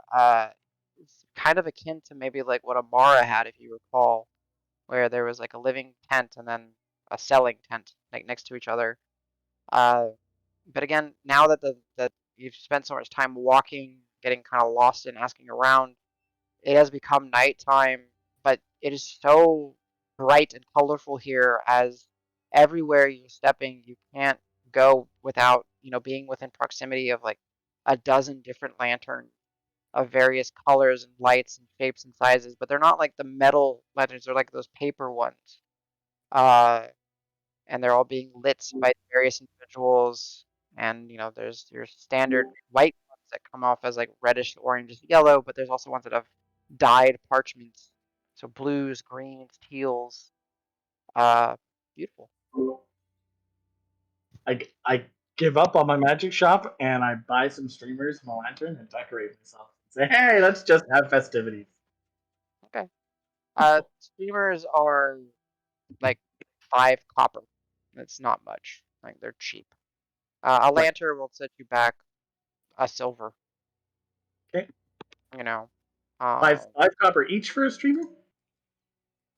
It's kind of akin to maybe like what Amara had, if you recall, where there was like a living tent and then a selling tent like next to each other. Uh, but again, now that that you've spent so much time walking, getting kind of lost and asking around, it has become nighttime, but it is so bright and colorful here as everywhere you're stepping, you can't go without, being within proximity of like a dozen different lanterns of various colors and lights and shapes and sizes, but they're not like the metal lanterns, they're like those paper ones. Uh, and they're all being lit by various individuals. And there's your standard white ones that come off as like reddish, orange, yellow, but there's also ones that have dyed parchments, so blues, greens, teals. Uh, Beautiful. I give up on my magic shop and I buy some streamers and a lantern and decorate myself. Say, hey, let's just have festivities. Okay. Streamers are like 5 copper. It's not much. Like they're cheap. A Right. lantern will set you back a silver. Okay. You know. Five copper each for a streamer?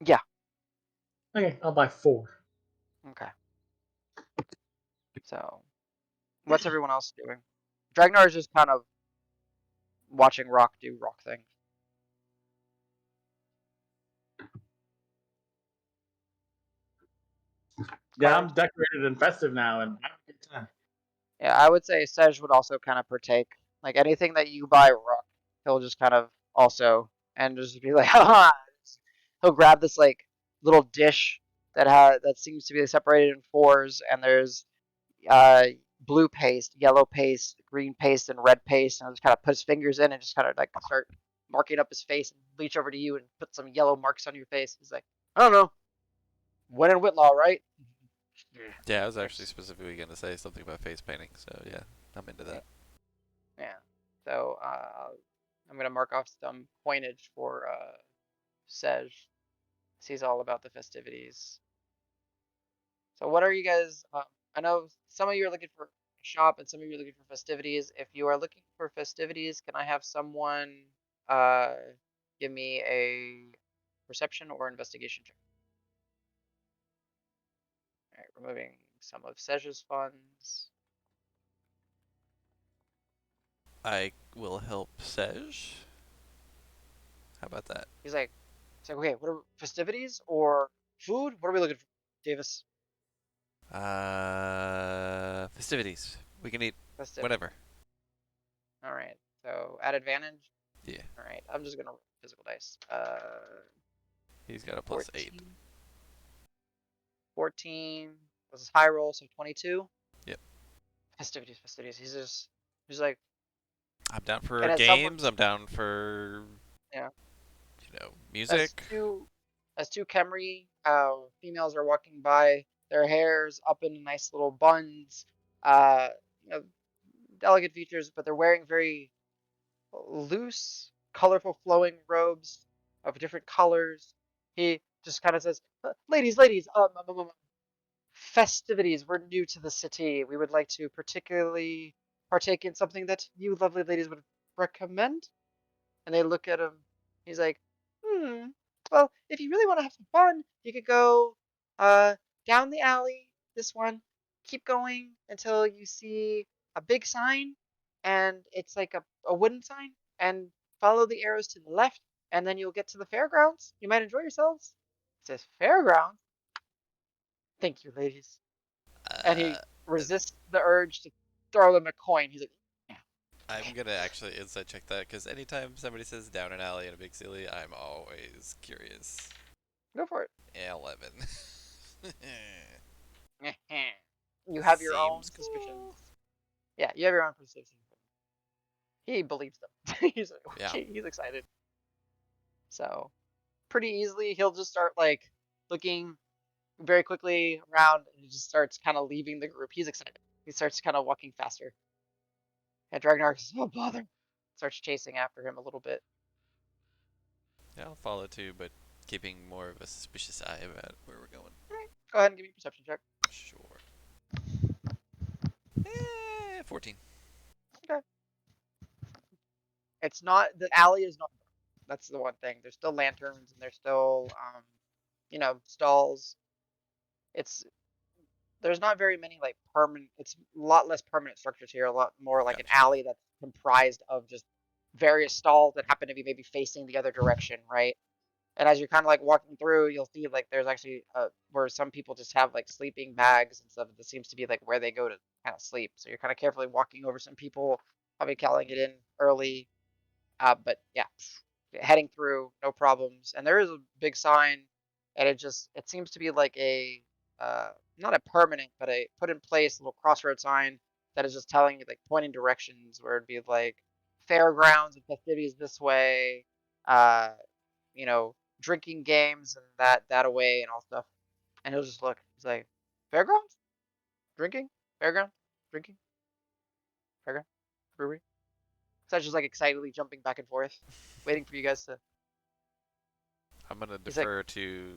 Yeah. Okay, I'll buy 4. Okay. So, what's everyone else doing? Dragnar is just kind of watching Rock do Rock things. Yeah, Cars. I'm decorated and festive now and having a good time. Yeah, I would say Sej would also kind of partake. Like anything that you buy Rock, he'll just kind of also and just be like, haha. He'll grab this like little dish that seems to be separated in fours, and there's uh blue paste, yellow paste, green paste, and red paste, and he'll just kind of put his fingers in and just kind of like start marking up his face and reach over to you and put some yellow marks on your face. He's like, I don't know, when in Whitlaw, right? Yeah, I was actually It's specifically going to say something about face painting, so yeah, I'm into that. yeah. So I'm gonna mark off some coinage for Sej. He's all about the festivities. So what are you guys? I know some of you are looking for a shop and some of you are looking for festivities. If you are looking for festivities, can I have someone uh give me a perception or investigation check? All right, removing some of Sej's funds. I will help Sej. How about that? He's like, okay, what are festivities or food? What are we looking for, Davis? Festivities. We can eat Festivities. whatever. All right. So at advantage. Yeah, All right. I'm just gonna roll physical dice. he's got a +8. 14. 14 was his high roll, so 22. Yep. Festivities, festivities. He's like, I'm down for and at some point, games. I'm down for yeah. As music. two, as two Khemri females are walking by, their hair's up in nice little buns, uh, you know, delicate features, but they're wearing very loose, colorful, flowing robes of different colors. He just kind of says, "Ladies, ladies, festivities. We're new to the city. We would like to particularly partake in something that you lovely ladies would recommend." And they look at him. He's like, "Hmm. Well, if you really want to have some fun, you could go uh down the alley, this one. Keep going until you see a big sign, and it's like a wooden sign, and follow the arrows to the left, and then you'll get to the fairgrounds. You might enjoy yourselves." It says fairgrounds. Thank you, ladies. And Uh, he resists the urge to throw them a coin. He's like, "Yeah, I'm okay, gonna actually insight check that because anytime somebody says down an alley in a big city, I'm always curious. go for it." 11. You have your own Seems suspicions. cool. Yeah, you have your own suspicions. He believes them. He's like, Yeah. okay, he's excited. So pretty easily, he'll just start like looking very quickly around, and he just starts kind of leaving the group. He's excited. He starts kind of walking faster. And Dragnar goes, "Oh bother!" Starts chasing after him a little bit. Yeah, I'll follow too, but keeping more of a suspicious eye about where we're going. All right, go ahead and give me a perception check. Sure. 14. Okay. It's not the alley is not. That's the one thing. There's still lanterns and there's still stalls. It's there's not very many like permanent. It's a lot less permanent structures here. A lot more like an Gotcha. alley that's comprised of just various stalls that happen to be maybe facing the other direction, right? And as you're kind of like walking through, you'll see like there's actually where some people just have like sleeping bags and stuff. That seems to be like where they go to kind of sleep. So you're kind of carefully walking over some people, probably calling it in early. But yeah, heading through, no problems. And there is a big sign, and it seems to be like a uh, not a permanent, but a put in place little crossroad sign that is just telling you like pointing directions where it'd be like fairgrounds and festivities this way, uh, drinking games and that away and all stuff. And he'll just look. He's like, fairgrounds, drinking, fairground, drinking, fairground, brewery. So I was just like excitedly jumping back and forth, waiting for you guys to. I'm gonna He's like, defer to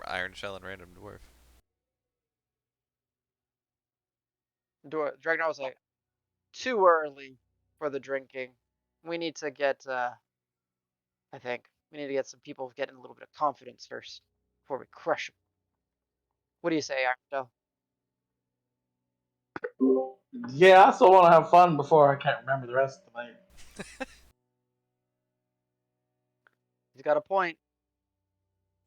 Iron Shell and Random Dwarf. Dragnar was like, too early for the drinking. We need to get, I think, we need to get some people getting a little bit of confidence first before we crush them. What do you say, Ironstone? Yeah, I still want to have fun before I can't remember the rest of the night. He's got a point.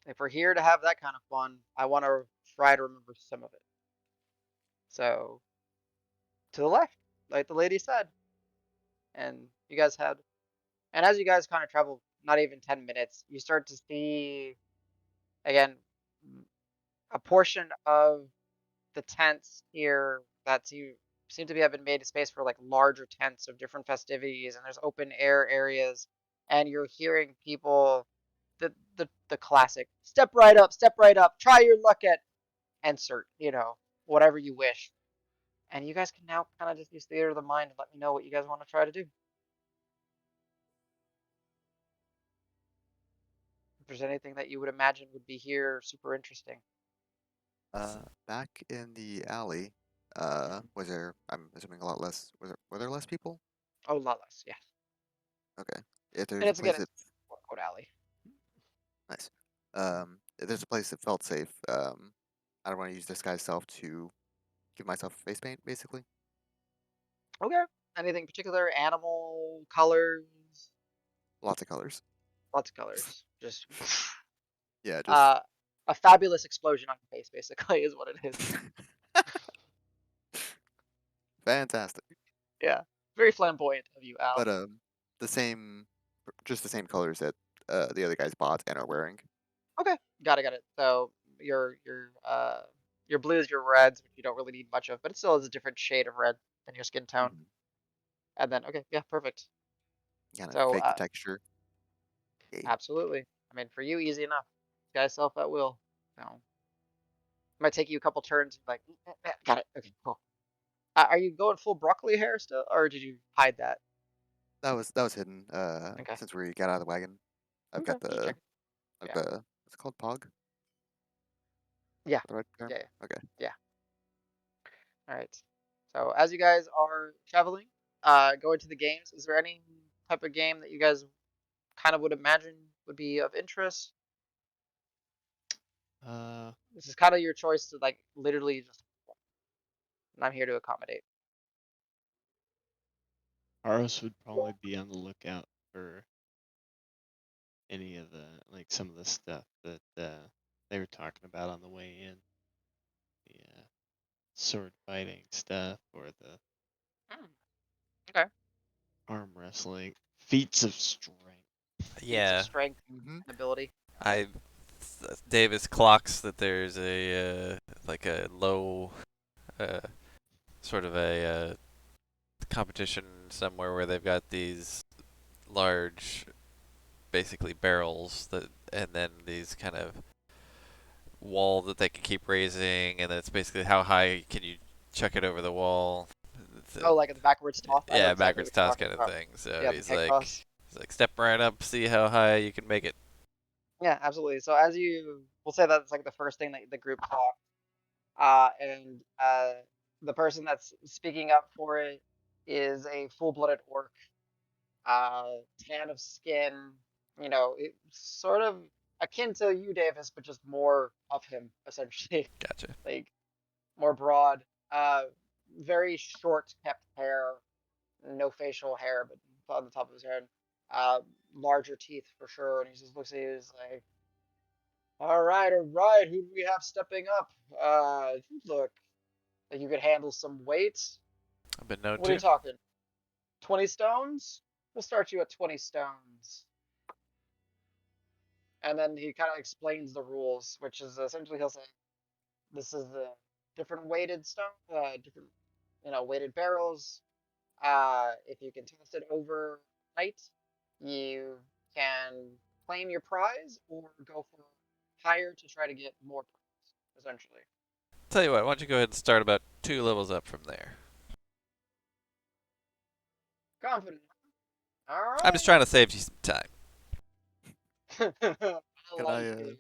If we're here to have that kind of fun, I want to try to remember some of it. So, to the left, like the lady said. And you guys had, and as you guys kind of travel, not even 10 minutes, you start to see, again, a portion of the tents here that seem to be have been made a space for like larger tents of different festivities, and there's open air areas, and you're hearing people the classic step right up, try your luck at insert, whatever you wish. And you guys can now kind of just use theater of the mind and let me know what you guys want to try to do. If there's anything that you would imagine would be here super interesting. Back in the alley, was there? I'm assuming a lot less. Were there less people? Oh, a lot less, yeah. Okay. If And there's a it's again, place it's that quote unquote alley. nice. If there's a place that felt safe, I don't want to use disguise self to give myself face paint, basically. Okay. Anything particular? Animal colors? Lots of colors. Lots of colors. Just Yeah, just uh, a fabulous explosion on your face, basically, is what it is. fantastic. Yeah. Very flamboyant of you, But Al. the same, just the same colors that the other guys bought and are wearing. Okay. Got it. So your blues, your reds, which you don't really need much of, but it still is a different shade of red than your skin tone. Mm-hmm. And then okay, yeah, perfect. Kind of So fake the texture. Yay. absolutely. I mean, for you, easy enough. Disguise self at will. So might take you a couple turns. Like, got it. Okay, cool. Are you going full broccoli hair still, or did you hide that? that was hidden. Okay. Since we got out of the wagon, I've Okay. got Just the check. like Yeah. the what's it called, Pog? Yeah. The right term? Yeah. Okay. Yeah. All right. So as you guys are traveling, going to the games, is there any type of game that you guys kind of would imagine would be of interest? This is kind of your choice to like literally just. And I'm here to accommodate. Aros would probably be on the lookout for any of the some of the stuff that they were talking about on the way in. The sword fighting stuff or the Hmm, okay. arm wrestling, feats of strength. Feats of Yeah, strength Mm-hmm. and ability. I Davis clocks that there's a like a low uh, sort of a competition somewhere where they've got these large, basically barrels that, and then these kind of wall that they can keep raising, and it's basically how high can you chuck it over the wall. Oh, like the backwards toss. I know Yeah, exactly backwards what you're toss talking kind of about. thing. So Yeah, the keg toss. he's like step right up, see how high you can make it. Yeah, absolutely. So as we'll say that's like the first thing that the group talk. And the person that's speaking up for it is a full-blooded orc, tan of skin. You know, sort of akin to you, Davis, but just more of him, essentially. Gotcha. Like more broad. Uh, very short kept hair, no facial hair, but on the top of his head. Uh, Larger teeth for sure. And he just looks at you, he's like, all right, all right. Who do we have stepping up? Look, like you could handle some weight. I've been known What are you to. talking? 20 stones? We'll start you at 20 stones. And then he kind of explains the rules, which is essentially he'll say, this is the different weighted stone, different, weighted barrels. If you can toss it overnight, you can claim your prize or go for higher to try to get more prize, essentially. Tell you what, why don't you go ahead and start about 2 levels up from there? Confident. All I'm just right. trying to save you some time. I Can like I it.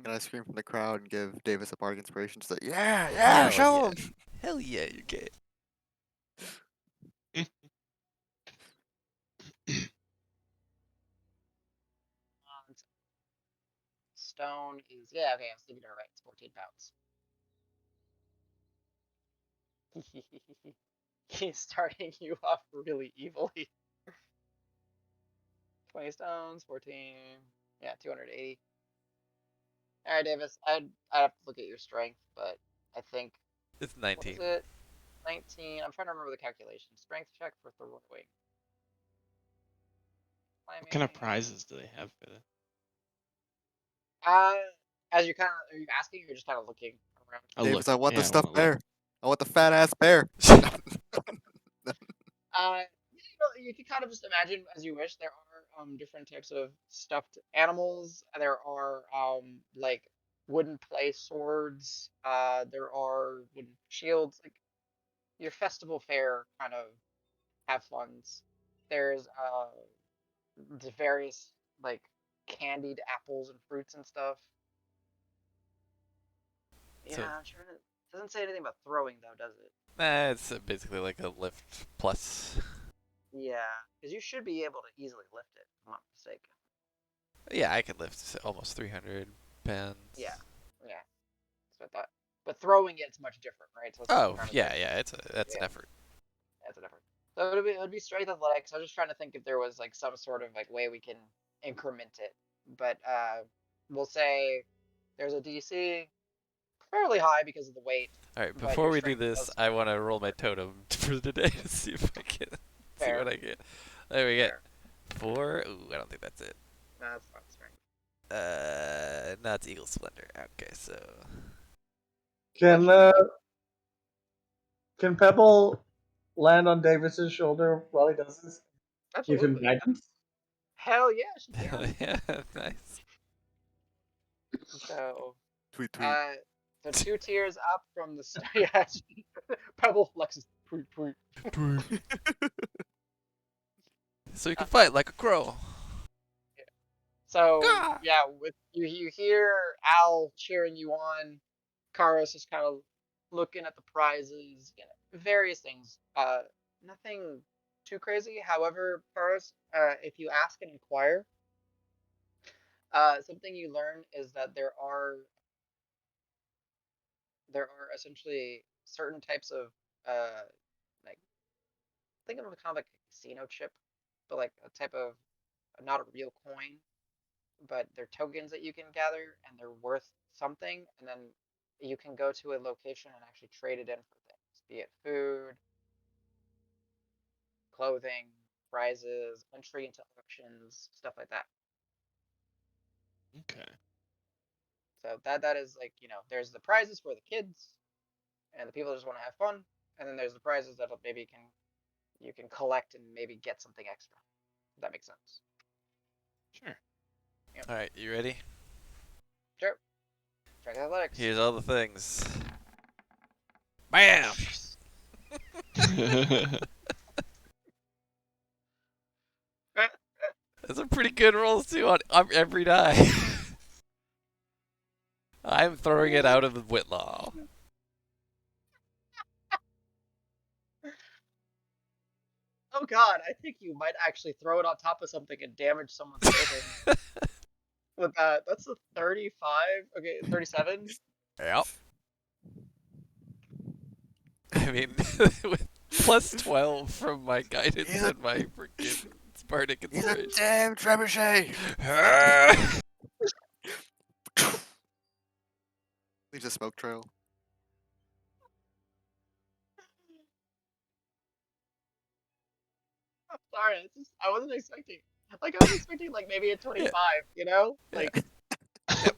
can I scream from the crowd and give Davis a bark inspiration? Just like, yeah, yeah, Hell show yeah. him. Hell yeah, you can. Stone is, yeah, okay, I was thinking right. It's 14 pounds. He's starting you off really evilly. 20 stones, 14. Yeah, 280. All right, Davis. I'd have to look at your strength, but I think, It's what is 19. it? 19. I'm trying to remember the calculation. Strength check for throwing. What kind of Climbing. prizes do they have for that? Uh, as you're are you asking or you're just kind of looking around? I'll look. Davis, I want the Yeah, I want to stuffed look. bear. I want the fat ass bear. You can kind of just imagine as you wish. There are different types of stuffed animals. There are like wooden play swords. There are wooden shields. Like your festival fair kind of have funs. There's the various like candied apples and fruits and stuff. Yeah, So, I'm trying to. Doesn't say anything about throwing though, does it? nah, it's basically like a lift plus. Yeah, because you should be able to easily lift it. If I'm not mistaken. Yeah, I can lift almost 300 pounds. Yeah, yeah. That's what I thought. But throwing it's much different, right? So that's what I'm Oh, trying to yeah, think. yeah, that's an Yeah, effort. that's a different. So it would be strength athletics. I was just trying to think if there was like some sort of like way we can increment it. But we'll say there's a DC fairly high because of the weight, All right, but before your we do strength this, does I want to roll my totem for today to see if I can see what fair, I get. There we get fair. 4. Ooh, I don't think that's it. No, that's not strength. No, it's Eagle Splendor. Okay, so But Can can Pebble land on Davis's shoulder while he does this? Give him absolutely, guidance. hell yeah, she hell can. yeah, nice. So Tweet, tweet. uh, so 2 tiers up from the yeah, Pebble flexes. Tweet, tweet. So you can fight like a crow. So Gah! yeah, with you hear Al cheering you on. Karos is kind of looking at the prizes, various things. Nothing too crazy. However, Karos, if you ask and inquire, something you learn is that there are essentially certain types of like think of it kind of like a casino chip, but like a type of not a real coin, but they're tokens that you can gather and they're worth something, and then you can go to a location and actually trade it in for things, be it food, clothing, prizes, entry into auctions, stuff like that. Okay. So that is like, there's the prizes for the kids and the people that just want to have fun, and then there's the prizes that maybe you can collect and maybe get something extra. If that makes sense. Sure. Yep. All right, you ready? Sure. Track athletics. Here's all the things. Bam! Those are pretty good rolls too on every die. I'm throwing it out of the Whitlaw. Oh God, I think you might actually throw it on top of something and damage someone's building. With that's a 35. Okay, 37. Yep. I mean, with plus 12 from my guidance He's a, and my freaking Spartan he's a inspiration. damn trebuchet. Leaves a smoke trail. I'm sorry, I wasn't expecting. Like I was expecting like maybe a 25. Yeah. Like Yep.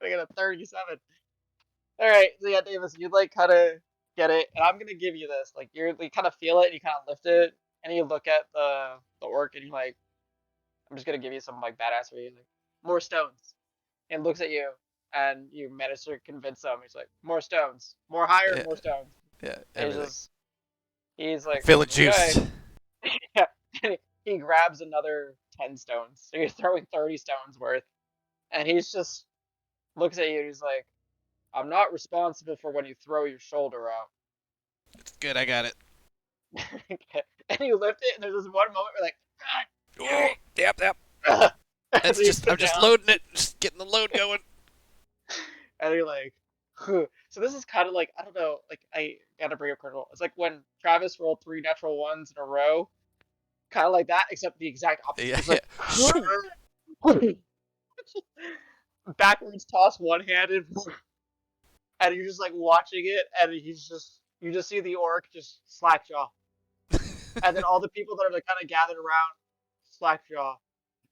I got a 37. All right, so yeah, Davis, you like kind of get it, and I'm gonna give you this. Like you kind of feel it, and you kind of lift it, and you look at the orc, and you're like, I'm just gonna give you some like badass for you, like more stones, and looks at you, and you manage to convince him. He's like, more stones, more higher, Yeah. more stones. Yeah. And Everything. he's like, Feeling okay. juiced. Yeah. And he grabs another 10 stones. So you're throwing 30 stones worth, and he's just looks at you, and he's like, I'm not responsible for when you throw your shoulder out. It's good. I got it. And you lift it, and there's this one moment where like, Oh, yep. and It's you just sit I'm just down, loading it, just getting the load going. and you're like, "Huh." So this is kind of like, I don't know, like I gotta bring up critical. It's like when Travis rolled 3 natural 1s in a row, kind of like that, except the exact opposite. Yeah. It's Yeah. like Shoo. backwards toss one-handed, and you're just like watching it, and you just see the orc just slack jaw, and then all the people that are like kind of gathered around slack jaw,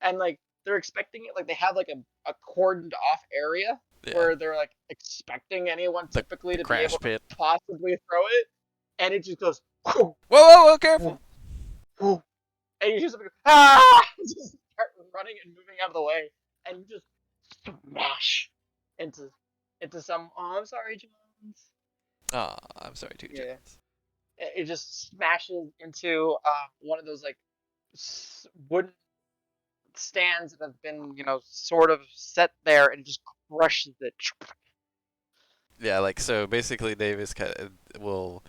and like they're expecting it, like they have like a cordoned off area Yeah. where they're like expecting anyone The, typically the to be crash able to pit. possibly throw it, and it just goes, whoo, Whoa, careful. whoo, and you just ah, just start running and moving out of the way, and you just smash into some. Oh, I'm sorry, Jones. Oh, I'm sorry too, Yeah, Jones. it just smashes into one of those like wooden stands that have been, sort of set there, and just crushes it. Yeah, like so basically Davis kind of will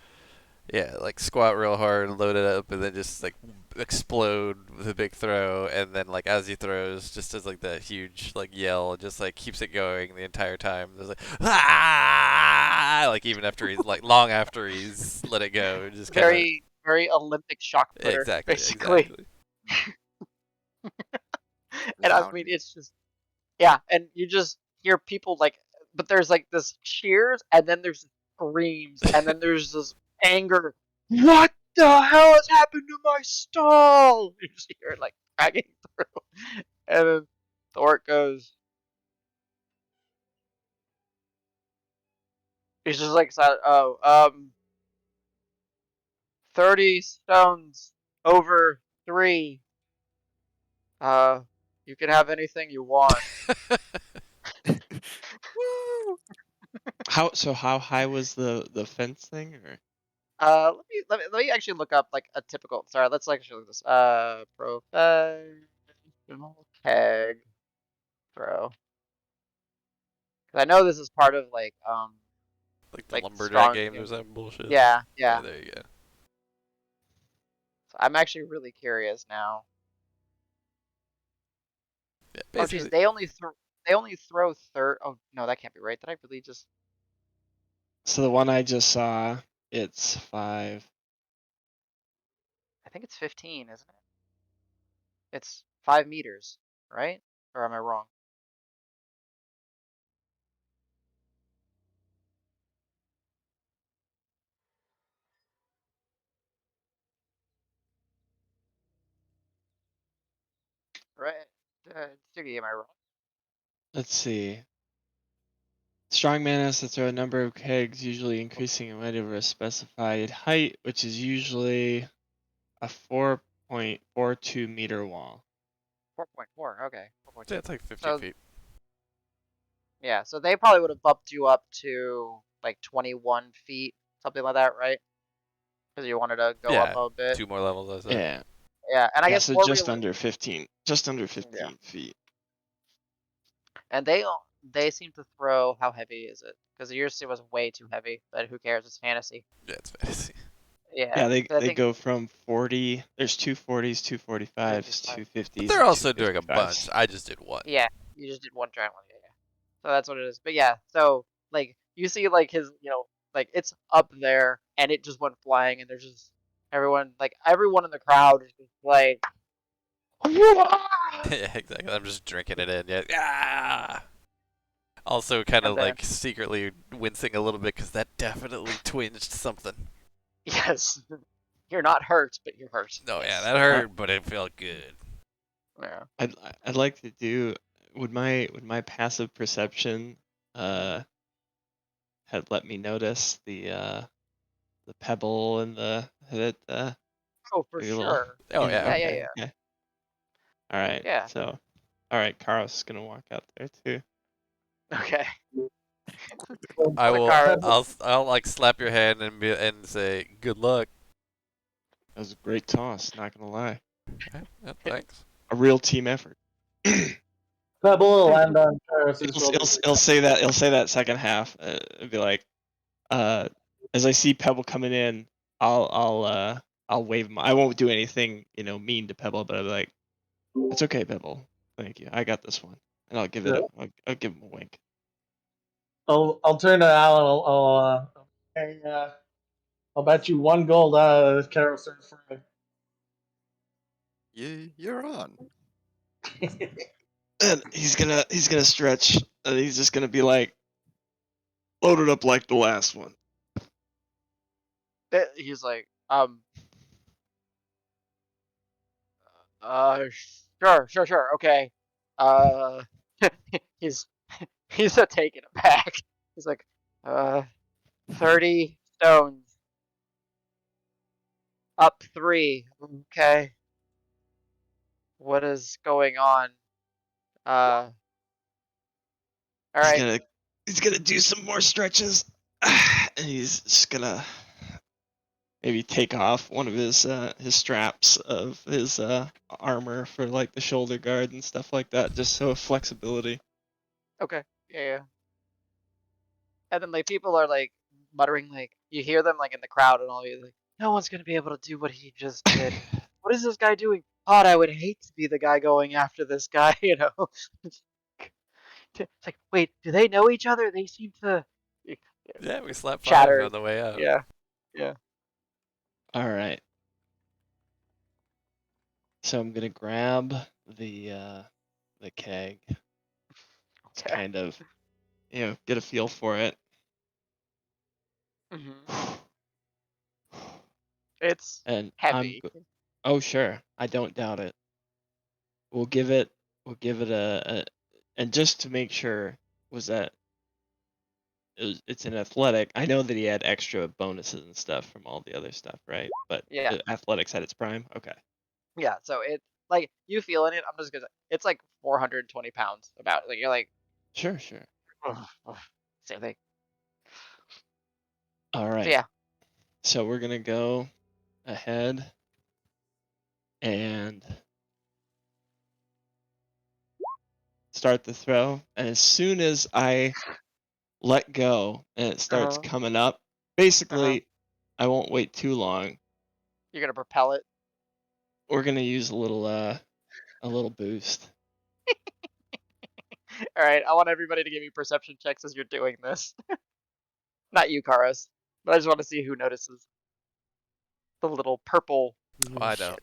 like squat real hard, load it up, and then just like explode with a big throw, and then like as he throws, just does like that huge like yell, just like keeps it going the entire time. There's like ah, like even after he's like long after he's let it go, just kind of Very, very Olympic shock putter, basically. exactly. And I mean, Resounding. it's just, yeah, and you just hear people like, but there's like this cheers, and then there's screams, and then there's this anger. What the hell has happened to my stall? You just hear it like dragging through, and then the orc goes. He's just like, oh, 30 stones over 3. You can have anything you want. Woo! How high was the fence thing? Or Let me actually look up like a typical. Sorry, let's actually look this. Professional keg throw. 'Cause I know this is part of Like the like lumberjack strong games or team. some bullshit. Yeah, Yeah, yeah. there you go. So I'm actually really curious now. Yeah, Oh, geez, basically. they only throw third. Oh no, that can't be right. Did I really just? So the one I just saw, it's 5. I think it's 15, isn't it? It's 5 meters, right? Or am I wrong? Right? Siggy, am I wrong? Let's see. Strongman has to throw a number of kegs, usually increasing in weight over a specified height, which is usually a 4.42 meter wall. 4.4. Okay, Yeah, 4.2. it's like 15 So feet. yeah, so they probably would have bumped you up to like 21 feet, something like that, right? Because you wanted to go up Yeah, a bit. 2 more levels, I said. Yeah. Yeah, and I Yeah, guess so more just real. under 15. Just under Yeah, 15 feet. and they seem to throw. How heavy is it? Because yours was way too heavy, but who cares? It's fantasy. Yeah, it's fantasy. Yeah, Yeah, they 'cause I they think go from 40. There's 240s, 245s, 55. But 250s, they're and also doing a 255s. bunch. I just did one. Yeah, you just did one giant one. Yeah, yeah. So that's what it is. But yeah, so like you see like his, like it's up there and it just went flying and there's just everyone in the crowd is just like Yeah, exactly. I'm just drinking it in. Yeah. Ah! Also, kind and of then like secretly wincing a little bit because that definitely twinged something. yes, you're not hurt, but you're hurt. No, yeah, Yes. that Uh, hurt, but it felt good. Yeah. I'd like to do. Would my passive perception uh had let me notice the pebble and the Oh, for maybe a little. sure. Oh, Yeah. yeah. Yeah, yeah, Okay. yeah. Okay. All right. Yeah. So, all right. Karos is gonna walk out there too. Okay. I So will. Kara, I'll like slap your hand and say good luck. That was a great toss. Not gonna lie. Yeah, yeah, thanks. A real team effort. Pebble will land on Karas's He'll, shoulder. he'll, he'll say that. He'll say that second half. It'll be like, uh, as I see Pebble coming in, I'll wave him. I won't do anything, mean to Pebble, but I'll be like, it's okay, Pebble. Thank you. I got this one, and Yeah. I'll give him a wink. I'll turn to Alan. Hey, I'll bet you 1 gold this Karos for You're on. And he's gonna stretch, and he's just gonna be like, load it up like the last one. he's like, uh, sure, okay. Uh, he's he's taking it back. He's like, uh, 30 stones, up 3. Okay, what is going on? Uh, all He's right, gonna he's gonna do some more stretches, and he's just gonna maybe take off one of his straps of his armor for like the shoulder guard and stuff like that, just so flexibility. okay, yeah. And then like people are like muttering, like you hear them like in the crowd and all. You like, no one's gonna be able to do what he just did. What is this guy doing? God, I would hate to be the guy going after this guy. It's like, wait, do they know each other? They seem to Yeah, we slapped 5 chatter. on the way out. Yeah, yeah. All right, so I'm gonna grab the keg. It's Okay. kind of get a feel for it. Hmm. It's And heavy. oh sure, I don't doubt it. We'll give it a and just to make sure, was that it's an athletic. I know that he had extra bonuses and stuff from all the other stuff, right? But Yeah, athletics at its prime. Okay. yeah. So it like you feeling it. I'm just gonna. It's like 420 pounds. About like you're like, Sure, sure. ugh, ugh, same thing. All So right. yeah. So we're gonna go ahead and start the throw. And as soon as I let go and it starts Uh-huh. coming up, basically, I won't wait too long. You're gonna propel it. We're gonna use a little boost. All right, I want everybody to give me perception checks as you're doing this. Not you, Karos, but I just want to see who notices the little purple. Oh, I don't.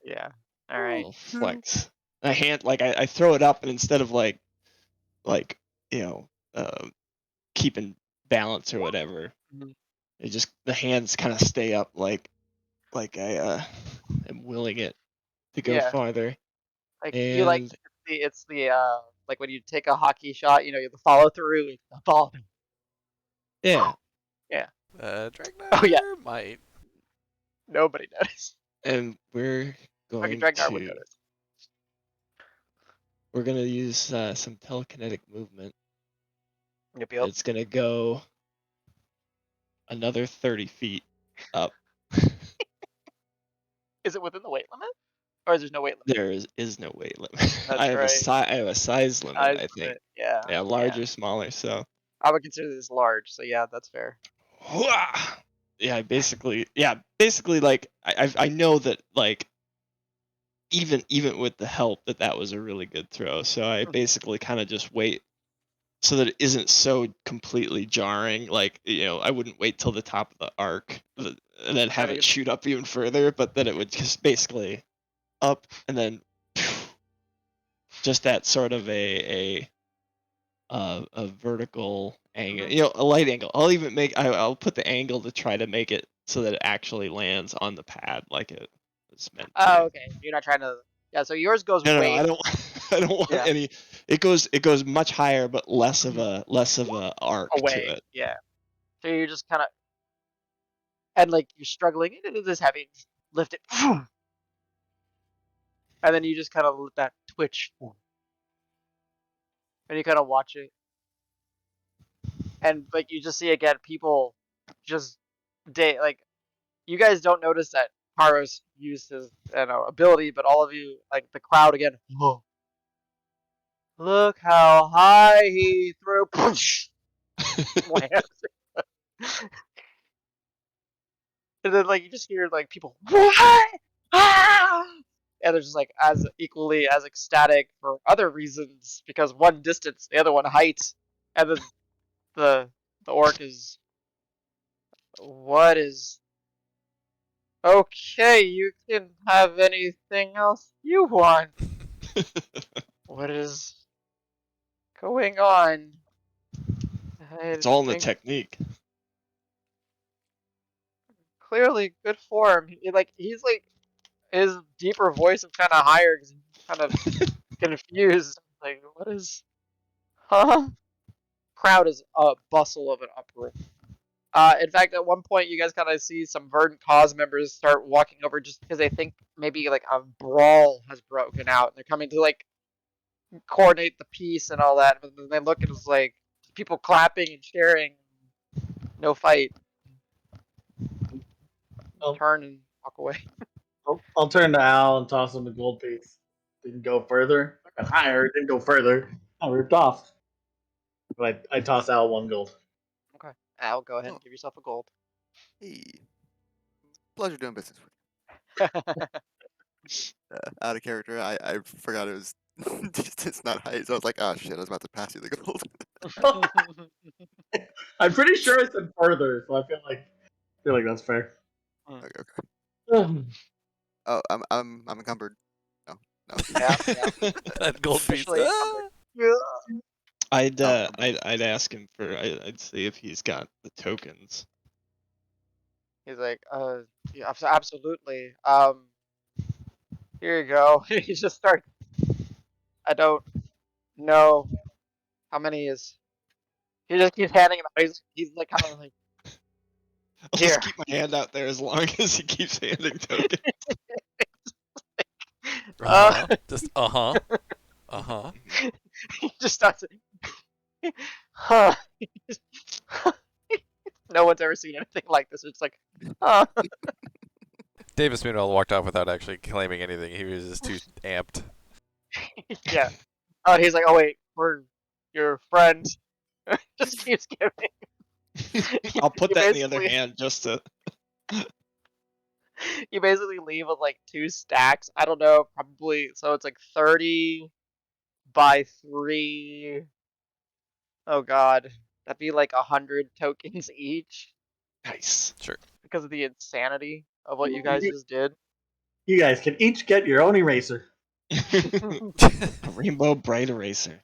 Yeah. All right. Little flex. I hand like I throw it up, and instead of like you know keeping balance or whatever, Mhm. it just the hands kind of stay up like I am willing it to go Yeah. farther. Like you like And it's the like when you take a hockey shot, you know, the follow through, the ball. yeah, Yeah. Oh yeah. Dragnar might. Nobody noticed. and we're Fucking going Dragnar would to notice. we're gonna use some telekinetic movement. Yep. Yep. It's gonna go another 30 feet up. Is it within the weight limit, or is there no weight limit? There is no weight limit. That's right. I have a size limit, Size I think. limit. Yeah. Yeah, large Yeah. or smaller. So, I would consider this large, so yeah, that's fair. yeah, basically, like I know that like even with the help that was a really good throw. So I Mhm. basically kind of just wait so that it isn't so completely jarring. Like I wouldn't wait till the top of the arc and then have And it you shoot up even further, but then it would just basically up and then just that sort of a vertical angle, Mhm. a light angle. I'll put the angle to try to make it so that it actually lands on the pad like it was meant Oh, to. okay. You're not trying to. Yeah. So yours goes No, way I don't. I don't want yeah any. It goes much higher, but less of a arc to away. it. Yeah. So you're just kind of and like you're struggling. It is heavy. Lift it, and then you just kind of let that twitch, and you kind of watch it, and like you just see again people just like you guys don't notice that Haros used his ability, but all of you like the crowd again. Whoa. Look how high he threw. Slams. And then like you just hear like people what? Ah! And they're just like as equally as ecstatic for other reasons because one distance, the other one height, and then the the orc is what is okay? You can have anything else you want. What is going on? I It's all in the think technique. clearly good form. He's like his deeper voice is kind of higher because he's kind of confused. Like what is? Huh? Crowd is a bustle of an uproar. In fact, at one point, you guys kind of see some Verdant Cause members start walking over just because they think maybe like a brawl has broken out, and they're coming to like coordinate the peace and all that. But then they look and it's like people clapping and cheering, no fight. I'll, Turn and walk away. I'll turn to Al and toss him the gold piece. Didn't go further. I got higher. Didn't go further. I ripped off. But I toss Al one gold. Okay, Al, go ahead Oh, and give yourself a gold. hey, pleasure doing business with you. Out of character, I forgot it was it's not height, so I was like, oh shit, I was about to pass you the gold. I'm pretty sure I said further, so I feel like that's fair. Okay, okay. Um, Oh, I'm encumbered. No, no, Yeah, yeah. That gold piece. Officially encumbered. Ah! I'd no. uh, I'd I'd ask him I'd see if he's got the tokens. He's like, yeah, absolutely. Here you go. He just starts. I don't know how many is. He just keeps handing them out. He's like kind of like I'll just here. keep my hand out there as long as he keeps handing tokens. Uh, Uh-huh. Just uh-huh. Uh-huh. he just starts. Huh. No one's ever seen anything like this. It's like, oh, Davis meanwhile walked off without actually claiming anything. He was just too amped. yeah. Oh, he's like, oh wait, we're your friend. Just keeps giving. I'll put You that in the other basically hand just to. you basically leave with like 2 stacks. I don't know, probably so it's like 30 by 3. Oh god. That'd be like 100 tokens each Nice. Sure. because of the insanity of what you guys just did. You guys can each get your own eraser. A rainbow bright eraser.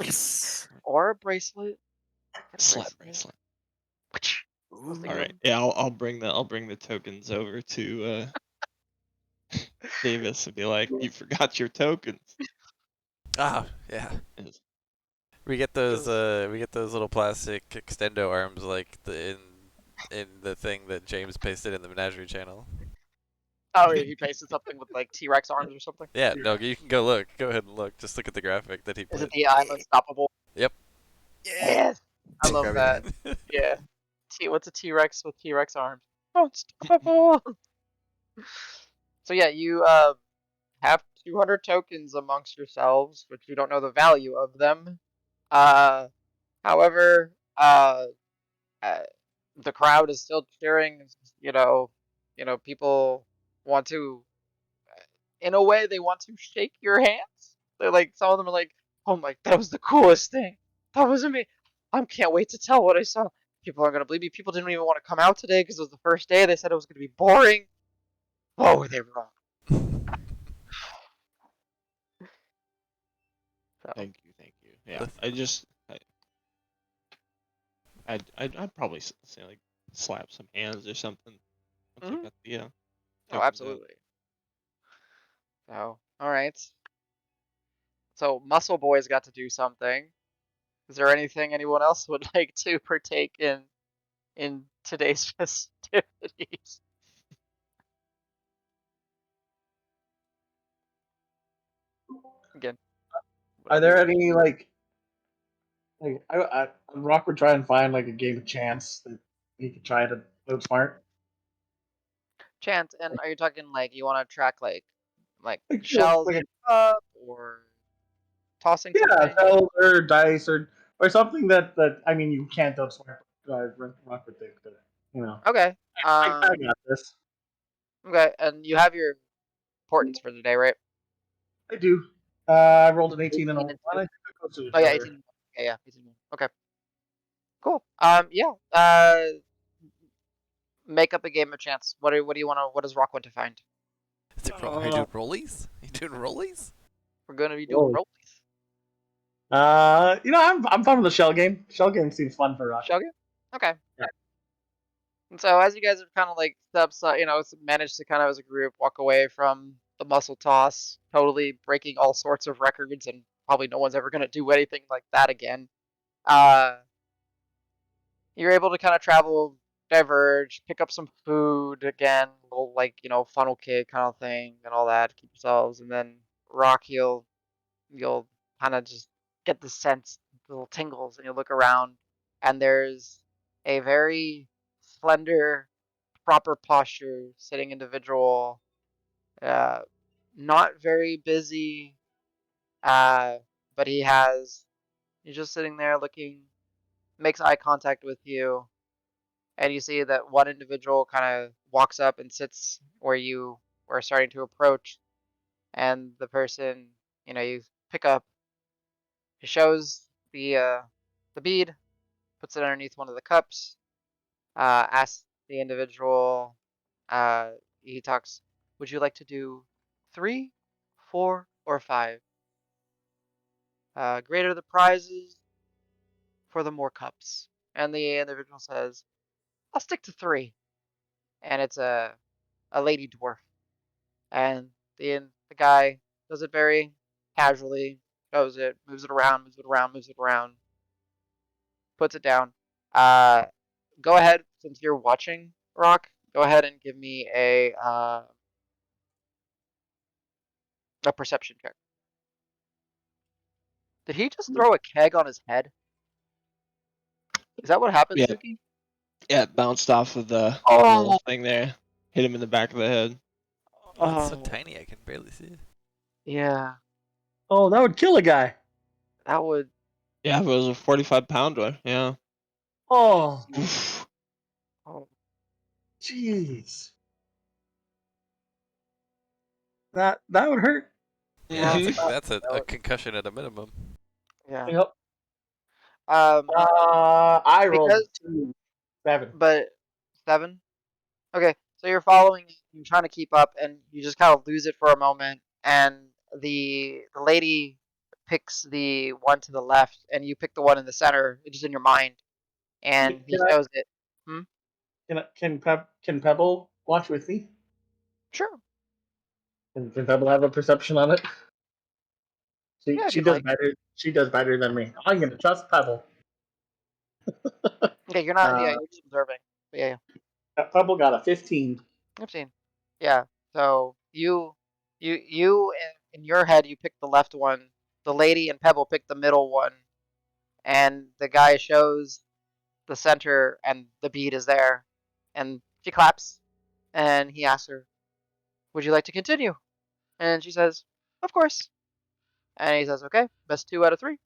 Yes. Or a bracelet. Get a Slap bracelet. Supposed to All give right. him. Yeah, I'll bring the tokens over to Davis and be like, "You forgot your tokens." Ah, yeah. Yes. We get those little plastic extendo arms like in the thing that James pasted in the Menagerie channel. Oh, he pasted something with like T-Rex arms or something. Yeah, no, you can go look. Go ahead and look. Just look at the graphic that he Is it put. the I'm unstoppable? Yep. Yeah. Yes, I Broke love that. everything. Yeah. What's a T-Rex with T-Rex arms? Unstoppable. So yeah, you have 200 tokens amongst yourselves, which you don't know the value of them. Uh, however, uh, the crowd is still cheering. People want to, in a way, they want to shake your hands. They're like, some of them are like, "Oh my, that was the coolest thing. That was amazing. I can't wait to tell what I saw." People aren't gonna believe me. People didn't even want to come out today because it was the first day. They said it was gonna be boring. Oh, were they wrong? So, Thank you. Yeah, I just, I'd probably say like slap some hands or something once I mhm. got the Oh, tokens out. absolutely. So, all right. So, Muscle Boys got to do something. Is there anything anyone else would like to partake in today's festivities? Again, Are whatever you there wish. any like Rock would try and find like a game of chance that he could try to outsmart? Chance, and are you talking like you want to track like shells Like in a cup or tossing yeah, something? shells or dice or something that I mean you can't outsmart. Rock would think that Okay. I got this. Okay, and you have your importance for today, right? I do. I rolled an 18 and a 18 1. and I 2. think it goes to the Oh yeah, failure. 18. Okay, yeah, 18. Okay, cool. Yeah. Make up a game of chance. What do you want to? What does Rock want to find? Are you doing rollies? Are you doing rollies? We're gonna be doing Whoa. rollies. I'm fun with the shell game. Shell game seems fun for Rock. Shall we? Okay. Yeah. And so as you guys have kind of like steps, managed to kind of as a group walk away from the muscle toss, totally breaking all sorts of records, and probably no one's ever gonna do anything like that again. Uh, you're able to kind of travel, diverge, pick up some food again, little like funnel cake kind of thing, and all that. Keep yourselves, and then Rock, you'll kind of just get the sense, little tingles, and you look around, and there's a very slender, proper posture, sitting individual, uh, not very busy, uh, but he's just sitting there looking, makes eye contact with you, and you see that one individual kind of walks up and sits where you were starting to approach, and the person, you pick up, he shows the bead, puts it underneath one of the cups, asks the individual, uh, he talks, would you like to do 3, 4, or 5? Greater the prizes for the more cups. And the individual says, I'll stick to 3. And it's a lady dwarf. And the guy does it very casually, shows it, moves it around, moves it around, moves it around, puts it down. Uh, Go ahead, since you're watching Rock. Go ahead and give me a perception check. Did he just throw a keg on his head? Is that what happened, Yeah, Suki? Yeah, it bounced off of the little Oh, thing there. Hit him in the back of the head. Oh, it's so oh, tiny I can barely see it. yeah. Oh, that would kill a guy. That would. Yeah, if it was a 45-pounder. Yeah. Oh, Oof. Oh, jeez. That would hurt. Yeah, yeah. that's Mhm. a that's That a would, concussion at a minimum. yeah. Yep. Um, I rolled because, 7. but 7. Okay, so you're following, you're trying to keep up, and you just kind of lose it for a moment, and the lady picks the one to the left, and you pick the one in the center, just in your mind, and he Can I shows it. Hmm? can Pebble watch with me? Sure. Can Pebble have a perception on it? She Yeah, if she you'd does like. better. She does better than me. I'm gonna trust Pebble. Okay, you're not. Yeah, Uh, you're just observing. But yeah, Pebble got a 15. I've seen. Yeah. So you in your head you pick the left one. The lady and Pebble pick the middle one, and the guy shows the center, and the bead is there, and she claps, and he asks her, "Would you like to continue?" And she says, "Of course." And he says, "Okay, best 2 out of 3."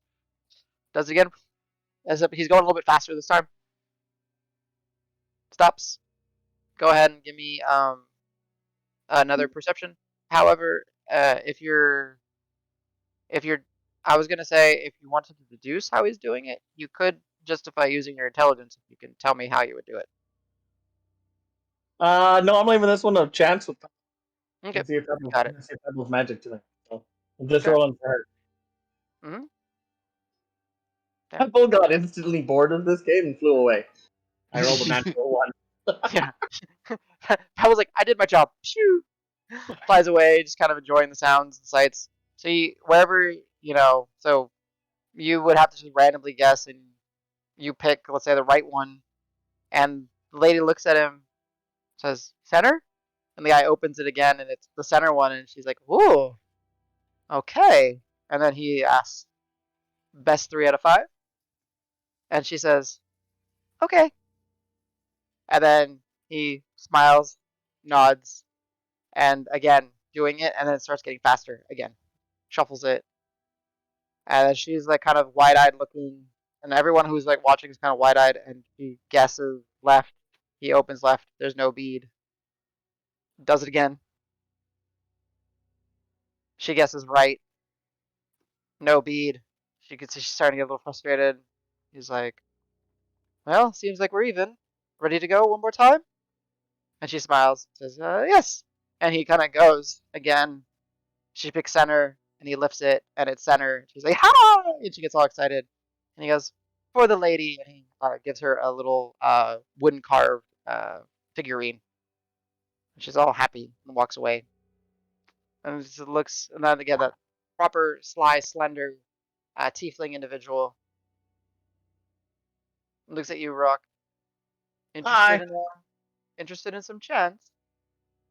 Does it again, as if he's going a little bit faster this time. Stops. Go ahead and give me another perception. However, if you're, I was gonna say if you wanted to deduce how he's doing it, you could justify using your intelligence if you can tell me how you would do it. No, I'm leaving this one a chance with Pebble. Okay, And see if Pebble, got it. see if Pebble's magic to it. So I'm just Okay. rolling for her. Mm-hmm. Yeah. Pebble got instantly bored of this game and flew away. I rolled a natural 1. Yeah. I was like, I did my job. Phew. Flies away, just kind of enjoying the sounds and sights. So wherever so you would have to just randomly guess, and you pick, let's say, the right one, and the lady looks at him, says center, and the guy opens it again, and it's the center one, and she's like, "Ooh, okay." And then he asks, "Best 3 out of 5," and she says, "Okay." And then he smiles, nods, and again doing it, and then it starts getting faster again. Shuffles it, and she's like kind of wide-eyed looking, and everyone who's like watching is kind of wide-eyed, and she guesses left. He opens left. There's no bead. Does it again. She guesses right. No bead. She can see she's starting to get a little frustrated. He's like, "Well, seems like we're even. Ready to go one more time?" And she smiles, says, "Yes." And he kind of goes again. She picks center, and he lifts it, and it's center. She's like, "Ha!" And she gets all excited. And he goes, "For the lady," and he gives her a little wooden carved figurine. She's all happy and walks away. And it just looks, and then again, that proper sly, slender tiefling individual looks at you, Rock. Interested Hi. in interested in some chance?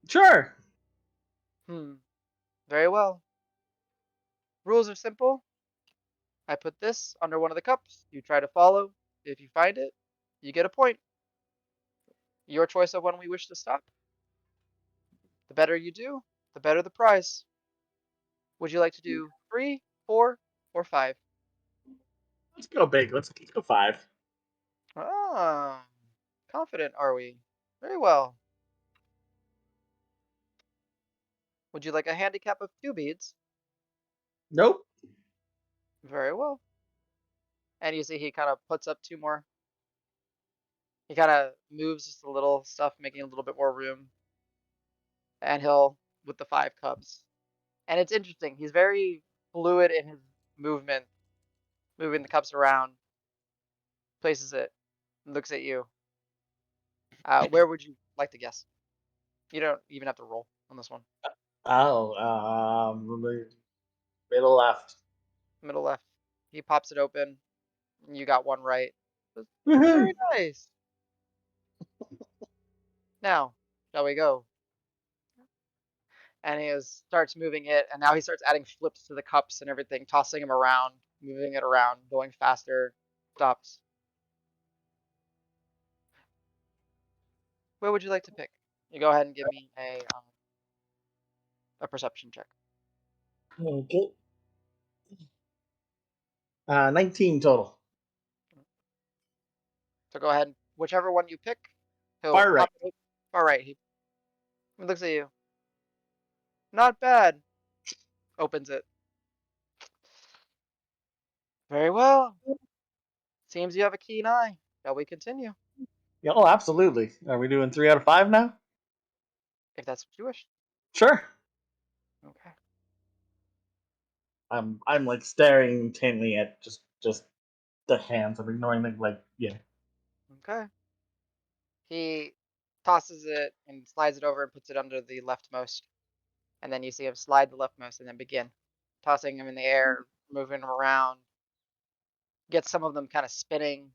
Sure. Hmm. Very well. Rules are simple. I put this under one of the cups. You try to follow. If you find it, you get a point. Your choice of when we wish to stop. The better you do, the better the prize. Would you like to do 3, 4, or 5? Let's go big. Let's go 5. Ah, confident are we? Very well. Would you like a handicap of 2 beads? Nope. Very well. And you see he kind of puts up 2 more. He kind of moves just a little stuff, making a little bit more room. And he'll, with the 5 cups. And it's interesting. He's very fluid in his movement, moving the cups around, places it, looks at you. Where would you like to guess? You don't even have to roll on this one. Oh, middle left. Middle left. He pops it open. And you got one right. Woohoo! Very nice. Now, shall we go? And starts moving it, and now he starts adding flips to the cups and everything, tossing them around, moving it around, going faster. Stops. What would you like to pick? You go ahead and give me a perception check. Okay. 19 total. So go ahead, whichever one you pick, he'll Far right. pop it open. All right, he looks at you. Not bad. Opens it. Very well. Seems you have a keen eye. Shall we continue? Yeah, oh, absolutely. Are we doing 3 out of 5 now? If that's what you wish. Sure. Okay. I'm like staring intently at just the hands. I'm ignoring the like yeah. Okay. He tosses it and slides it over and puts it under the leftmost. And then you see him slide the leftmost and then begin tossing them in the air, moving them around, get some of them kind of spinning.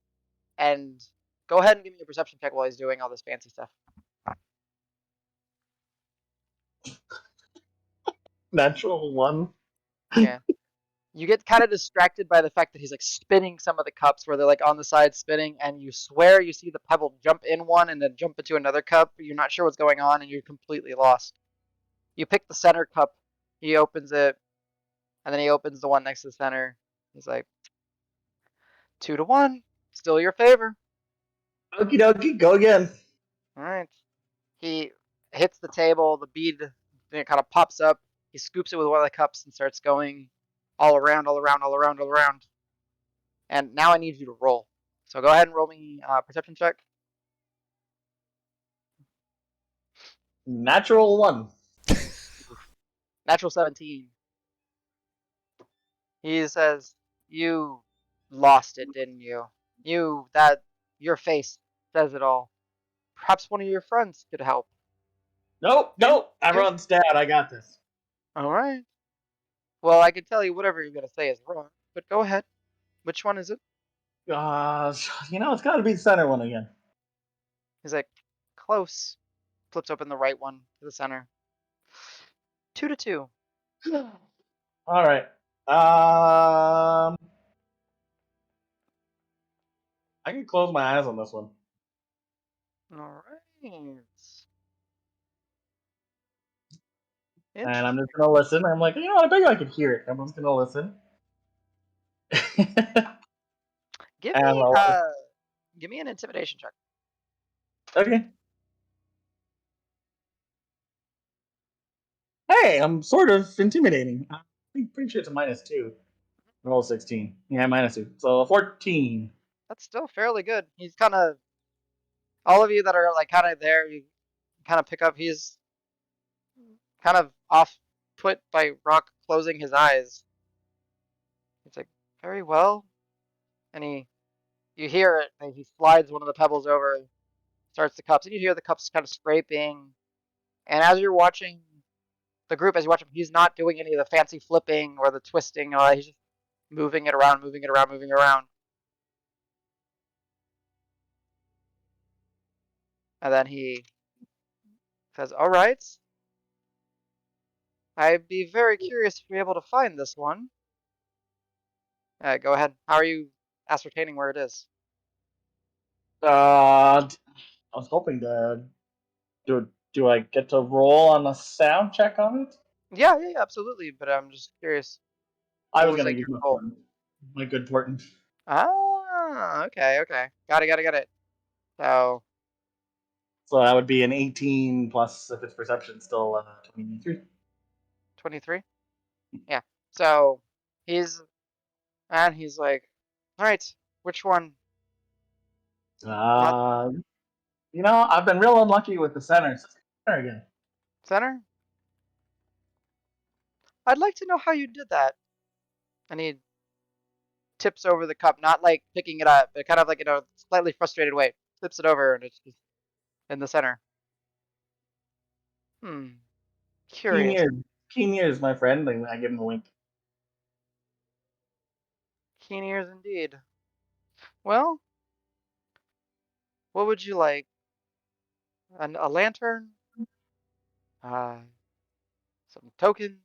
And go ahead and give me a perception check while he's doing all this fancy stuff. Natural one. Yeah. You get kind of distracted by the fact that he's like spinning some of the cups where they're like on the side spinning, and you swear you see the pebble jump in one and then jump into another cup. You're not sure what's going on, and you're completely lost. You pick the center cup. He opens it, and then he opens the one next to the center. He's like, 2-1, still your favor. Okie dokie, go again. All right. He hits the table. The bead kind of pops up. He scoops it with one of the cups and starts going all around, all around, all around, all around. And now I need you to roll. So go ahead and roll me a perception check. Natural one. Natural 17. He says, "You lost it, didn't you? Your face says it all. Perhaps one of your friends could help." Nope, You, nope. you. Everyone's dead. I got this. All right. Well, I can tell you whatever you're gonna say is wrong, but go ahead. Which one is it? It's got to be the center one again. He's like, "Close." Flips open the right one to the center. 2-2. All right. I can close my eyes on this one, All right. and I'm Interesting. just gonna listen. I'm like, I bet you I could hear it. I'm just gonna listen. Give And me I'll, uh, give me an intimidation check. okay. Hey, I'm sort of intimidating. I'm pretty sure it's a -2. Roll 16. Yeah, -2. So 14. That's still fairly good. He's kind of all of you that are like kind of there. You kind of pick up. He's kind of off put by Rock closing his eyes. He's like, very well. And you hear it, and he slides one of the pebbles over, starts the cups, and you hear the cups kind of scraping. And as you're watching the group, as you watch him, he's not doing any of the fancy flipping or the twisting. He's just moving it around, moving it around, moving it around. And then he says, all right, I'd be very curious if you're able to find this one. Go ahead. How are you ascertaining where it is? I was hoping to do I get to roll on a sound check on it? Yeah, absolutely. But I'm just curious. I What was was gonna like use your goal? my good portent. Ah, okay. Got it. So So that would be an 18 plus if it's perception, still 23. 23. Yeah. So he's he's like, all right, which one? Not Uh, I've been real unlucky with the center. So center again. center? I'd like to know how you did that. And he tips over the cup, not like picking it up, but kind of like in a slightly frustrated way. Flips it over and it's just in the center. Hmm. Keen Curious. ears, keen ears, my friend. And I give him a wink. Keen ears indeed. Well, what would you like? A lantern? Uh, some tokens?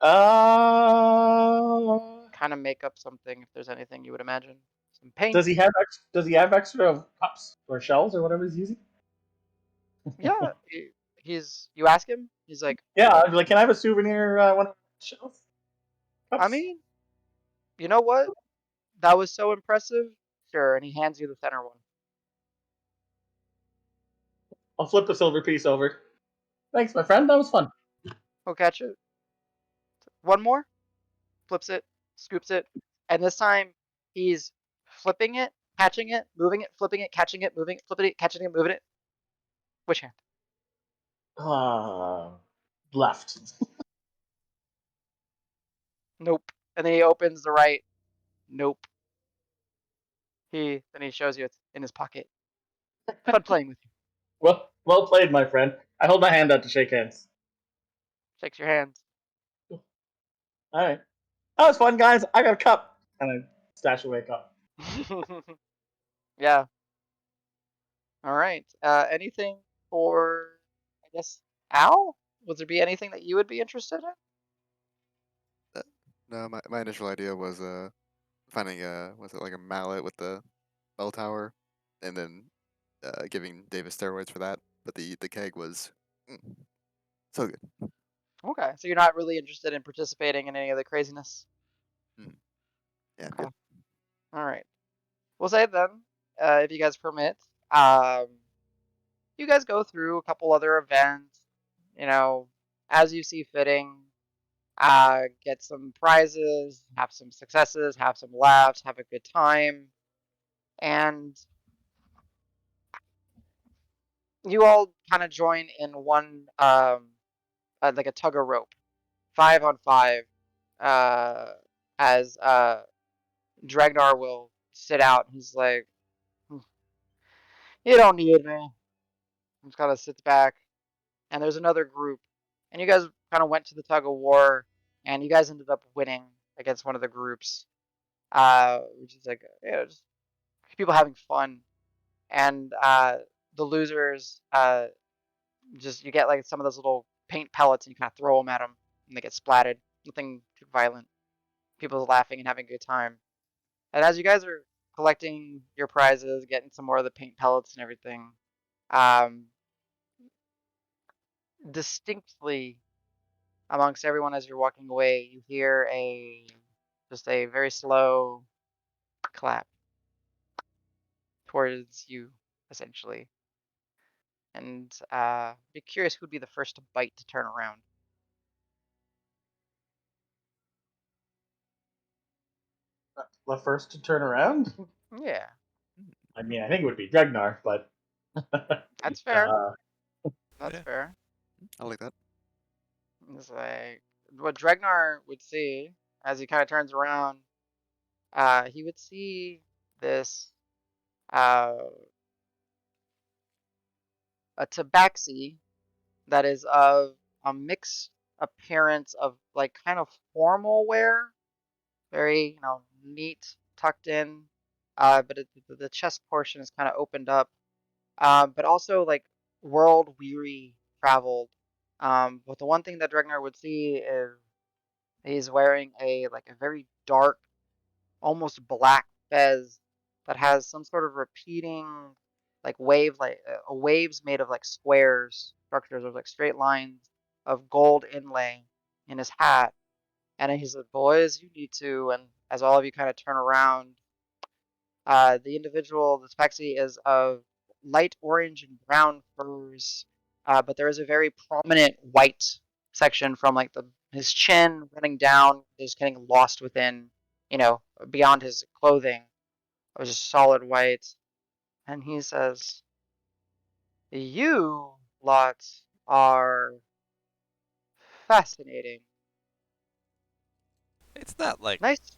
Uh, Kind of make up something if there's anything you would imagine. some paint. Does he have extra cups or shells or whatever he's using? Yeah, you ask him, he's like, Yeah, I'd be like, can I have a souvenir one of the shells I cups? mean, you know what? That was so impressive. Sure, and he hands you the center one. I'll flip the silver piece over. Thanks, my friend. That was fun. He'll catch it. One more, flips it, scoops it, and this time he's flipping it, catching it, moving it, flipping it, catching it, moving it, flipping it, catching it, moving it. Which hand? Uh, left. Nope. And then he opens the right. Nope. Then he shows you it's in his pocket. Fun playing with you. Well played, my friend. I hold my hand out to shake hands. Shakes your hands. All right. That was fun, guys. I got a cup. And I stash away a cup. Yeah. All right. Anything for, I guess, Al? Would there be anything that you would be interested in? No, my initial idea was finding was it like a mallet with the bell tower, and then giving Davis steroids for that. But the keg was mm, so good. Okay. So you're not really interested in participating in any of the craziness? Mm, yeah, I'm Okay. good. All right. We'll say then, if you guys permit, um, you guys go through a couple other events, you know, as you see fitting. Get some prizes, have some successes, have some laughs, have a good time, and you all kind of join in one, like a tug of rope, 5-on-5, uh, as Dragnar will sit out. He's like, "Hmm, you don't need me. Just kind of sits back, and there's another group, and you guys kind of went to the tug of war, and you guys ended up winning against one of the groups, which is like, just people having fun. And the losers, just you get like some of those little paint pellets and you kind of throw them at them and they get splatted. Nothing too violent. People laughing and having a good time. And as you guys are collecting your prizes, getting some more of the paint pellets and everything, um, distinctly amongst everyone as you're walking away, you hear just a very slow clap towards you, essentially. And be curious who'd be the first to bite to turn around. The first to turn around? Yeah, I mean, I think it would be Dregnar, but. that's fair. uh, That's Yeah. fair. I like that. It's like what Dregnar would see as he kind of turns around. He would see this uh, a tabaxi that is of a mixed appearance of like kind of formal wear, very neat, tucked in, but the chest portion is kind of opened up, but also like world weary traveled. But the one thing that Dregnar would see is he's wearing a very dark, almost black fez that has some sort of repeating waves made of like squares structures or like straight lines of gold inlay in his hat. And then he said, "Boys, you need to." And as all of you kind of turn around, the individual, the spexy, is of light orange and brown furs, but there is a very prominent white section from like his chin running down, just getting lost within, beyond his clothing. It was just solid white. And he says, "You lot are fascinating. It's not like Nice."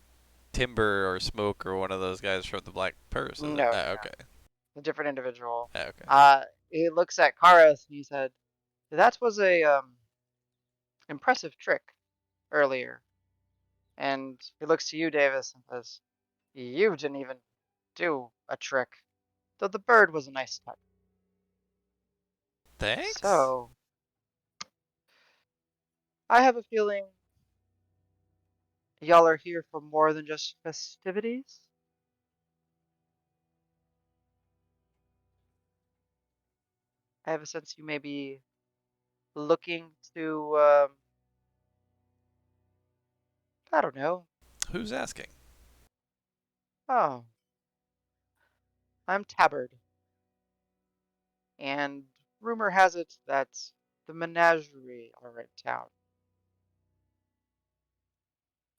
Timber or Smoke or one of those guys from the Black Purse, is No, it? no, Oh, no. okay. A different individual. Oh, okay. He looks at Karas and he said, "That was a impressive trick earlier." And he looks to you, Davis, and says, "You didn't even do a trick, though the bird was a nice touch. Thanks. So, I have a feeling y'all are here for more than just festivities." I have a sense you may be looking to, I don't know. Who's asking? Oh, I'm Tabard, and rumor has it that the Menagerie are in town.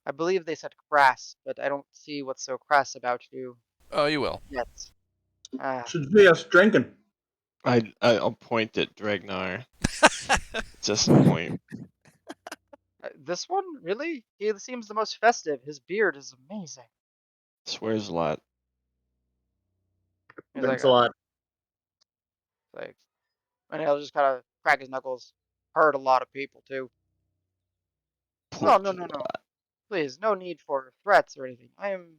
I believe they said crass, but I don't see what's so crass about you Oh, you will. yet. Ah, Should see us drinking. I'll point at Dragnar. Just point. this one, really? He seems the most festive. His beard is amazing. Swears a lot. He's Thanks a lot. like, and he'll just kind of crack his knuckles. Hurt a lot of people too. Oh, no, Points a no, no. lot. Please, no need for threats or anything. I am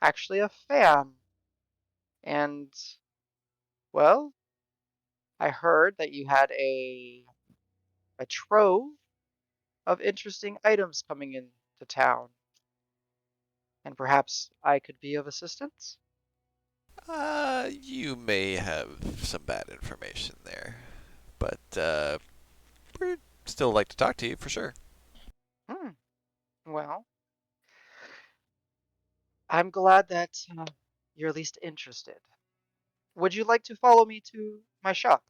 actually a fan. And, well, I heard that you had a trove of interesting items coming into town. And perhaps I could be of assistance? You may have some bad information there, but we'd still like to talk to you for sure. Hmm. Well, I'm glad that you're at least interested. Would you like to follow me to my shop?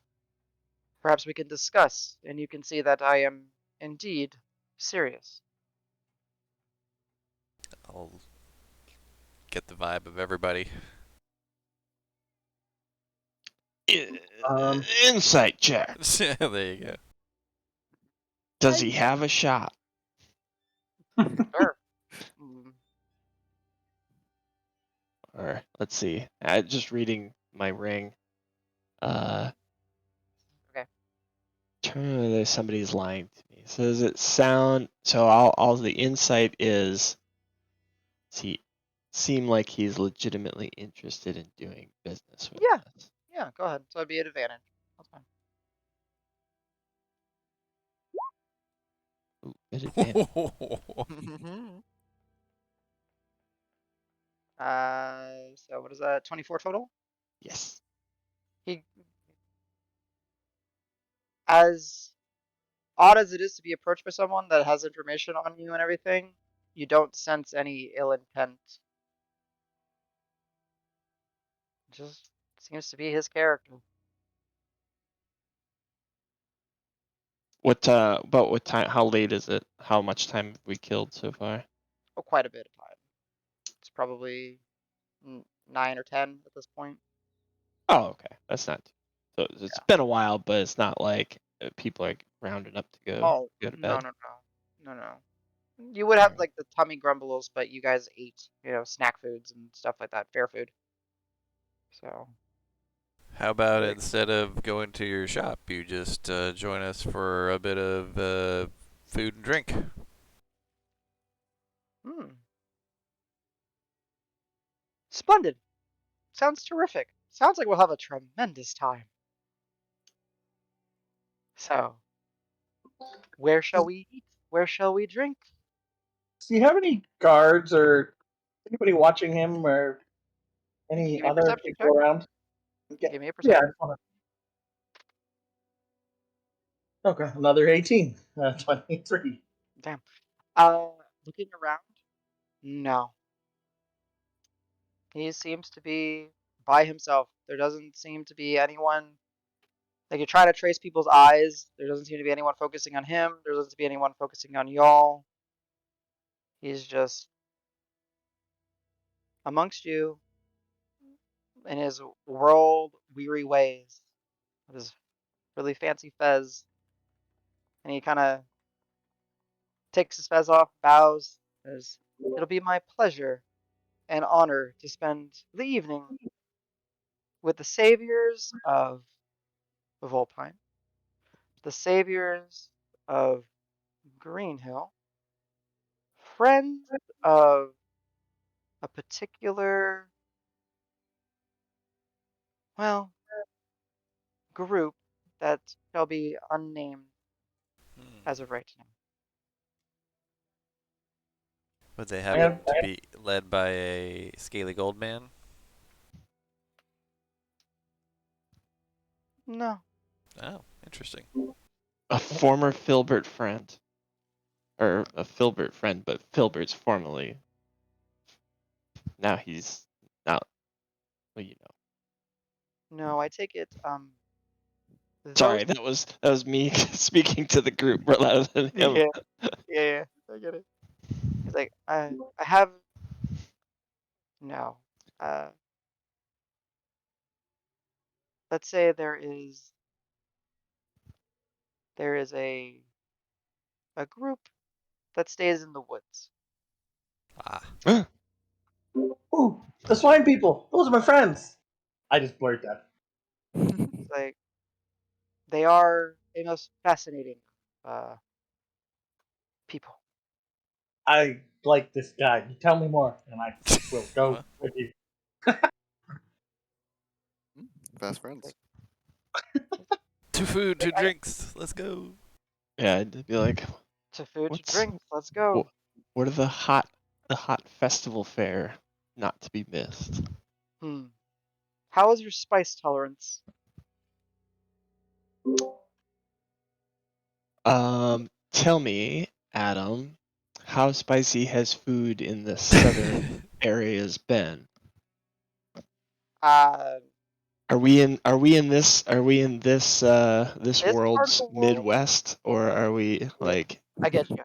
Perhaps we can discuss, and you can see that I am indeed serious. I'll get the vibe of everybody. Um, Insight check. There you go. Does he have a shop? Sure. Mm, Or let's see. Just reading my ring. Uh, okay. there's somebody's lying to me. So does it sound? So all the insight is. Does he seem like he's legitimately interested in doing business with Yeah. us? Yeah. Go ahead. So it'd be an advantage. That's fine. Ooh, good advantage. So what is that? 24 total? Yes. He, as odd as it is to be approached by someone that has information on you and everything, you don't sense any ill intent. Just seems to be his character. About what time? How late is it? How much time have we killed so far? Oh, quite a bit of time. It's probably 9 or 10 at this point. Oh, okay. That's not. So it's Yeah. been a while, but it's not like people are rounding up to Oh, go to no, bed. no, no. No, no. You would have Alright. like the tummy grumbles, but you guys ate, snack foods and stuff like that, fair food. So, How about very instead of going to your shop, you just join us for a bit of food and drink? Hmm. Splendid. Sounds terrific. Sounds like we'll have a tremendous time. So, where shall we eat? Where shall we drink? do you have any guards or anybody watching him or Can you any give me a other perception check? people around? Yeah, Give me a yeah. perception. Okay, another 18. 23. Damn. Uh, Looking around? No. He seems to be by himself. There doesn't seem to be anyone. Like you're trying to trace people's eyes. There doesn't seem to be anyone focusing on him. There doesn't seem to be anyone focusing on y'all. He's just amongst you in his world weary ways. With his really fancy fez. And he kind of takes his fez off, bows. Says, "It'll be my pleasure and honor to spend the evening with the saviors of Volpine, the saviors of Greenhill, friends of a particular, well, group that shall be unnamed Hmm. as of right now." Would they I happen have, to be led by a scaly gold man? No. Oh, interesting. A former Filbert friend. Or a Filbert friend, but Filbert's formerly. Now he's not. Well, you know. No, I take it. Those. Sorry, that was me speaking to the group rather than him. Yeah, yeah, I get it. He's like, I have no. Uh, let's say there is a group that stays in the woods. Ah. Ooh, the swine people. Those are my friends. I just blurred that. It's like they are a most fascinating uh people. I like this guy. You tell me more, and I will go Well, with you. Fast It's friends. like, to food, like to drinks. Let's go. Yeah, I'd be like, to food, to what's drink. Let's what, go. what are the hot festival fare not to be missed? Hmm. How is your spice tolerance? Tell me, Adam, how spicy has food in the southern areas been? Uh, This this part of world's the world, Midwest, or are we yeah, like I get you.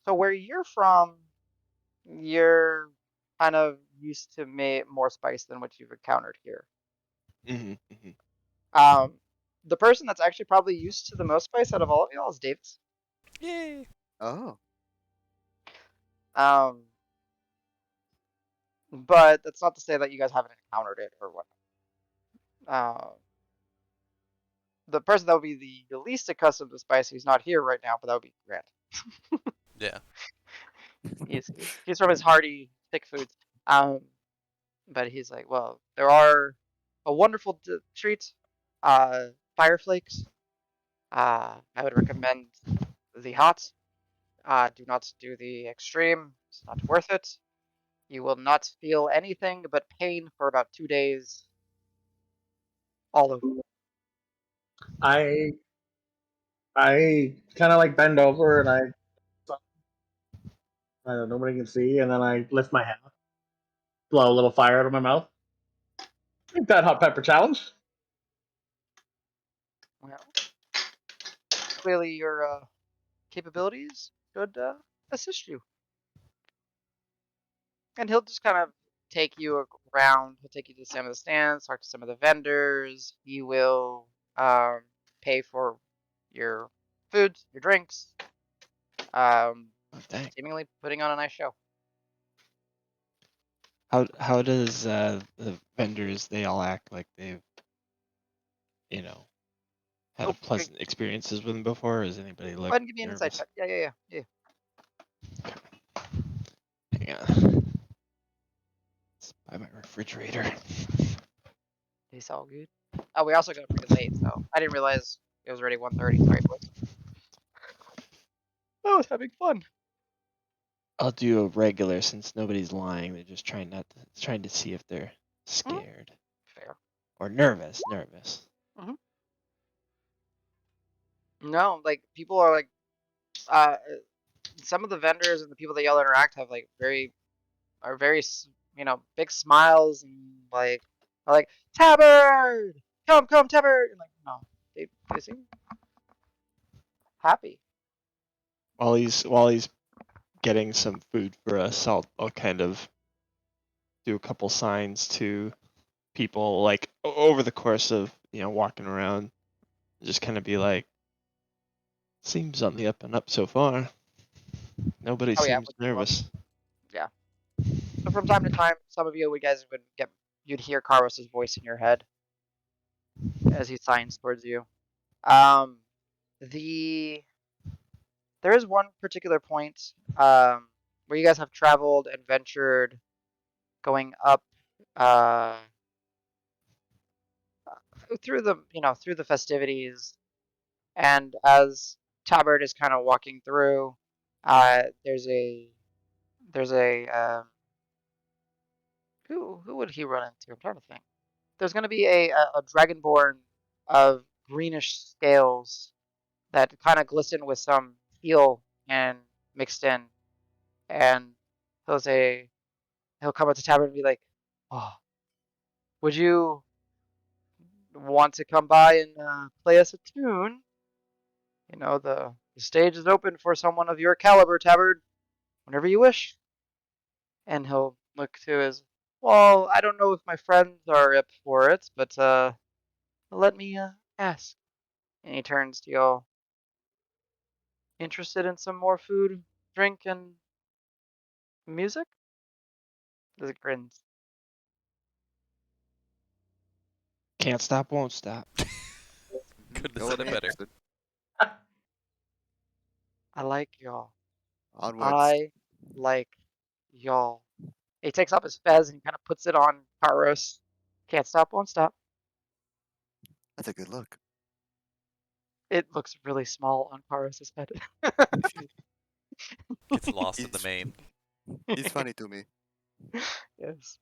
So where you're from, you're kind of used to more spice than what you've encountered here. mhm, mhm. Um, the person that's actually probably used to the most spice out of all of y'all is Davis. Yay. Oh. Um, but that's not to say that you guys haven't encountered it or what. The person that would be the least accustomed to spice, who's not here right now, but that would be Grant. Yeah. He's from his hearty, thick foods. Um, but he's like, well, there are a wonderful treat, fire flakes. I would recommend the hot. Do not do the extreme. It's not worth it. You will not feel anything but pain for about 2 days. All over. I I kind of like bend over and I don't nobody can see, and then I lift my hand, blow a little fire out of my mouth. Ain't that hot pepper challenge? Well, clearly your capabilities should assist you. And he'll just kind of take you around. He'll take you to some of the stands, talk to some of the vendors. He will pay for your food, your drinks, um, Oh, dang. seemingly putting on a nice show. How does the vendors they all act like they've you know had a Oh, go pleasant experiences with them before, or does anybody look ahead and give me an insight nervous? check. Yeah. Hang on. It's by my refrigerator. He's all good. Oh, we also got pretty late, so I didn't realize it was already 1:30. Sorry, boys. I was having fun. I'll do a regular since nobody's lying. They're just trying to see if they're Mhm. scared Fair. or nervous. Nervous. Hmm. No, like people are like, uh, some of the vendors and the people that y'all interact have like very big smiles and like are like Tabard, come Tabard, and like no, they seem happy. While he's getting some food for us, I'll kind of do a couple signs to people like over the course of walking around, just kind of be like, seems on the up and up so far. Nobody Oh yeah, seems with you, nervous. yeah. So from time to time, some of you guys you'd hear Carlos's voice in your head as he signs towards you. Um, the there is one particular point where you guys have traveled and ventured going up uh through the festivities. And as Tabard is kind of walking through, there's a who would he run into? I'm trying to think. There's going to be a dragonborn of greenish scales that kind of glisten with some teal and mixed in. And he'll say, he'll come up to Tabard and be like, "Oh, would you want to come by and play us a tune? You know, the stage is open for someone of your caliber, Tabard, whenever you wish." And he'll look to his, well, I don't know if my friends are up for it, but let me ask. And he turns to you, interested in some more food, drink, and music? Just grins. Can't stop, won't stop. Couldn't have Go said with it me. better. Interested. I like y'all. Onwards. I like y'all. He takes off his fez and he kind of puts it on Karos. Can't stop, won't stop. That's a good look. It looks really small on Karos' head. Gets lost in the He's main. he's funny to me. Yes.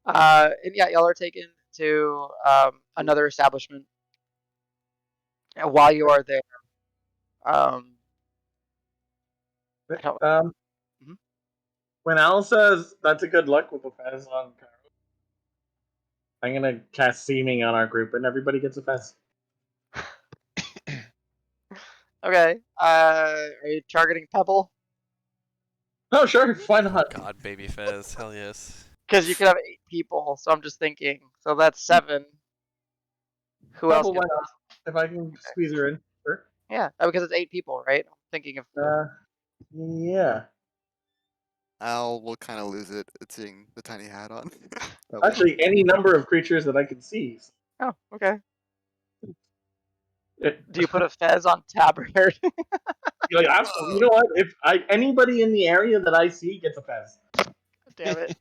And yeah, y'all are taken to another establishment. And while you are there, um, I don't. Um, Mhm. when Al says that's a good look with the fez on Karo, I'm gonna cast seeming on our group, and everybody gets a fez. Okay. Are you targeting Pebble? Oh, sure, why Oh not? God, baby Fez, hell yes. Because you could have 8 people, so I'm just thinking. So that's 7. Who else Pebble, why gets? not? If I can squeeze her in, sure. Yeah, because it's 8 people, right? I'm thinking of. Yeah. Al will kind of lose it at seeing the tiny hat on. Pebble. Actually, any number of creatures that I can see. Oh, okay. It, Do you put a fez on Tabard? like, absolutely. You know what? If anybody in the area that I see gets a fez, Damn it.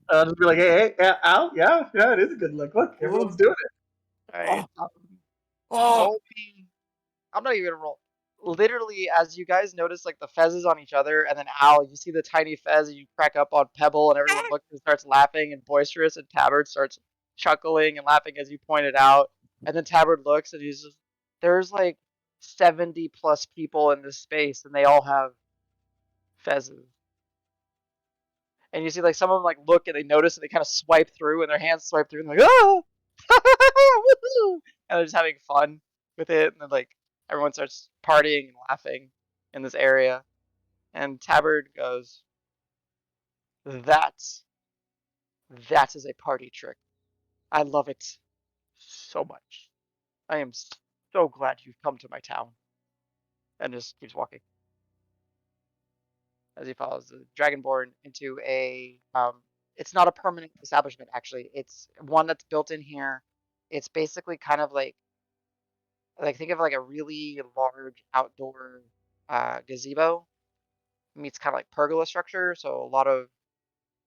I'll just be like, hey, yeah, Al, yeah, it is a good look. Look, everyone's doing it. All right. Oh, Roll me. I'm not even gonna roll. Literally, as you guys notice, like the fezzes on each other, and then Al, you see the tiny fez, and you crack up on Pebble, and everyone looks and starts laughing and boisterous, and Tabard starts chuckling and laughing as you pointed out, and then Tabard looks and he's just, there's like 70 plus people in this space, and they all have fezzes. And you see like some of them like look and they notice and they kind of swipe through, and their hands swipe through, and they're like, oh, woohoo! And they're just having fun with it, and then like everyone starts partying and laughing in this area. And Tabard goes, "That that is a party trick. I love it so much. I am so glad you've come to my town." And just keeps walking as he follows the Dragonborn into a it's not a permanent establishment actually. It's one that's built in here. It's basically kind of like think of like a really large outdoor gazebo meets kind of like pergola structure. So a lot of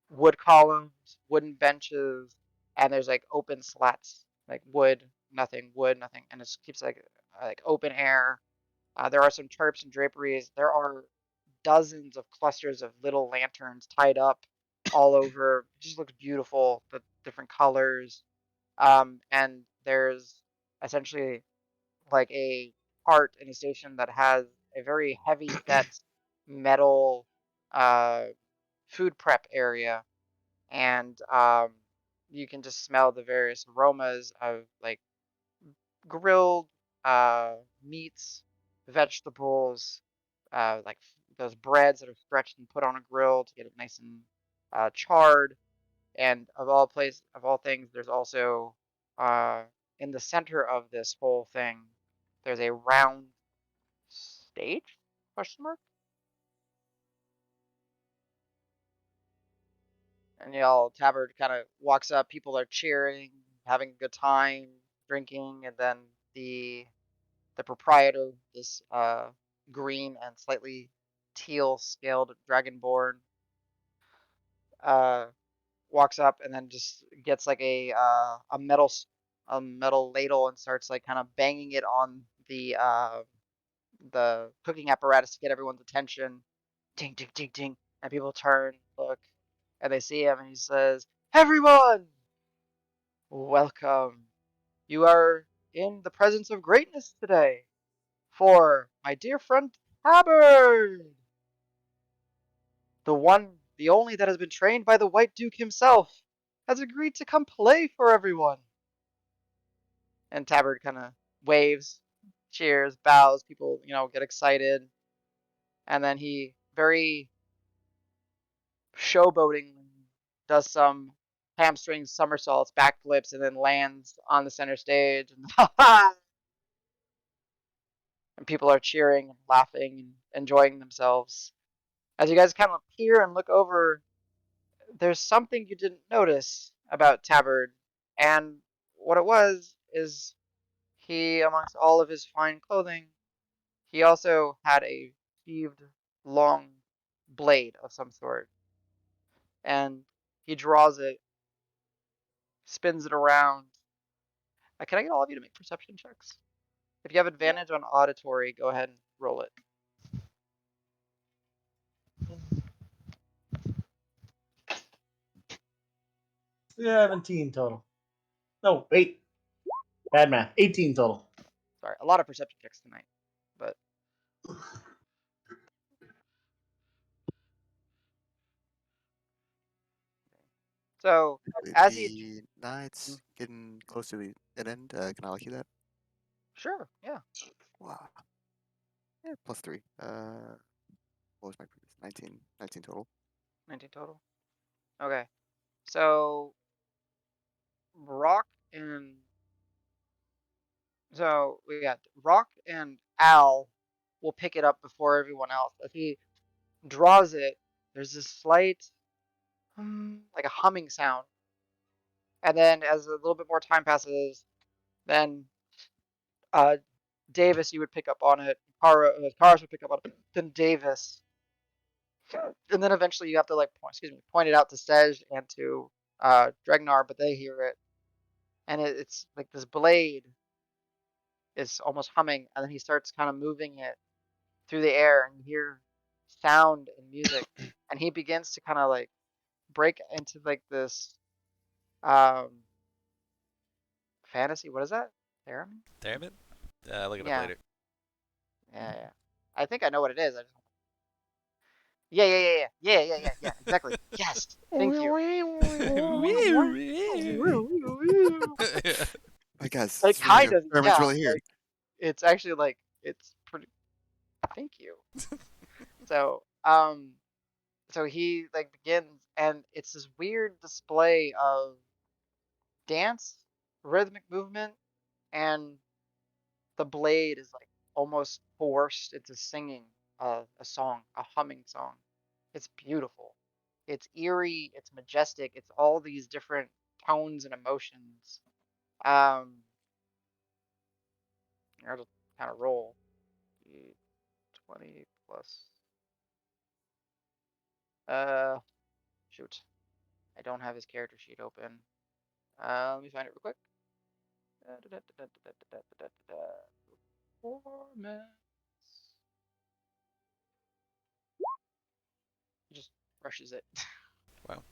wood columns, wooden benches, and there's like open slats, like wood, nothing, and it just keeps like open air. There are some turps and draperies. There are dozens of clusters of little lanterns tied up all over. It just looks beautiful, the different colors. And there's essentially like a cart in a station that has a very heavy set metal uh, food prep area, and you can just smell the various aromas of like grilled meats, vegetables, like those breads that are stretched and put on a grill to get it nice and charred. And of all things, there's also in the center of this whole thing, there's a round stage? Question mark? And Tabard kind of walks up. People are cheering, having a good time, drinking, and then the proprietor, this green and slightly teal scaled dragonborn, uh, walks up and then just gets like a metal ladle and starts like kind of banging it on the cooking apparatus to get everyone's attention. Ding ding ding ding, and people turn, look, and they see him, and he says, "Everyone, welcome. You are in the presence of greatness today. For my dear friend Tabard, the one, the only that has been trained by the White Duke himself, has agreed to come play for everyone. And Tabard kind of waves, cheers, bows. People, get excited. And then he very showboating does some hamstring somersaults, backflips, and then lands on the center stage. And people are cheering and laughing and enjoying themselves. As you guys kind of peer and look over, there's something you didn't notice about Tabard. And what it was is he, amongst all of his fine clothing, he also had a sheathed long blade of some sort. And he draws it, spins it around. Can I get all of you to make perception checks? If you have advantage on auditory, go ahead and roll it. 17 total. No, wait. Bad math. 18 total. Sorry, a lot of perception checks tonight. But so as he The night's getting close to the end. Can I like you that? sure, yeah, Wow. Yeah, +3. What was my previous? 19 total. 19 total. Okay. So Rock and so we got Rock and Al will pick it up before everyone else. If he draws it, there's this slight like a humming sound. And then as a little bit more time passes, then uh, Davis, you would pick up on it. Karas would pick up on it. Then Davis, and then eventually you have to point it out to Tej and to Dregnar, but they hear it, and it's like this blade is almost humming, and then he starts kind of moving it through the air, and you hear sound and music, and he begins to kind of like break into like this um fantasy. What is that? Theremin? Damn it. Look it up Yeah, later. yeah. I think I know what it is. Yeah. Exactly. Yes. Thank you. My guys, It it's really kind here. of, Herman's yeah. really here. Like it's actually like it's pretty. Thank you. So, so he like begins, and it's this weird display of dance, rhythmic movement, and the blade is like almost forced into singing a song, a humming song. It's beautiful. It's eerie. It's majestic. It's all these different tones and emotions. Um, I'll just kind of roll. 20 plus. Uh, shoot. I don't have his character sheet open. Let me find it real quick. Performance. He just rushes it. Wow.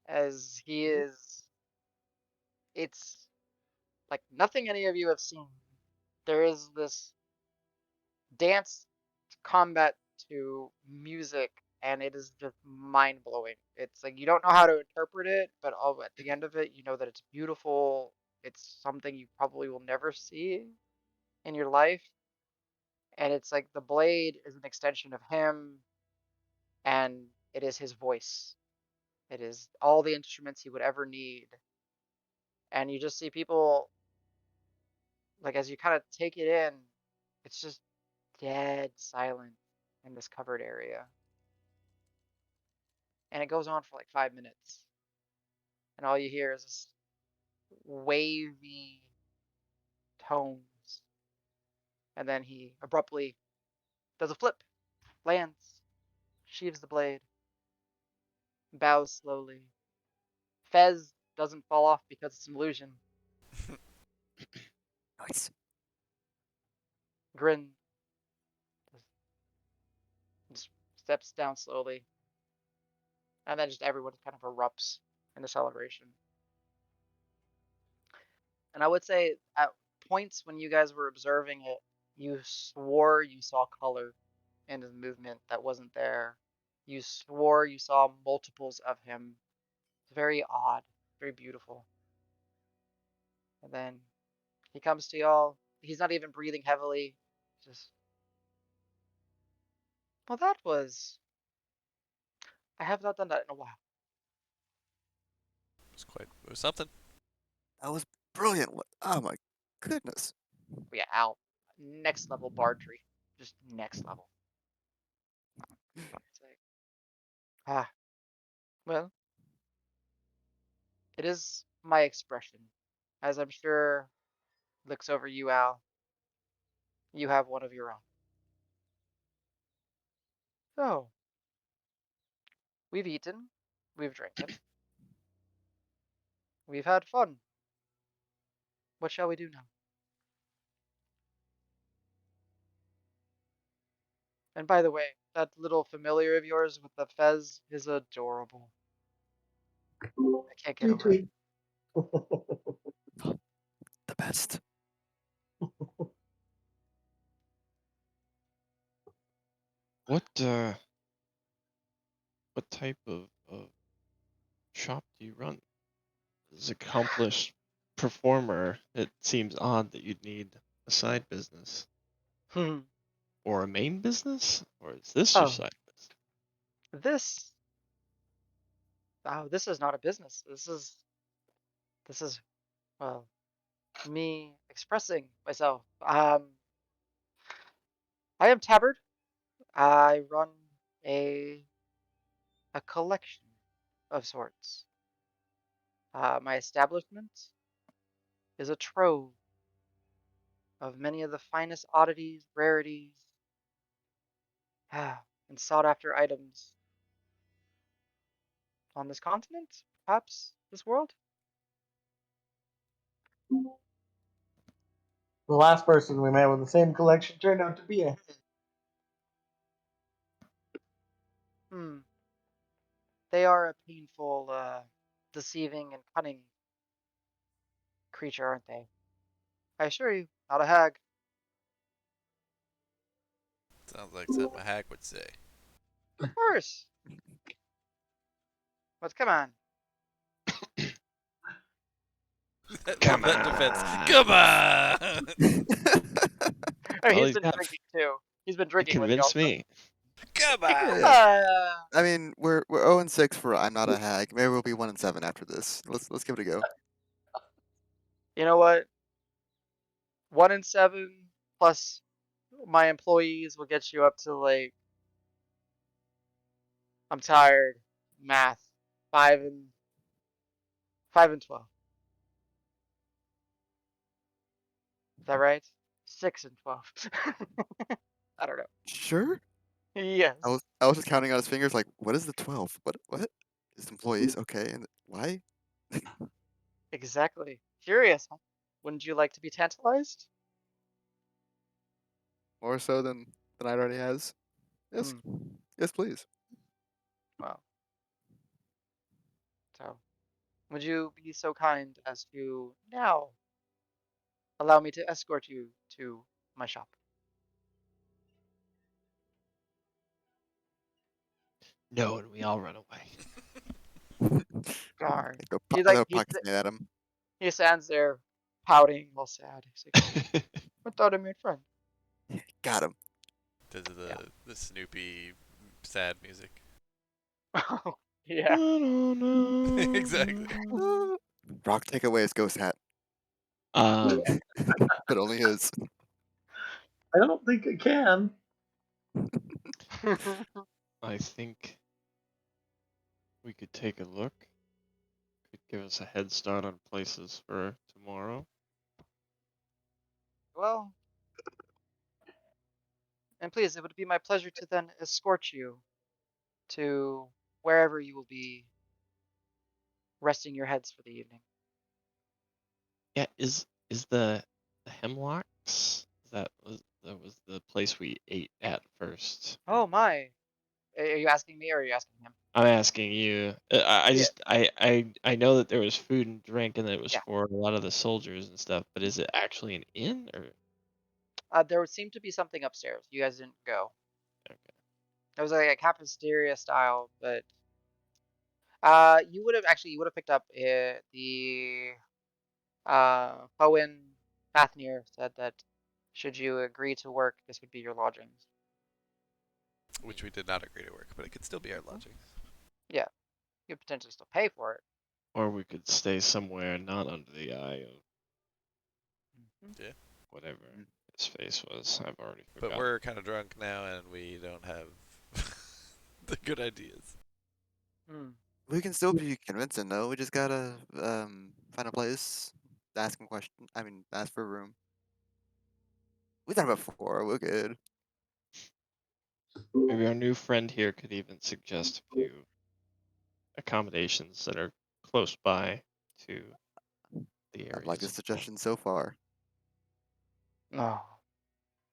As he is. It's like nothing any of you have seen. There is this dance to combat to music, and it is just mind blowing. It's like you don't know how to interpret it, but at the end of it, you know that it's beautiful. It's something you probably will never see in your life. And it's like the blade is an extension of him, and it is his voice. It is all the instruments he would ever need. And you just see people, like, as you kind of take it in, it's just dead silent in this covered area. And it goes on for like 5 minutes. And all you hear is this wavy tones. And then he abruptly does a flip, lands, sheaves the blade, bows slowly. Fez doesn't fall off because it's an illusion. Nice. Grin just steps down slowly. And then just everyone kind of erupts in the celebration. And I would say at points when you guys were observing it, you swore you saw color in his movement that wasn't there. You swore you saw multiples of him. It's very odd, very beautiful. And then he comes to y'all. He's not even breathing heavily. Just, well, that was. I have not done that in a while. It was something. That was brilliant. Oh my goodness. But yeah, Al, next level bardry. Just next level. It's like, ah, well, it is my expression. As I'm sure looks over you, Al, you have one of your own. So, we've eaten, we've drinking, we've had fun. What shall we do now? And by the way, that little familiar of yours with the fez is adorable. I can't get Tweet, over it. tweet. The best. What type of shop do you run? As an accomplished performer, it seems odd that you'd need a side business. Hmm. Or a main business? Or is this your Oh, side business? this. Oh, this is not a business. This is well, me expressing myself. I am Tabard. I run a a collection of sorts. My establishment is a trove of many of the finest oddities, rarities, and sought after items on this continent, perhaps this world. The last person we met with the same collection turned out to be a. Hmm. They are a painful, deceiving and cunning creature, aren't they? I assure you, not a hag. Sounds like something a hag would say. Of course. But come on. Love Come that defense. on. Come on! Oh, Well, he's he's been got. drinking too. He's been He drinking with y'all. convinced me. Come Come on! Yeah. on. I mean, we're 0-6 for I'm not a hag. Maybe we'll be 1-7 after this. Let's give it a go. You know what? 1 and 7 plus my employees will get you up to like I'm tired. Math. 5 and 12. Is that right? 6 and 12. I don't know. Sure. Yes. I was just counting on his fingers. Like, what is the 12? What? His employees. Okay, and why? Exactly. Curious, huh? Wouldn't you like to be tantalized? More so than I already has. Yes. Hmm. Yes, please. Well, so would you be so kind as to now allow me to escort you to my shop? No, and we all run away. Darn. Go He I like go pocket at him. he stands there pouting, all sad. He's like, I thought I made friends. Got him. Does Yeah. the Snoopy sad music. Oh, yeah. Exactly. Rock, take away his ghost hat, um, but only his. I don't think I can. I think we could take a look. Could give us a head start on places for tomorrow. Well, and please, it would be my pleasure to then escort you to wherever you will be resting your heads for the evening. Yeah, is the Hemlocks? That was the place we ate at first. Oh my. Are you asking me or are you asking him? I'm asking you. I Yeah. just I know that there was food and drink and that it was Yeah. for a lot of the soldiers and stuff, but is it actually an inn or? There would seem to be something upstairs. You guys didn't go. Okay. It was like a cafeteria style, but you would have picked up the Hoenn Fafnir said that should you agree to work, this would be your lodgings. Which we did not agree to work, but it could still be our Mhm. lodging. Yeah, you could potentially still pay for it. Or we could stay somewhere not under the eye of Mhm. Yeah. whatever Mm. his face was. I've already But forgotten. we're kind of drunk now, and we don't have the good ideas. Hmm. We can still be convincing though. We just gotta find a place, ask him question. I mean, ask for a room. We've done it before. We're good. Maybe our new friend here could even suggest a few accommodations that are close by to the I've liked his areas. suggestion so far. Oh.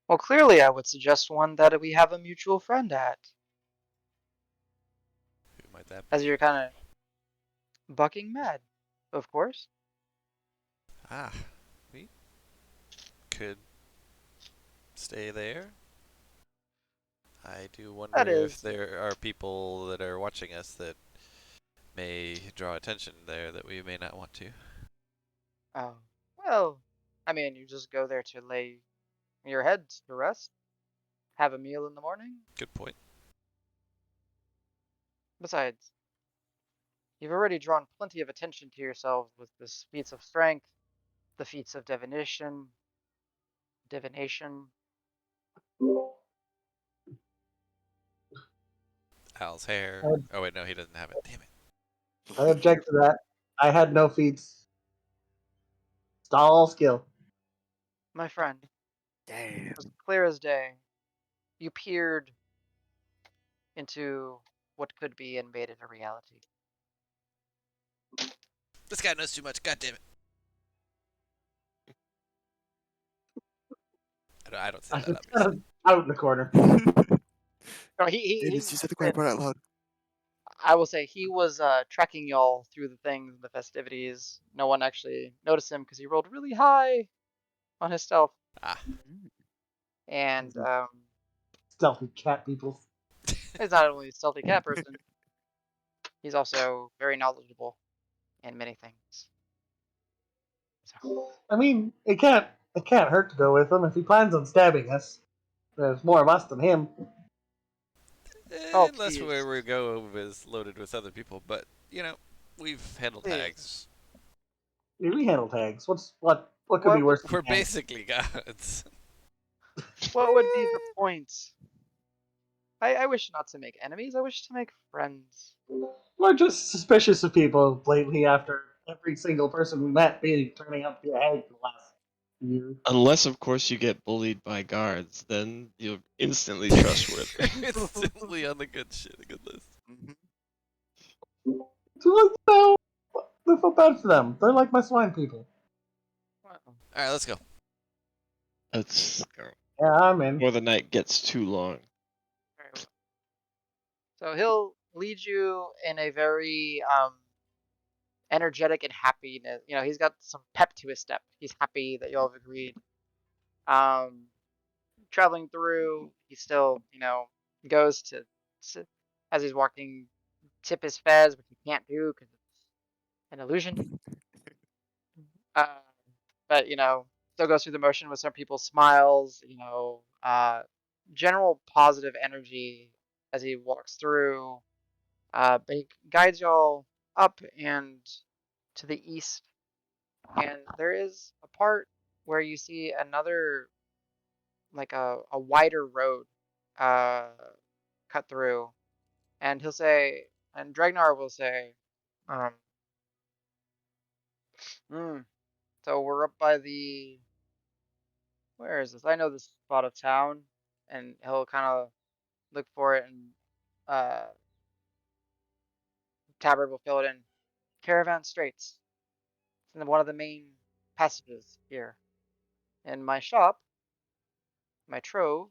Well, clearly I would suggest one that we have a mutual friend at, Who might that as be? you're kind of bucking mad, of course. Ah, we could stay there. I do wonder That if is, there are people that are watching us that may draw attention there that we may not want to. oh, well, I mean, you just go there to lay your head to rest, have a meal in the morning. Good point. Besides, you've already drawn plenty of attention to yourselves with the feats of strength, the feats of divination. Al's hair. I, Oh wait, no, he doesn't have it. Damn it. I object to that. I had no feats. It's all skill. My friend, Damn. as clear as day, you peered into what could be and made it a reality. This guy knows too much. God damn it. I don't say I that was kind obviously. of out in the corner. No, Davis, you said the quiet and part out loud. I will say he was tracking y'all through the things, the festivities. No one actually noticed him because he rolled really high on his stealth, Ah. Mm. and Stealthy cat people. he's not only a stealthy cat person, he's also very knowledgeable in many things. So, I mean, it can't hurt to go with him if he plans on stabbing us. There's more of us than him. oh Unless please, where we go is loaded with other people, but you know, we've handled please. hags. We handle tags. What could be What would worse than We're tags? basically gods. what would be the point? I wish not to make enemies. I wish to make friends. We're just suspicious of people lately after every single person we met being turning out to be a hag for the last year. Unless, of course, you get bullied by guards, then you're instantly trustworthy. Instantly on the good shit, the good list. Mhm. So, you know, I feel bad for them. They're like my swine people. Well, All right, let's go. Let's go. Yeah, I'm in. Before the night gets too long. very well. So he'll lead you in a very energetic and happiness. You know, he's got some pep to his step. He's happy that y'all have agreed. Um, Traveling through, he still, goes to as he's walking, tip his fez, which he can't do because it's an illusion. Uh, but still goes through the motion with some people's smiles. General positive energy as he walks through. But he guides y'all up and to the east, and there is a part where you see another, like a wider road, uh, cut through, and Dragnar will say, um, mm, so we're up by where is this? I know this spot of town, and he'll kind of look for it, and uh, Tabard will fill it in. Caravan Straits. It's in one of the main passages here. And my shop, my trove,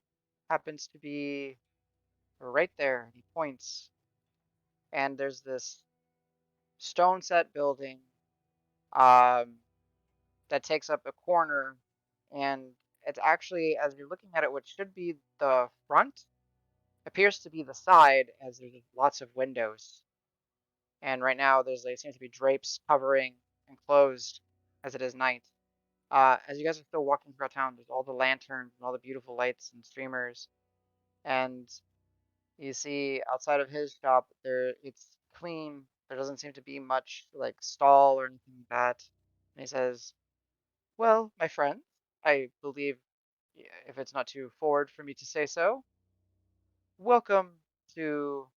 happens to be right there. He points, and there's this stone set building um, that takes up a corner, and it's actually, as you're looking at it, what should be the front appears to be the side, as there's lots of windows. And right now, there seems to be drapes covering and closed as it is night. As you guys are still walking throughout town, there's all the lanterns and all the beautiful lights and streamers, and you see outside of his shop there it's clean. There doesn't seem to be much like stall or anything like that. And he says, "Well, my friend, I believe, if it's not too forward for me to say so, welcome to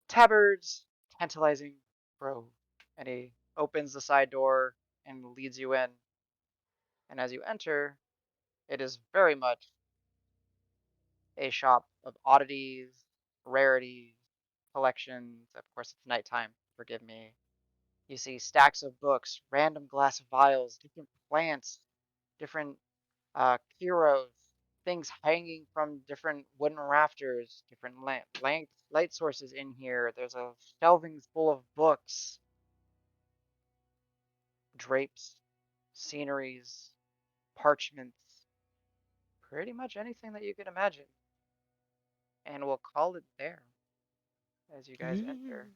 Tabard's Tantalizing Grove." And he opens the side door and leads you in. And as you enter, it is very much a shop of oddities, rarities, collections. Of course, it's nighttime. Forgive me. You see stacks of books, random glass vials, different plants, different curos, things hanging from different wooden rafters, different light sources in here. There's a shelving full of books, drapes, sceneries, parchments, pretty much anything that you could imagine. And we'll call it there as you guys enter.